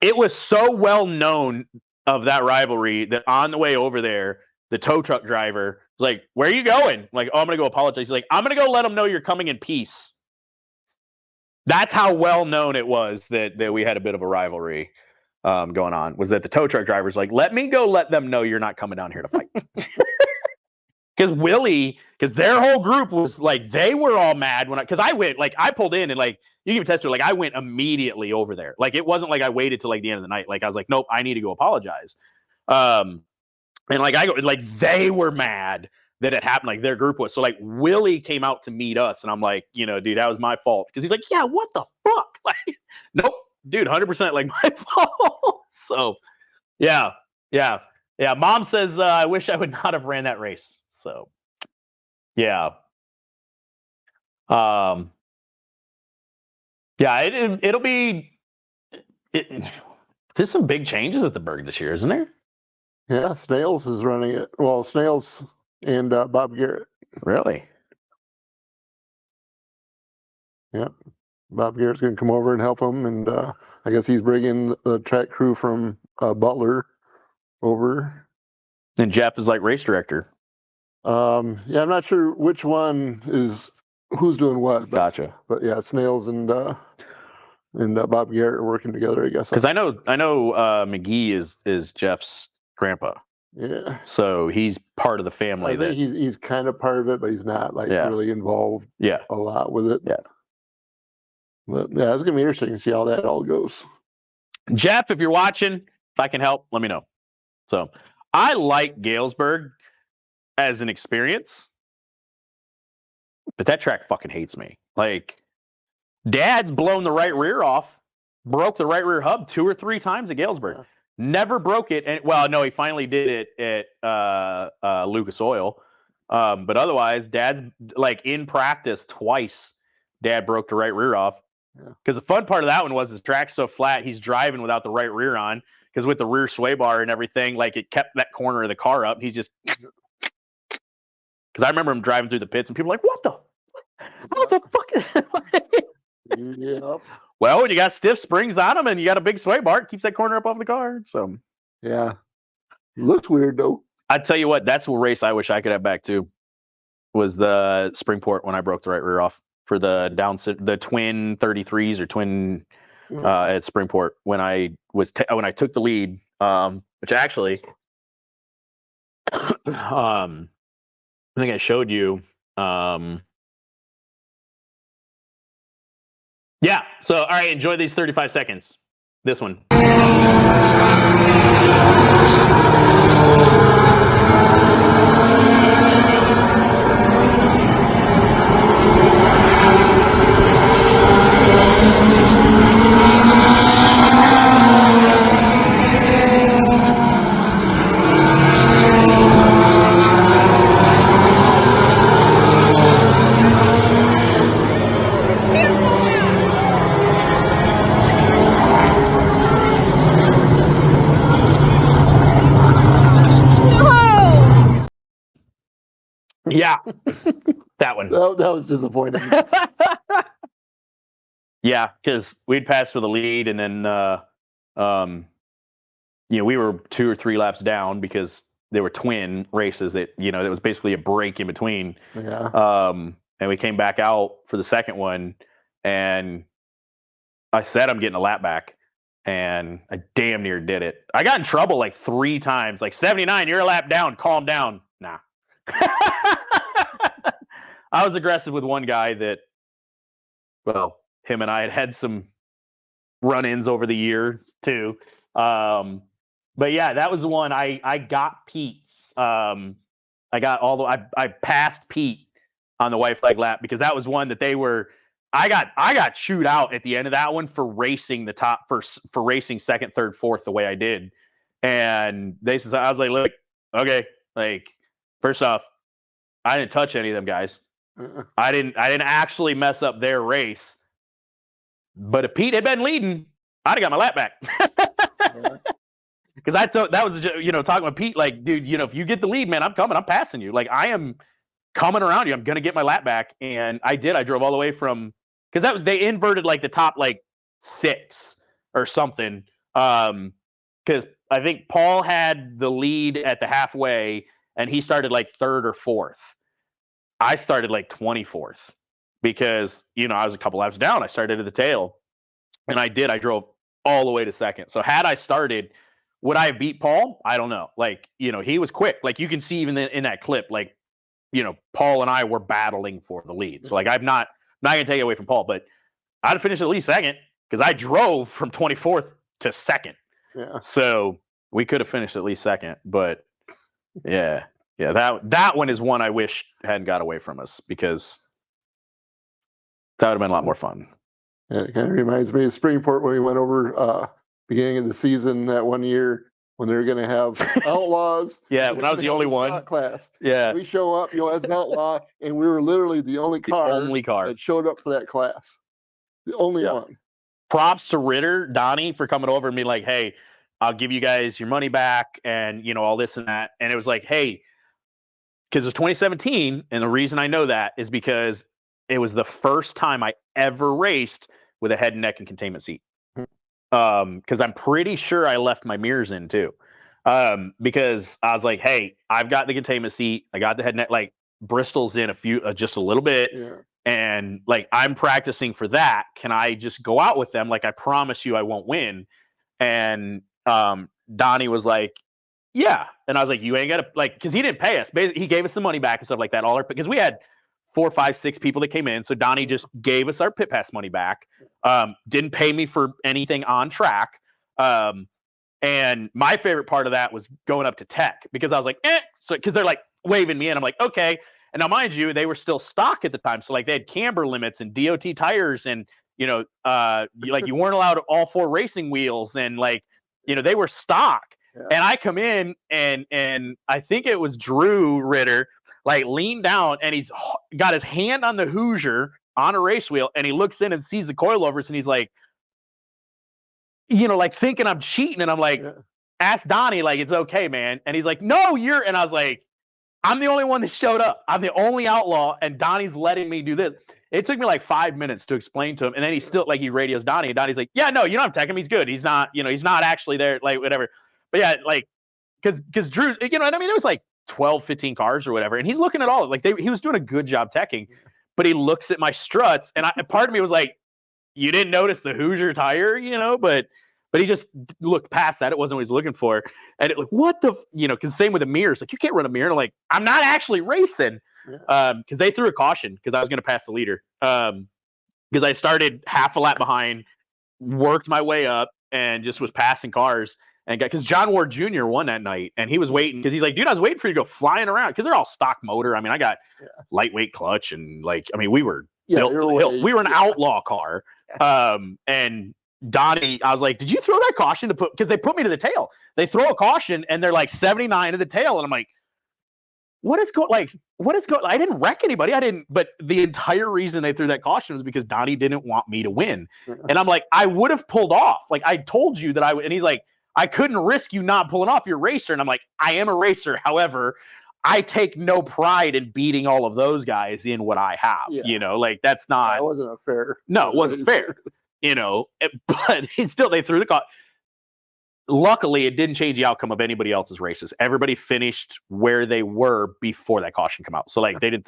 it was so well known of that rivalry that on the way over there, the tow truck driver was like, where are you going? I'm like, oh, I'm going to go apologize. He's like, I'm going to go let them know you're coming in peace. That's how well known it was that we had a bit of a rivalry going on, was that the tow truck driver's like, let me go let them know you're not coming down here to fight. Because their whole group was like, they were all mad because I went, like, I pulled in and like, you can attest to it, like, I went immediately over there. Like, it wasn't like I waited till like the end of the night. Like, I was like, nope, I need to go apologize. And like, they were mad that it happened, like their group was. So like Willie came out to meet us, and I'm like, dude, that was my fault. Because he's like, yeah, what the fuck? Like, nope, dude, 100% like my fault. So yeah. Mom says I wish I would not have ran that race. So yeah. It'll be. There's some big changes at the Berg this year, isn't there? Yeah, Snails is running it. Well, Snails and Bob Garrett. Really? Yeah. Bob Garrett's going to come over and help him, and I guess he's bringing the track crew from Butler over. And Jeff is like race director. Yeah, I'm not sure which one is who's doing what. But, gotcha. But yeah, Snails and Bob Garrett are working together, I guess. Because I know McGee is Jeff's grandpa. Yeah. So he's part of the family. I think he's kind of part of it, but he's not like really involved. A lot with it. Yeah. But yeah, it's gonna be interesting to see how that all goes. Jeff, if you're watching, if I can help, let me know. So I like Galesburg as an experience, but that track fucking hates me. Like, Dad's blown the right rear off, broke the right rear hub 2 or 3 times at Galesburg. Yeah. Never broke it, and well, no, he finally did it at Lucas Oil. But otherwise, Dad's like in practice twice. Dad broke the right rear off. Because the fun part of that one was his track's so flat, he's driving without the right rear on. Because with the rear sway bar and everything, like it kept that corner of the car up. He's just. Because I remember him driving through the pits, and people were like, "What the fuck?" Yeah. Well, when you got stiff springs on them and you got a big sway bar, it keeps that corner up off the car. So, yeah, looks weird though. I tell you what, that's a race I wish I could have back too. Was the Springport when I broke the right rear off for the twin 33s or twin at Springport when I was when I took the lead, which actually, I think I showed you. Yeah. So, all right, enjoy these 35 seconds. This one. was disappointing. Yeah, because we'd passed for the lead, and then we were 2 or 3 laps down because they were twin races that there was basically a break in between. Yeah. And we came back out for the second one, and I said I'm getting a lap back, and I damn near did it. I got in trouble like 3 times, like 79, you're a lap down, calm down. Nah. I was aggressive with one guy that, well, him and I had some run-ins over the year too. But yeah, that was the one I got Pete. I passed Pete on the white flag lap because that was one that I got chewed out at the end of that one for racing for racing second, third, fourth the way I did. And I was like, look, okay, like first off, I didn't touch any of them guys. I didn't actually mess up their race. But if Pete had been leading, I'd have got my lap back. Because that was talking with Pete, like, dude, if you get the lead, man, I'm coming, I'm passing you. Like, I am coming around you. I'm gonna get my lap back, and I did. I drove all the way from because they inverted like the top like 6 or something. Because I think Paul had the lead at the halfway, and he started like 3rd or 4th. I started like 24th because I was a couple laps down. I started at the tail, and I drove all the way to 2nd. So had I started, would I have beat Paul? I don't know. Like, he was quick. Like you can see even in that clip, like, Paul and I were battling for the lead. So like, I'm not going to take it away from Paul, but I'd finished at least 2nd because I drove from 24th to 2nd. Yeah. So we could have finished at least 2nd, but yeah, that one is one I wish hadn't got away from us because that would have been a lot more fun. Yeah, it kind of reminds me of Springport when we went over beginning of the season that one year when they were going to have outlaws. Yeah, when I was the only one. Class. Yeah. We show up, as an outlaw, and we were literally the only car that showed up for that class. The only one. Props to Ritter, Donnie, for coming over and being like, hey, I'll give you guys your money back and, all this and that. And it was like, hey, because it was 2017, and the reason I know that is because it was the first time I ever raced with a head and neck and containment seat. Because I'm pretty sure I left my mirrors in too. Because I was like, hey, I've got the containment seat, I got the head and neck, like Bristol's in just a little bit. Yeah. And like, I'm practicing for that. Can I just go out with them? Like, I promise you I won't win. And Donnie was like, yeah. And I was like, you ain't got to, like, because he didn't pay us. Basically, he gave us the money back and stuff like that. Because we had 4, 5, 6 people that came in. So Donnie just gave us our pit pass money back. Didn't pay me for anything on track. And my favorite part of that was going up to tech because I was like, so because they're like waving me in. I'm like, okay. And now, mind you, they were still stock at the time. So like they had camber limits and DOT tires and, like you weren't allowed all 4 racing wheels and like, they were stock. Yeah. And I come in and I think it was Drew Ritter, like leaned down and he's got his hand on the Hoosier on a race wheel and he looks in and sees the coilovers and he's like, like thinking I'm cheating. And I'm like, ask Donnie, like, it's okay, man. And he's like, no, and I was like, I'm the only one that showed up. I'm the only outlaw and Donnie's letting me do this. It took me like 5 minutes to explain to him. And then he's still like, he radios Donnie and Donnie's like, yeah, no, you don't have to tech him. He's good. He's not, he's not actually there, like whatever. But yeah, like, because Drew, it was like 12, 15 cars or whatever. And he's looking at all, like he was doing a good job teching, but he looks at my struts and part of me was like, you didn't notice the Hoosier tire, but he just looked past that. It wasn't what he was looking for. And it like, what the, because same with the mirrors, like you can't run a mirror. Like, I'm not actually racing. Because they threw a caution because I was going to pass the leader. Because I started half a lap behind, worked my way up and just was passing cars. And because John Ward Jr. won that night and he was waiting because he's like, dude, I was waiting for you to go flying around because they're all stock motor. I mean, I got lightweight clutch and like, I mean, we were built to the hill. We were an outlaw car. And Donnie, I was like, did you throw that caution to because they put me to the tail. They throw a caution and they're like 79 to the tail. And I'm like, what is going, I didn't wreck anybody. But the entire reason they threw that caution was because Donnie didn't want me to win. And I'm like, I would have pulled off. Like I told you that I would. And he's like, I couldn't risk you not pulling off your racer. And I'm like, I am a racer. However, I take no pride in beating all of those guys in what I have. Yeah. You know, like that's not. That wasn't a fair. No, it wasn't fair. You know, but still they threw the call. Luckily, it didn't change the outcome of anybody else's races. Everybody finished where they were before that caution come out. So like they didn't,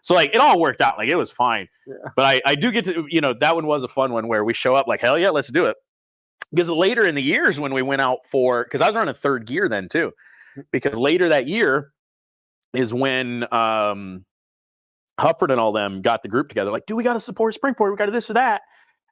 so like it all worked out. Like it was fine. Yeah. But I do get to, that one was a fun one where we show up like, hell yeah, let's do it. Because later in the years when we went out because I was running third gear then too. Because later that year is when Hufford and all them got the group together. Like, dude, we got to support Springport. We got to this or that.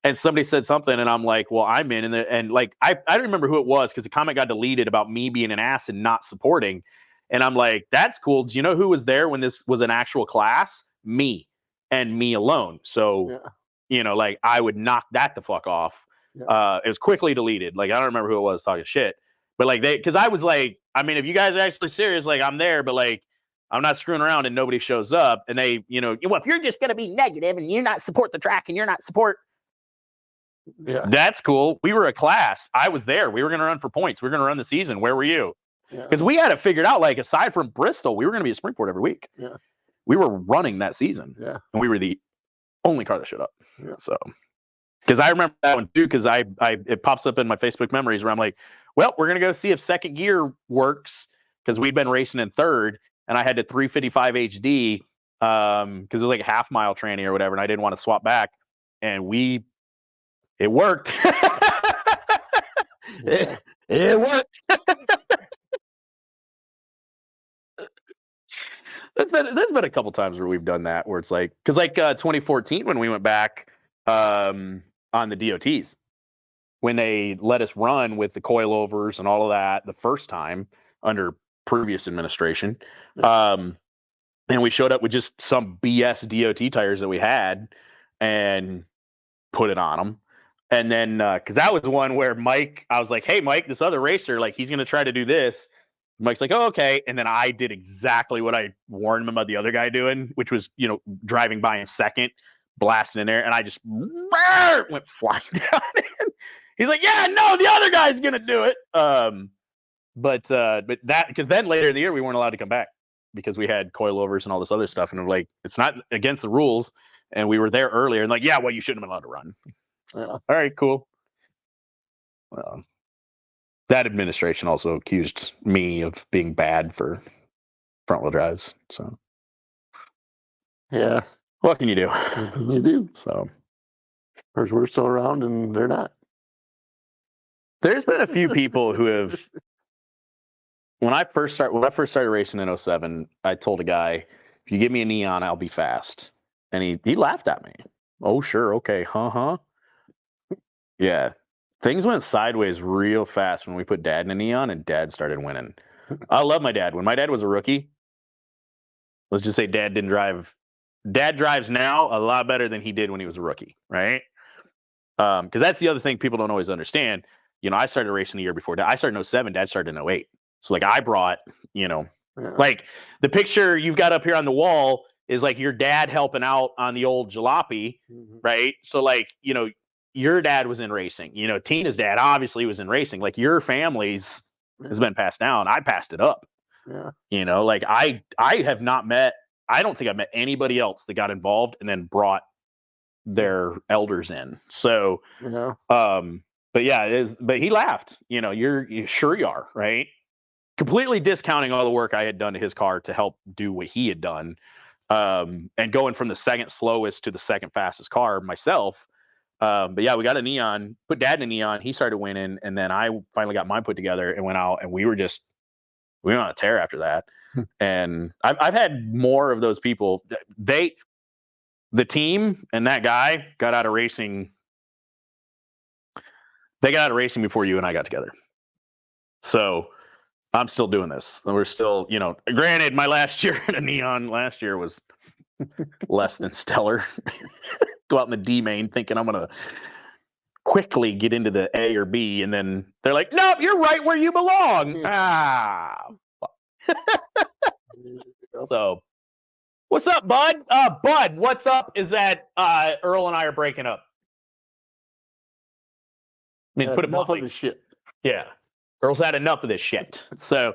And somebody said something, and I'm like, well, I'm in. And like, I don't remember who it was because the comment got deleted about me being an ass and not supporting. And I'm like, that's cool. Do you know who was there when this was an actual class? Me and me alone. So, like I would knock that the fuck off. Yeah. It was quickly deleted. Like, I don't remember who it was talking shit. But like because I was like, I mean, if you guys are actually serious, like I'm there, but like, I'm not screwing around and nobody shows up. And they, well, if you're just going to be negative and you're not support the track and you're not support. Yeah, that's cool. We were a class. I was there. We were going to run for points. We were going to run the season. Where were you? Because we had it figured out. Like aside from Bristol, we were going to be a Springport every week. Yeah, we were running that season. Yeah, and we were the only car that showed up. Yeah. So, because I remember that one too. Because it pops up in my Facebook memories where I'm like, well, we're going to go see if second gear works because we'd been racing in third, and I had the 355 HD because it was like a half mile tranny or whatever, and I didn't want to swap back, and it worked. it worked. There's been a couple times where we've done that where it's like, because like 2014 when we went back on the DOTs, when they let us run with the coilovers and all of that the first time under previous administration, and we showed up with just some BS DOT tires that we had and put it on them. And then, because that was one where Mike, I was like, hey, Mike, this other racer, like, he's going to try to do this. Mike's like, oh, okay. And then I did exactly what I warned him about the other guy doing, which was, driving by in second, blasting in there. And I just went flying down. He's like, yeah, no, the other guy's going to do it. But that, because then later in the year, we weren't allowed to come back because we had coilovers and all this other stuff. And we're like, it's not against the rules. And we were there earlier and like, yeah, well, you shouldn't have been allowed to run. Yeah. All right, cool. Well, that administration also accused me of being bad for front wheel drives. So, yeah, what can you do? You do. So, because we're still around and they're not. There's been a few people who have. When I first started racing in 07, I told a guy, "If you give me a neon, I'll be fast," and he laughed at me. Oh, sure, okay, huh. Yeah, things went sideways real fast when we put Dad in a neon and Dad started winning. I love my dad. When my dad was a rookie, let's just say Dad didn't drive. Dad drives now a lot better than he did when he was a rookie, right? Because that's the other thing people don't always understand. I started racing a year before Dad. I started in 07. Dad started in 08. So like I brought, like the picture you've got up here on the wall is like your dad helping out on the old jalopy, right? So like, your dad was in racing. Tina's dad obviously was in racing. Like your family's has been passed down. I passed it up. Yeah. Like I have not met. I don't think I've met anybody else that got involved and then brought their elders in. So, but yeah, it is. But he laughed. You sure you are, right? Completely discounting all the work I had done to his car to help do what he had done, and going from the second slowest to the second fastest car myself. But yeah, we got a neon, put Dad in a neon. He started winning, and then I finally got mine put together and went out, and we went on a tear after that. And I've had more of those people. The team and that guy got out of racing. They got out of racing before you and I got together. So I'm still doing this. We're still, granted, my last year in a neon last year was less than stellar. Go out in the D main thinking I'm going to quickly get into the A or B. And then they're like, nope, you're right where you belong. So what's up, Bud? Bud, what's up is that Earl and I are breaking up. I mean, put it enough bluntly. of the shit. Yeah. Earl's had enough of this shit. So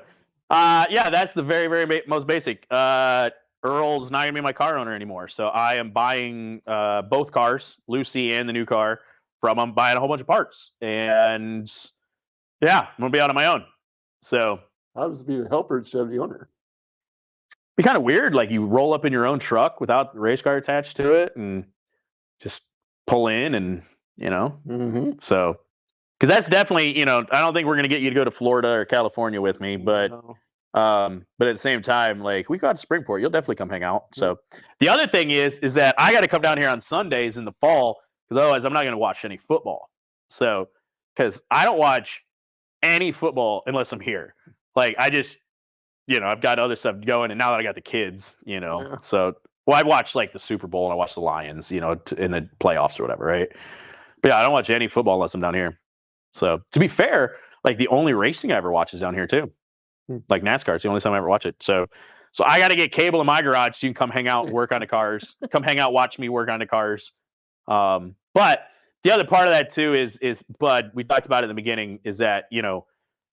Yeah, that's the very, very most basic. Earl's not gonna be my car owner anymore, so I am buying both cars, Lucy and the new car, from him, buying a whole bunch of parts, and yeah, I'm gonna be out on my own. So How does it be the helper instead of the owner? be kind of weird, like you roll up in your own truck without the race car attached to it, and just pull in, and Mm-hmm. so because that's definitely, I don't think we're gonna get you to go to Florida or California with me, but No. but at the same time, like we got to Springport, you'll definitely come hang out. So the other thing is that I got to come down here on Sundays in the fall because otherwise I'm not going to watch any football. So because I don't watch any football unless I'm here. Like I just, I've got other stuff going, and now that I got the kids, Yeah. so well, I watch like the Super Bowl and I watch the Lions, in the playoffs or whatever, right? But yeah, I don't watch any football unless I'm down here. So to be fair, like the only racing I ever watch is down here too. Like NASCAR, it's the only time I ever watch it. So I got to get cable in my garage so you can come hang out and work on the cars. Come hang out, watch me work on the cars. But the other part of that too is Bud. We talked about it in the beginning. Is that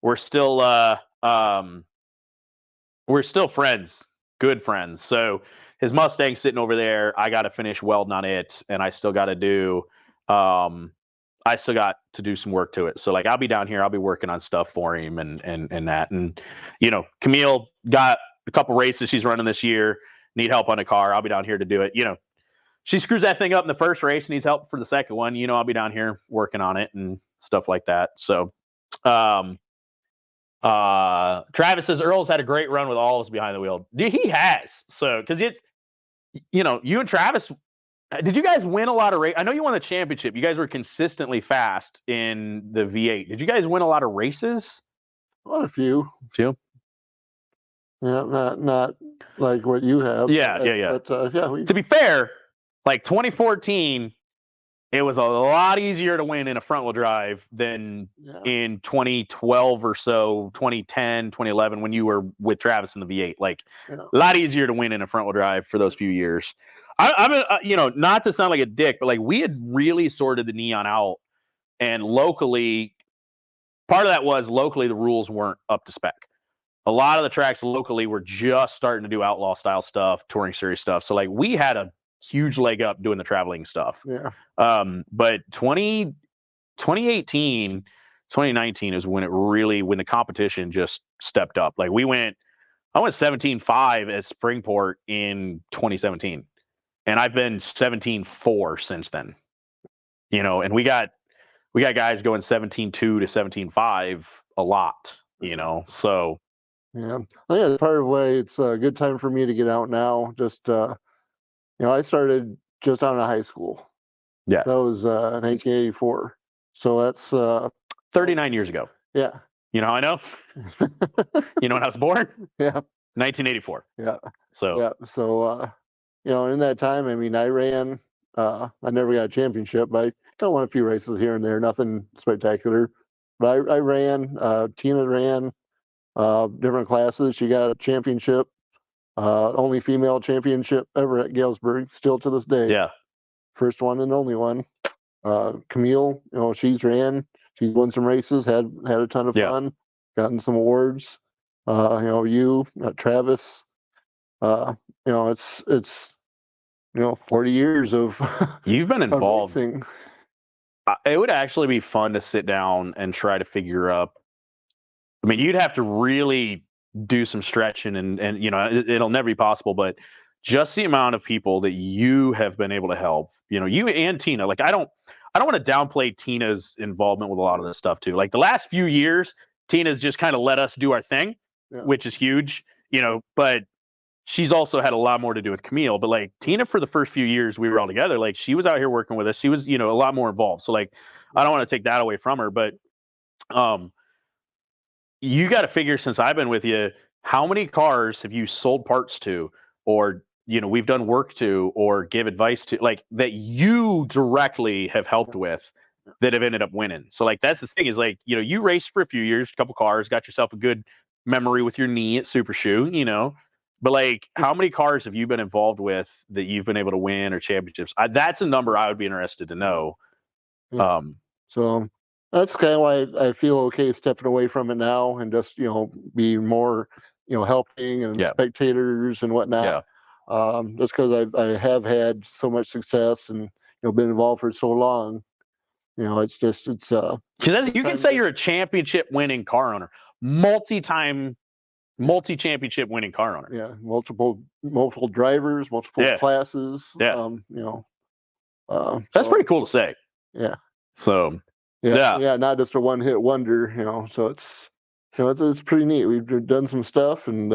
we're still friends, good friends. So his Mustang's sitting over there. I got to finish welding on it, and I still got to do some work to it. So like I'll be down here, I'll be working on stuff for him and that. And Camille got a couple races she's running this year, need help on a car. I'll be down here to do it. She screws that thing up in the first race, needs help for the second one. I'll be down here working on it and stuff like that. So Travis says Earl's had a great run with all of us behind the wheel. He has. So because it's you and Travis, did you guys win a lot of races? I know you won the championship. You guys were consistently fast in the V8. Did you guys win a lot of races? Well, a few. Few? Yeah, not like what you have. Yeah. But yeah, To be fair, like 2014, it was a lot easier to win in a front wheel drive than in 2012 or so, 2010, 2011, when you were with Travis in the V8. Like a lot easier to win in a front wheel drive for those few years. I'm not to sound like a dick, but like we had really sorted the Neon out, and locally, part of that was locally the rules weren't up to spec. A lot of the tracks locally were just starting to do outlaw style stuff, touring series stuff. So like we had a huge leg up doing the traveling stuff. Yeah. But 2018, 2019 is when when the competition just stepped up. Like I went 17.5 at Springport in 2017. And I've been 17.4 since then. And we got guys going 17.2 to 17.5 a lot, so. Yeah. I think that's part of the way it's a good time for me to get out now. Just, I started just out of high school. Yeah. That was 1984. So that's 39 years ago. Yeah. You know how I know? You know when I was born? Yeah. 1984. Yeah. So. Yeah. So, in that time, I mean, I ran, I never got a championship, but I won a few races here and there, nothing spectacular. But I ran, Tina ran different classes. She got a championship, only female championship ever at Galesburg, still to this day. Yeah. First one and only one. Camille, she's won some races, had a ton of fun, gotten some awards. Travis, it's 40 years of you've been involved. It would actually be fun to sit down and try to figure up. I mean, you'd have to really do some stretching and it'll never be possible, but just the amount of people that you have been able to help, you and Tina, like I don't want to downplay Tina's involvement with a lot of this stuff too. Like the last few years, Tina's just kind of let us do our thing, which is huge, but she's also had a lot more to do with Camille. But like Tina, for the first few years we were all together, like she was out here working with us. She was, a lot more involved. So like, I don't want to take that away from her, but you got to figure, since I've been with you, how many cars have you sold parts to, or we've done work to, or give advice to, like that you directly have helped with, that have ended up winning. So like that's the thing, is like you raced for a few years, a couple cars, got yourself a good memory with your knee at Super Shoe, but like how many cars have you been involved with that you've been able to win, or championships? That's a number I would be interested to know. So That's kind of why I feel okay stepping away from it now and just, be more, helping and Yeah. spectators and whatnot. Just because I have had so much success and, been involved for so long. It's just, Because you can time say to- you're a championship winning car owner, multi-championship winning car owner. yeah, multiple drivers, multiple Yeah. classes. Yeah. That's So, pretty cool to say. Yeah. So Yeah, not just a one-hit wonder. So it's pretty neat. We've done some stuff, and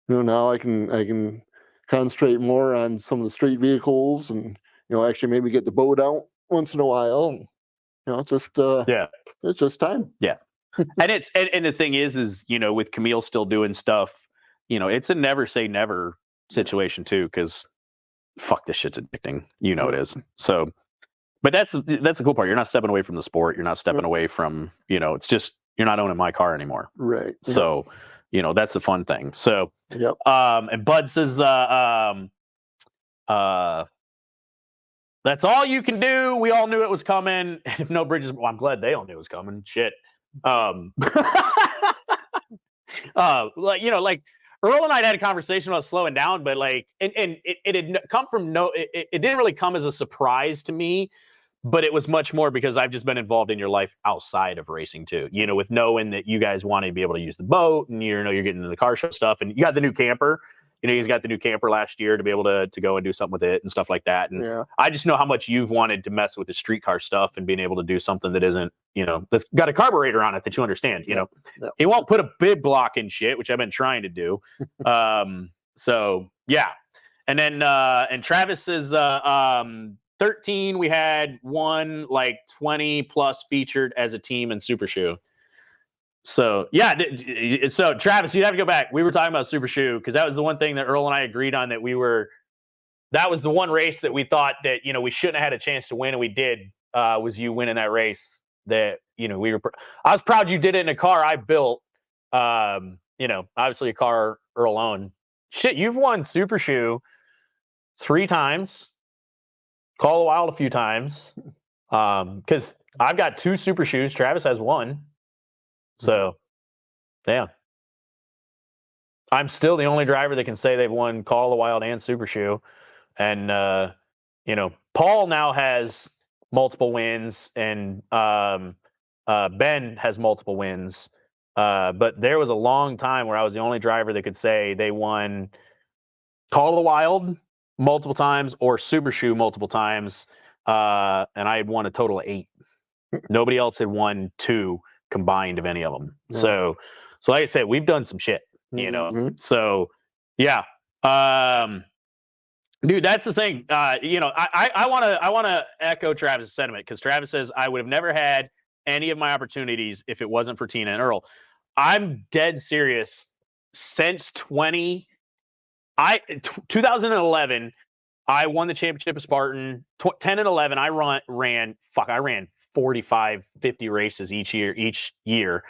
now I can concentrate more on some of the street vehicles, and actually maybe get the boat out once in a while. And, it's just yeah. it's just time. Yeah. And the thing is with Camille still doing stuff, it's a never say never situation too, because fuck, this shit's addicting. It is. So, but that's the cool part. You're not stepping away from the sport. You're not stepping away from, it's just you're not owning my car anymore. Right. So, that's the fun thing. So, Yep. and Bud says, that's all you can do. We all knew it was coming. And if no bridges, well, I'm glad they all knew it was coming. Shit. Like Earl and I had a conversation about slowing down, but and it had come from it didn't really come as a surprise to me, but it was much more because I've just been involved in your life outside of racing too. With knowing that you guys want to be able to use the boat, and you're getting into the car show stuff, and you got the new camper. He's got the new camper last year to be able to go and do something with it and stuff like that. And I just know how much you've wanted to mess with the street car stuff and being able to do something that isn't, that's got a carburetor on it that you understand. He won't put a big block in shit, which I've been trying to do. So yeah. And then and Travis is 13. We had one 20 plus featured as a team in Super Shoe. So yeah, so Travis, you'd have to go back. We were talking about Super Shoe because that was the one thing that Earl and I agreed on, that that was the one race that we thought that we shouldn't have had a chance to win, and we did. Was you winning that race? That we were. I was proud you did it in a car I built. Obviously a car Earl owned. Shit, you've won Super Shoe 3 times. Call a Wild a few times. Because I've got 2 Super Shoes. Travis has 1. So, yeah. I'm still the only driver that can say they've won Call of the Wild and Super Shoe. And, Paul now has multiple wins, and Ben has multiple wins. But there was a long time where I was the only driver that could say they won Call of the Wild multiple times or Super Shoe multiple times. And I had won a total of 8. Nobody else had won 2 combined of any of them. Yeah. So like I said, we've done some shit, So yeah. Dude, that's the thing. I want to echo Travis' sentiment, because Travis says I would have never had any of my opportunities if it wasn't for Tina and Earl. I'm dead serious. Since 2011, I won the championship of Spartan. 10 and 11, I ran 45, 50 races each year.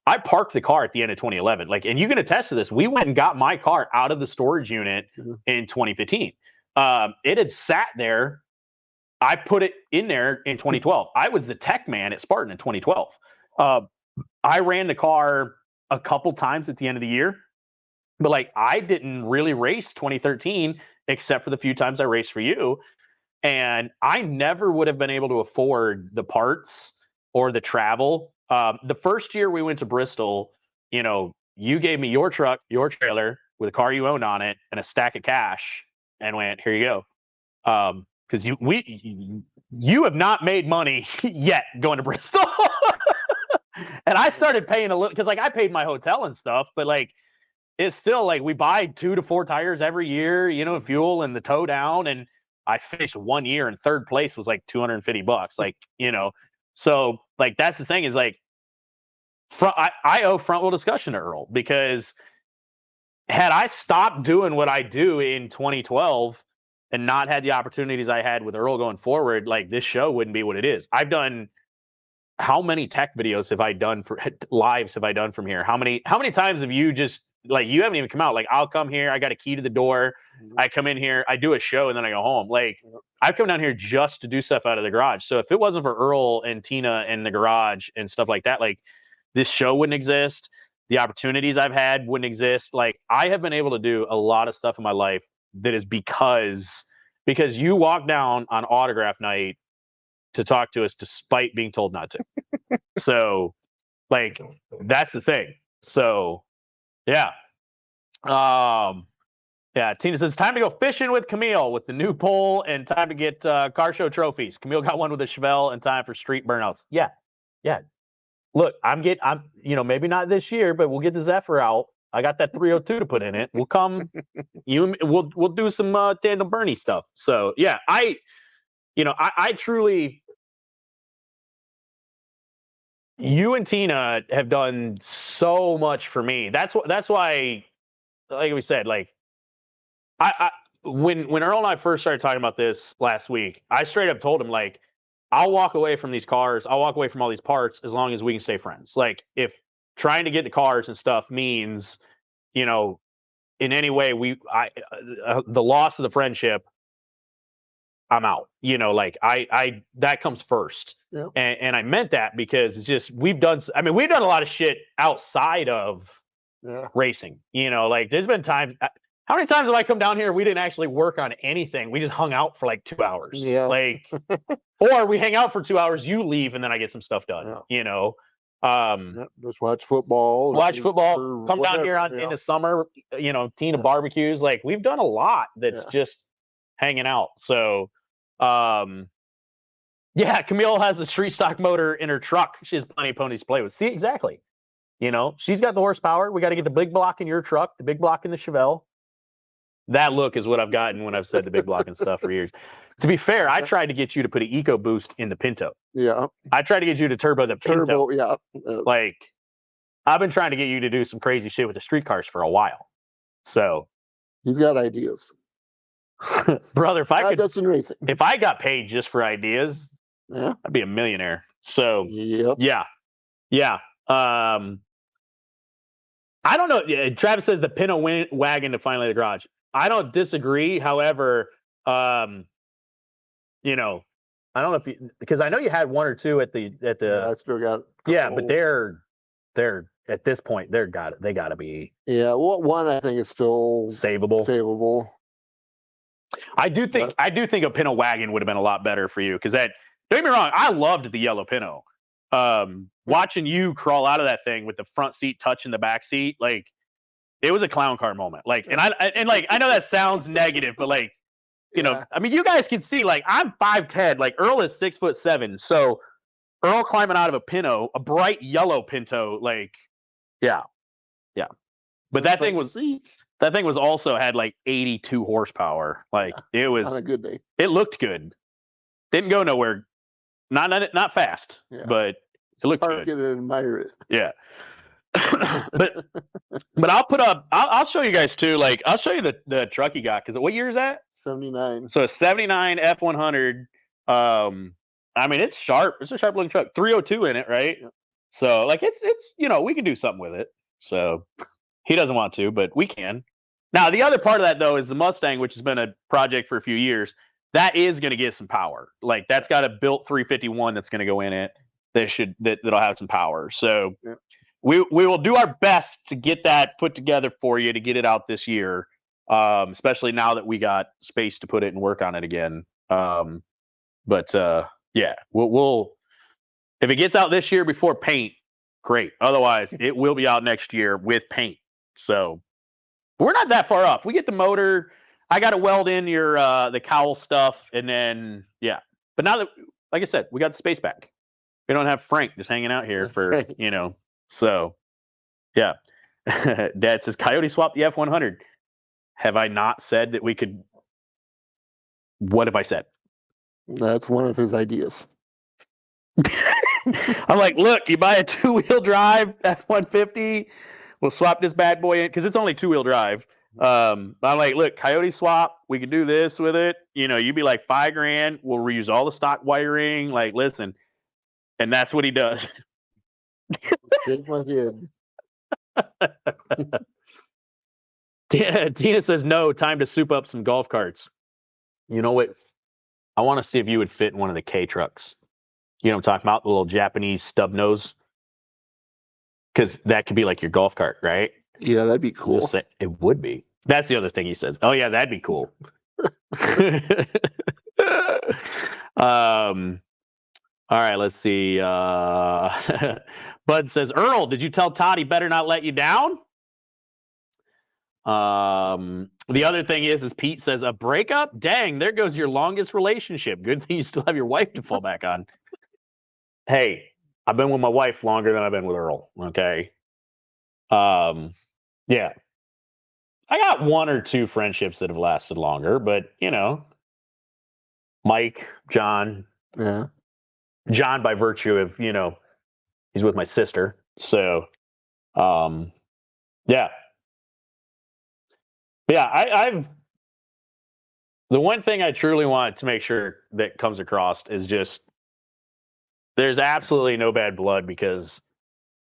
I parked the car at the end of 2011. And you can attest to this. We went and got my car out of the storage unit in 2015. It had sat there. I put it in there in 2012. I was the tech man at Spartan in 2012. I ran the car a couple times at the end of the year, but I didn't really race 2013 except for the few times I raced for you. And I never would have been able to afford the parts or the travel. The first year we went to Bristol, you gave me your truck, your trailer with a car you owned on it, and a stack of cash, and went, here you go. Because you have not made money yet going to Bristol. And I started paying a little, because I paid my hotel and stuff, but it's still we buy 2 to 4 tires every year, fuel and the tow down. And I finished 1 year, and 3rd place was $250. So that's the thing is I owe front wheel discussion to Earl, because had I stopped doing what I do in 2012 and not had the opportunities I had with Earl going forward, this show wouldn't be what it is. I've done, how many tech videos have I done lives have I done from here? How many times have you just like you haven't even come out. Like I'll come here, I got a key to the door, I come in here, I do a show, and then I go home. Like I've come down here just to do stuff out of the garage. So if it wasn't for Earl and Tina in the garage and stuff like that, like this show wouldn't exist. The opportunities I've had wouldn't exist. Like I have been able to do a lot of stuff in my life that is because you walk down on autograph night to talk to us despite being told not to. So like that's the thing. So yeah. Yeah, Tina says, time to go fishing with Camille with the new pole and time to get car show trophies. Camille got one with a Chevelle and time for street burnouts. Yeah. Look, I'm maybe not this year, but we'll get the Zephyr out. I got that 302 to put in it. We'll come, we'll do some tandem Bernie stuff. So yeah, I truly, you and Tina have done so much for me. That's why, like we said, like when Earl and I first started talking about this last week, I straight up told him, like, I'll walk away from these cars, I'll walk away from all these parts as long as we can stay friends. Like if trying to get the cars and stuff means, in any way the loss of the friendship, I'm out. Like I that comes first. Yeah. And I meant that because it's just we've done a lot of shit outside of racing. Like there's been times. How many times have I come down here? We didn't actually work on anything. We just hung out for like 2 hours. Yeah. Like, or we hang out for 2 hours. You leave, and then I get some stuff done. Just watch football. Come down here in the summer. Tina barbecues. Like we've done a lot. That's just hanging out. So, Camille has a street stock motor in her truck. She has plenty of ponies to play with. See, exactly. She's got the horsepower. We got to get the big block in your truck, the big block in the Chevelle. That look is what I've gotten when I've said the big block and stuff for years. To be fair, I tried to get you to put an EcoBoost in the Pinto. Yeah. I tried to get you to turbo the Pinto. Yeah. Like, I've been trying to get you to do some crazy shit with the street cars for a while. So. He's got ideas. Brother, if I got paid just for ideas, I'd be a millionaire. So, yeah. I don't know. Travis says the Pinto wagon to finally the garage. I don't disagree. However, I don't know if because I know you had one or two at the. I still got. But they're at this point they got to be. Yeah, one I think is still savable. I do think a Pinto wagon would have been a lot better for you because that. Don't get me wrong, I loved the yellow Pinto. Watching you crawl out of that thing with the front seat touching the back seat, like it was a clown car moment. Like, and I know that sounds negative, but like, I mean, you guys can see, like, I'm 5'10", like Earl is 6'7", so Earl climbing out of a Pinto, a bright yellow Pinto, like, yeah. But that thing was also had like 82 horsepower. Like it was on a good day. It looked good. Didn't go nowhere. Not fast, but it looked good. Park it and admire it. Yeah. but I'll put up. I'll show you guys too. Like I'll show you the truck you got because what year is that? 79. So a 79 F100. I mean it's sharp. It's a sharp looking truck. 302 in it, right? Yep. So like it's we can do something with it. So he doesn't want to, but we can. Now the other part of that though is the Mustang, which has been a project for a few years. That is going to get some power. Like that's got a built 351 that's going to go in it. That'll have some power. So we will do our best to get that put together for you to get it out this year. Especially now that we got space to put it and work on it again. We'll if it gets out this year before paint, great. Otherwise, it will be out next year with paint. So we're not that far off. We get the motor. I got to weld in your the cowl stuff, and then But now that, like I said, we got the space back. We don't have Frank just hanging out here So yeah. Dad says Coyote swap the F100. Have I not said that we could? What have I said? That's one of his ideas. I'm like, look, you buy a 2-wheel drive F-150. We'll swap this bad boy in because it's only 2-wheel drive. I'm like, look, Coyote swap. We could do this with it. You'd be like $5,000. We'll reuse all the stock wiring. Like, listen, and that's what he does. Shake my head. Tina says, no, time to soup up some golf carts. You know what? I want to see if you would fit in one of the K trucks. You know what I'm talking about? The little Japanese stub nose. Because that could be like your golf cart, right? Yeah, that'd be cool. Just say, it would be. That's the other thing he says. Oh, yeah, that'd be cool. All right, let's see. Bud says, Earl, did you tell Todd he better not let you down? The other thing is Pete says, a breakup? Dang, there goes your longest relationship. Good thing you still have your wife to fall back on. Hey, I've been with my wife longer than I've been with Earl. Okay. Yeah. I got one or two friendships that have lasted longer, but you know, Mike, John. Yeah. John by virtue of, you know, he's with my sister. So yeah. Yeah, I've the one thing I truly want to make sure that comes across is just there's absolutely no bad blood because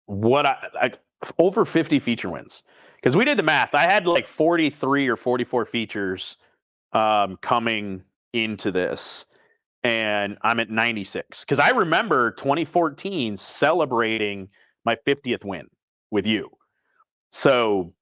what I over 50 feature wins. Because we did the math. I had like 43 or 44 features coming into this. And I'm at 96. Because I remember 2014 celebrating my 50th win with you. So,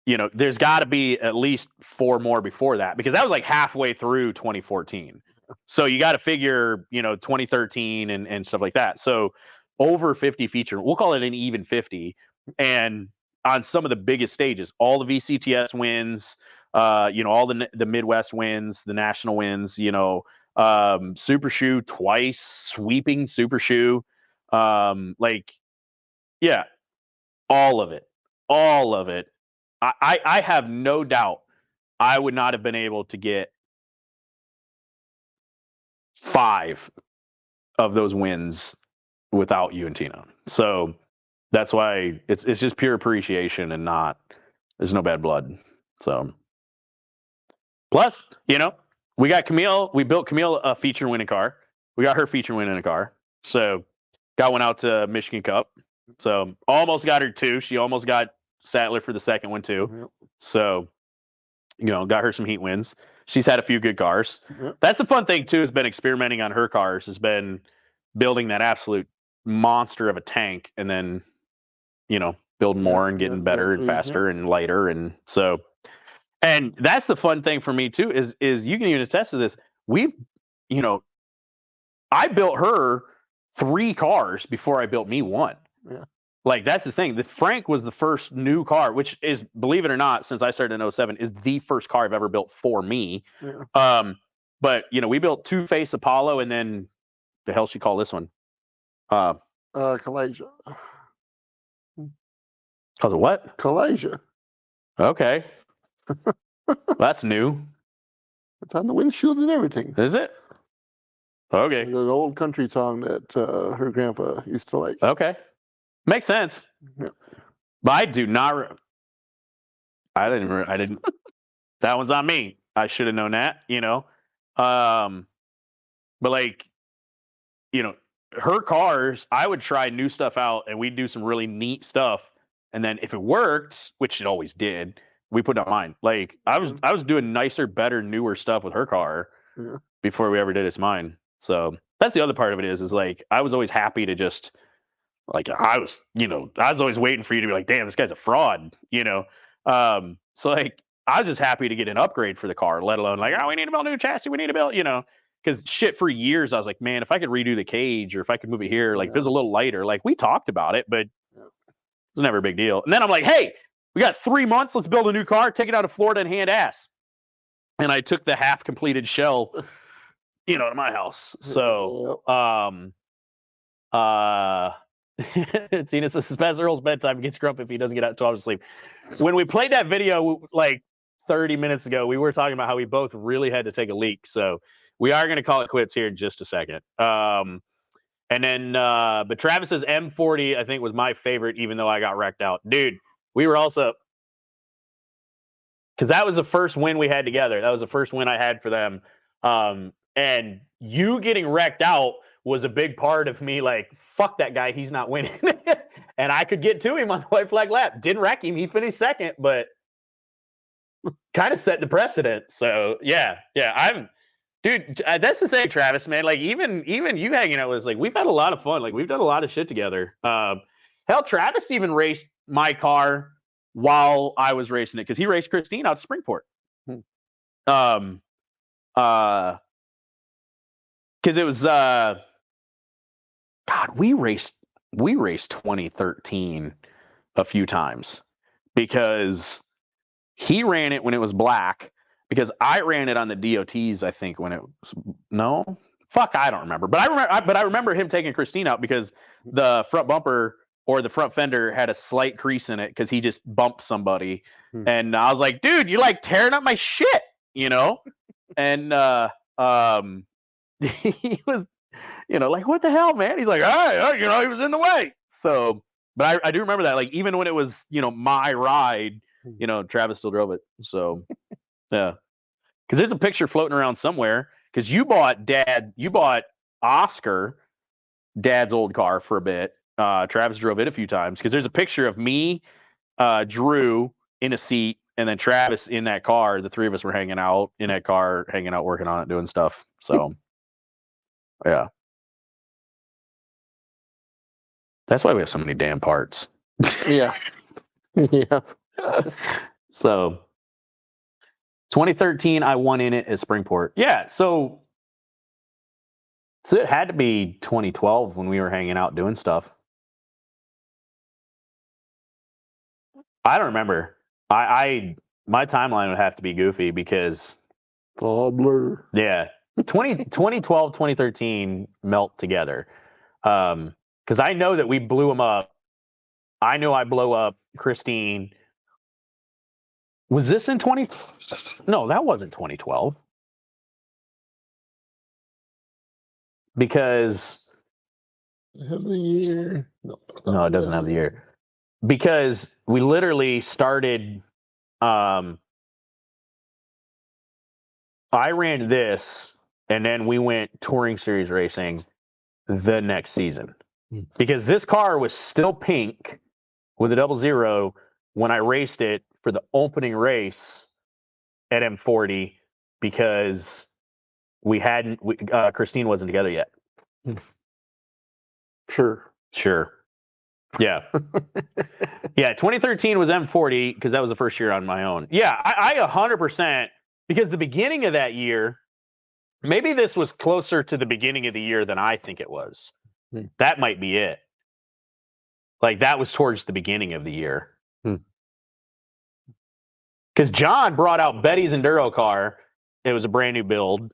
you know, there's got to be at least 4 more before that because that was like halfway through 2014. So you got to figure, you know, 2013 and stuff like that. So over 50 feature, we'll call it an even 50. And on some of the biggest stages, all the VCTS wins, you know, all the Midwest wins, the national wins, you know, Super Shoe twice, sweeping Super Shoe, like, yeah, all of it. I have no doubt I would not have been able to get 5 of those wins without you and Tina. So that's why it's just pure appreciation and not there's no bad blood. So plus, you know, we got Camille. We built Camille a feature winning car. We got her feature winning a car. So got one out to Michigan Cup. So almost got her 2. She almost got Sattler for the second one too. Yep. So, you know, got her some heat wins. She's had a few good cars. Yep. That's the fun thing too, has been experimenting on her cars, has been building that absolute monster of a tank and then, you know, building more and getting better and faster and lighter. And so, and that's the fun thing for me too, is you can even attest to this. We've, you know, I built her 3 cars before I built me 1. Yeah. Like that's the thing. The Frank was the first new car, which is, believe it or not, since I started in 07, is the first car I've ever built for me. Yeah. But you know, we built Two-Face Apollo, and then the hell she call this one? Kalasia. Called it what? Kalasia. Okay, that's new. It's on the windshield and everything. Is it? Okay. It's an old country song that her grandpa used to like. Okay. Makes sense. Yeah. But I do not. I didn't. That one's on me. I should have known that, you know. But like, you know, her cars, I would try new stuff out and we'd do some really neat stuff. And then if it worked, which it always did, we put it on mine. Like I was doing nicer, better, newer stuff with her car before we ever did it's mine. So that's the other part of it is like I was always happy to just like I was always waiting for you to be like, damn, this guy's a fraud, you know. So like I was just happy to get an upgrade for the car, let alone like, oh, we need to build a new chassis, we need to build, you know, because shit for years I was like, man, if I could redo the cage or if I could move it here, like if it was a little lighter, like we talked about it, but it was never a big deal. And then I'm like, hey, we got 3 months, let's build a new car, take it out of Florida and hand ass. And I took the half completed shell, you know, to my house. So Tina says it's past Earl's bedtime. He gets grumpy if he doesn't get out 2 hours of sleep. When we played that video like 30 minutes ago, we were talking about how we both really had to take a leak. So we are going to call it quits here in just a second. And then, but Travis says M40, I think, was my favorite, even though I got wrecked out. Dude, we were also, because that was the first win we had together. That was the first win I had for them. And you getting wrecked out was a big part of me like, fuck that guy, he's not winning. And I could get to him on the white flag lap. Didn't wreck him, he finished second, but kind of set the precedent. So yeah, dude, that's the thing, Travis, man. Like even you hanging out with us, like we've had a lot of fun. Like we've done a lot of shit together. Hell, Travis even raced my car while I was racing it because he raced Christine out to Springport. Because it was God, we raced 2013 a few times because he ran it when it was black, because I ran it on the DOTs, I think, when it was I don't remember. But I remember him taking Christine out because the front bumper or the front fender had a slight crease in it because he just bumped somebody. And I was like, dude, you're like tearing up my shit, you know? And he was, like, what the hell, man? He's like, he was in the way. So, but I do remember that, like, even when it was, my ride, Travis still drove it. So, yeah. Because there's a picture floating around somewhere. Because you bought Oscar, Dad's old car, for a bit. Travis drove it a few times. Because there's a picture of me, Drew in a seat, and then Travis in that car. The three of us were hanging out in that car, working on it, doing stuff. So, yeah. That's why we have so many damn parts. Yeah. Yeah. So 2013, I won in it at Springport. Yeah, so it had to be 2012 when we were hanging out doing stuff. I don't remember. My timeline would have to be goofy because It's all blur. Yeah. 2012, 2013 melt together. Because I know that we blew them up. I know I blew up Christine. Was this in 20? No, that wasn't 2012. Because Have the year? no, it doesn't have the year. Because we literally started. I ran this, and then we went touring series racing the next season. Because this car was still pink with a 00 when I raced it for the opening race at M40, because Christine wasn't together yet. Sure. Yeah. Yeah, 2013 was M40 because that was the first year on my own. Yeah, I 100%, because the beginning of that year, maybe this was closer to the beginning of the year than I think it was. That might be it. Like, that was towards the beginning of the year. Because John brought out Betty's Enduro car. It was a brand new build.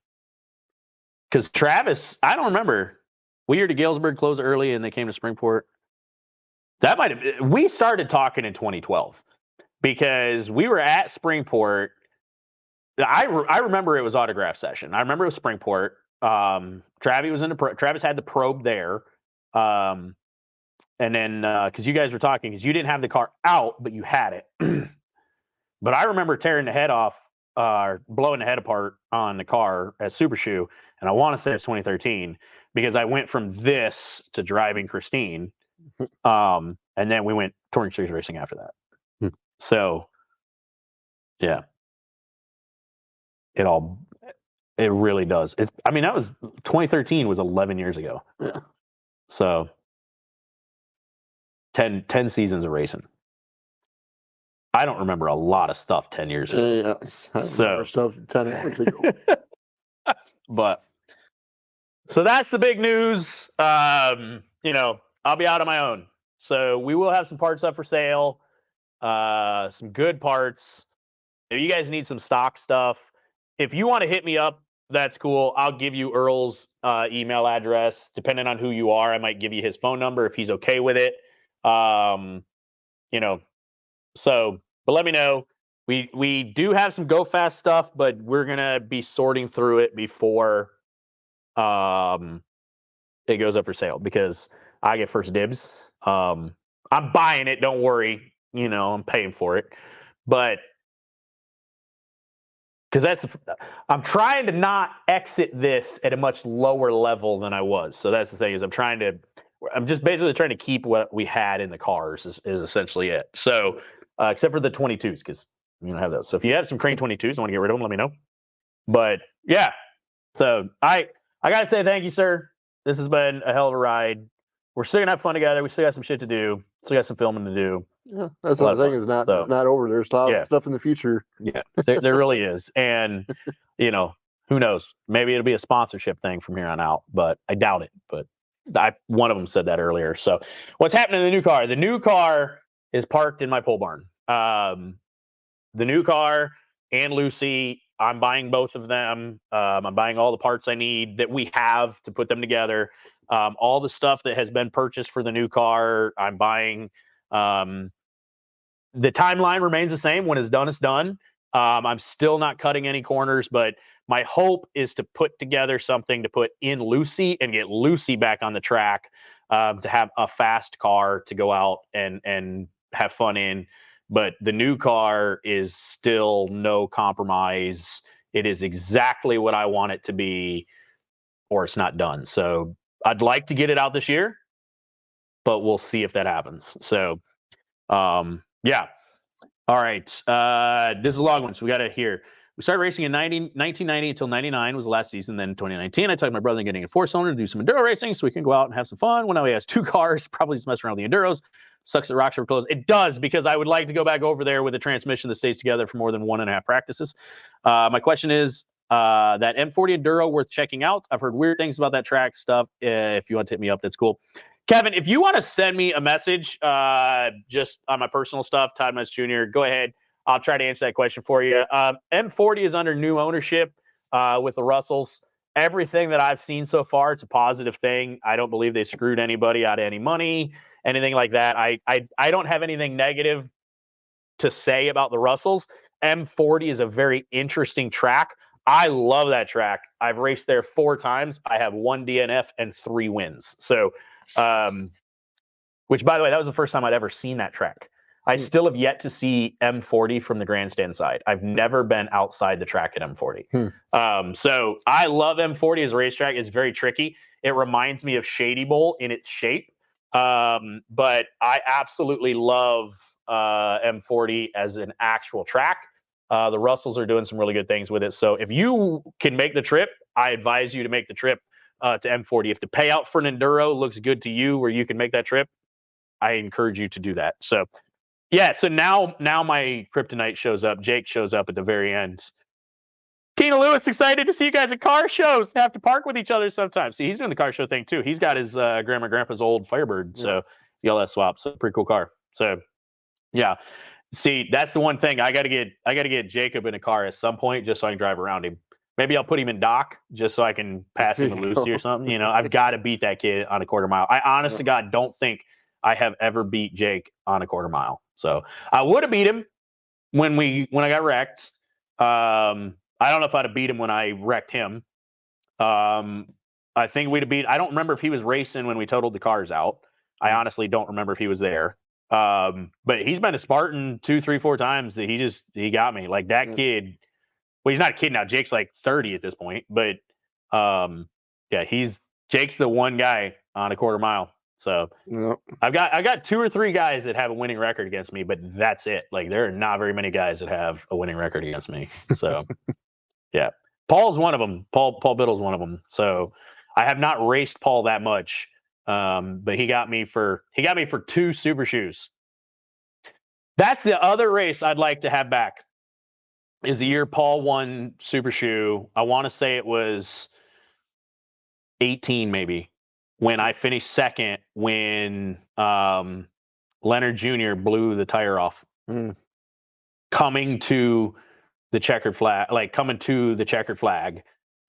Because Travis, I don't remember. What year did Galesburg close early and they came to Springport? That might have been. We started talking in 2012 because we were at Springport. I remember it was autograph session. I remember it was Springport. Travis had the probe there. And then, because you guys were talking, because you didn't have the car out, but you had it. But I remember tearing the head off, blowing the head apart on the car at Super Shoe. And I want to say it's 2013 because I went from this to driving Christine. And then we went touring series racing after that. So, yeah. It really does. That was 2013 was 11 years ago. Yeah. So 10 seasons of racing. I don't remember a lot of stuff 10 years ago. Yeah. So stuff 10 years ago. But so that's the big news. I'll be out on my own. So we will have some parts up for sale. Some good parts. If you guys need some stock stuff, if you want to hit me up, that's cool. I'll give you Earl's email address. Depending on who you are, I might give you his phone number if he's okay with it. So, but let me know. We do have some Go Fast stuff, but we're gonna be sorting through it before it goes up for sale because I get first dibs. I'm buying it, don't worry. I'm paying for it. But because I'm trying to not exit this at a much lower level than I was. So that's the thing, is I'm just basically trying to keep what we had in the cars is essentially it. So except for the 22s, because have those. So if you have some Crane 22s and want to get rid of them, let me know. But yeah, so I gotta say thank you, sir. This has been a hell of a ride. We're still gonna have fun together. We still got some shit to do. Still got some filming to do. Yeah, that's A lot the of thing. fun. Is not So, not over. There's a lot yeah. of stuff in the future. Yeah, there really is. And, who knows? Maybe it'll be a sponsorship thing from here on out, but I doubt it. But one of them said that earlier. So what's happening in the new car? The new car is parked in my pole barn. The new car and Lucy, I'm buying both of them. I'm buying all the parts I need that we have to put them together. All the stuff that has been purchased for the new car, I'm buying. The timeline remains the same. When it's done, it's done. I'm still not cutting any corners, but my hope is to put together something to put in Lucy and get Lucy back on the track, to have a fast car to go out and have fun in. But the new car is still no compromise. It is exactly what I want it to be, or it's not done. So I'd like to get it out this year, but we'll see if that happens. So, yeah. All right. This is a long one, so we got to hear. We started racing in 1990 until 99 was the last season. Then in 2019, I talked my brother into getting a 4-cylinder to do some enduro racing so we can go out and have some fun. Well, now he has 2 cars, probably just messing around with the enduros. Sucks that Rocks are closed. It does, because I would like to go back over there with a transmission that stays together for more than 1.5 practices. My question is, that M40 Enduro worth checking out? I've heard weird things about that track stuff. If you want to hit me up, that's cool. Kevin, if you want to send me a message just on my personal stuff, Todd Metz Jr., go ahead. I'll try to answer that question for you. M40 is under new ownership with the Russells. Everything that I've seen so far, it's a positive thing. I don't believe they screwed anybody out of any money, anything like that. I don't have anything negative to say about the Russells. M40 is a very interesting track. I love that track. I've raced there 4 times. I have 1 DNF and 3 wins. So, which, by the way, that was the first time I'd ever seen that track. I still have yet to see M40 from the grandstand side. I've never been outside the track at M40. So I love M40 as a racetrack. It's very tricky. It reminds me of Shady Bowl in its shape. But I absolutely love M40 as an actual track. The Russells are doing some really good things with it. So if you can make the trip, I advise you to make the trip to M40. If the payout for an enduro looks good to you where you can make that trip, I encourage you to do that. So yeah, so now my kryptonite shows up. Jake shows up at the very end. Tina Lewis, excited to see you guys at car shows. Have to park with each other sometimes. See, he's doing the car show thing too. He's got his grandma and grandpa's old Firebird. So y'all that swap. So pretty cool car. So yeah. See, that's the one thing I gotta get Jacob in a car at some point just so I can drive around him. Maybe I'll put him in dock just so I can pass him to Lucy or something. I've got to beat that kid on a quarter mile. I honest to God don't think I have ever beat Jake on a quarter mile. So I would have beat him when I got wrecked. I don't know if I'd have beat him when I wrecked him. I think we'd have beat. I don't remember if he was racing when we totaled the cars out. I honestly don't remember if he was there. But he's been a Spartan 2, 3, 4 times that he got me. Like that kid. Well, he's not a kid now. Jake's like 30 at this point, but yeah, Jake's the one guy on a quarter mile. So I've got 2 or 3 guys that have a winning record against me, but that's it. Like there are not very many guys that have a winning record against me. So yeah, Paul's one of them. Paul Biddle's one of them. So I have not raced Paul that much, but he got me for 2 super shoes. That's the other race I'd like to have back. Is the year Paul won Super Shoe. I want to say it was 18 maybe, when I finished second when Leonard Jr. blew the tire off. Coming to the checkered flag.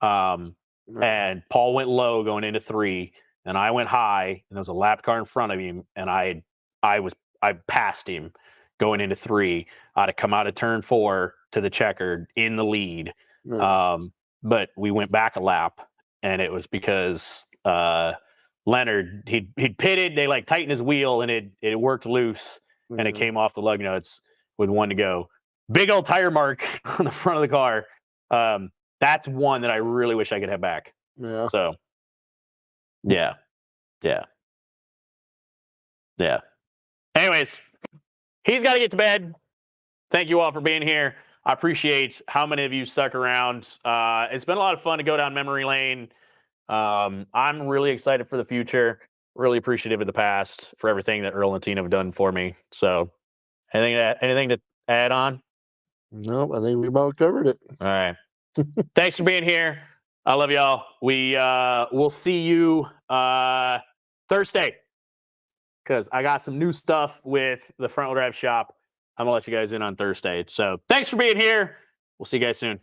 And Paul went low going into 3, and I went high, and there was a lap car in front of him, and I passed him going into 3. I'd have come out of turn 4 to the checkered in the lead. But we went back a lap, and it was because Leonard, he'd pitted, they like tightened his wheel, and it worked loose, and it came off the lug nuts with 1 to go. Big old tire mark on the front of the car. That's one that I really wish I could have back. Yeah. So yeah. Anyways, he's got to get to bed. thank you all for being here. I appreciate how many of you stuck around. It's been a lot of fun to go down memory lane. I'm really excited for the future. Really appreciative of the past for everything that Earl and Tina have done for me. So, anything to add on? Nope, I think we about covered it. All right. Thanks for being here. I love y'all. We'll see you Thursday, because I got some new stuff with the front wheel drive shop. I'm gonna let you guys in on Thursday. So thanks for being here. We'll see you guys soon.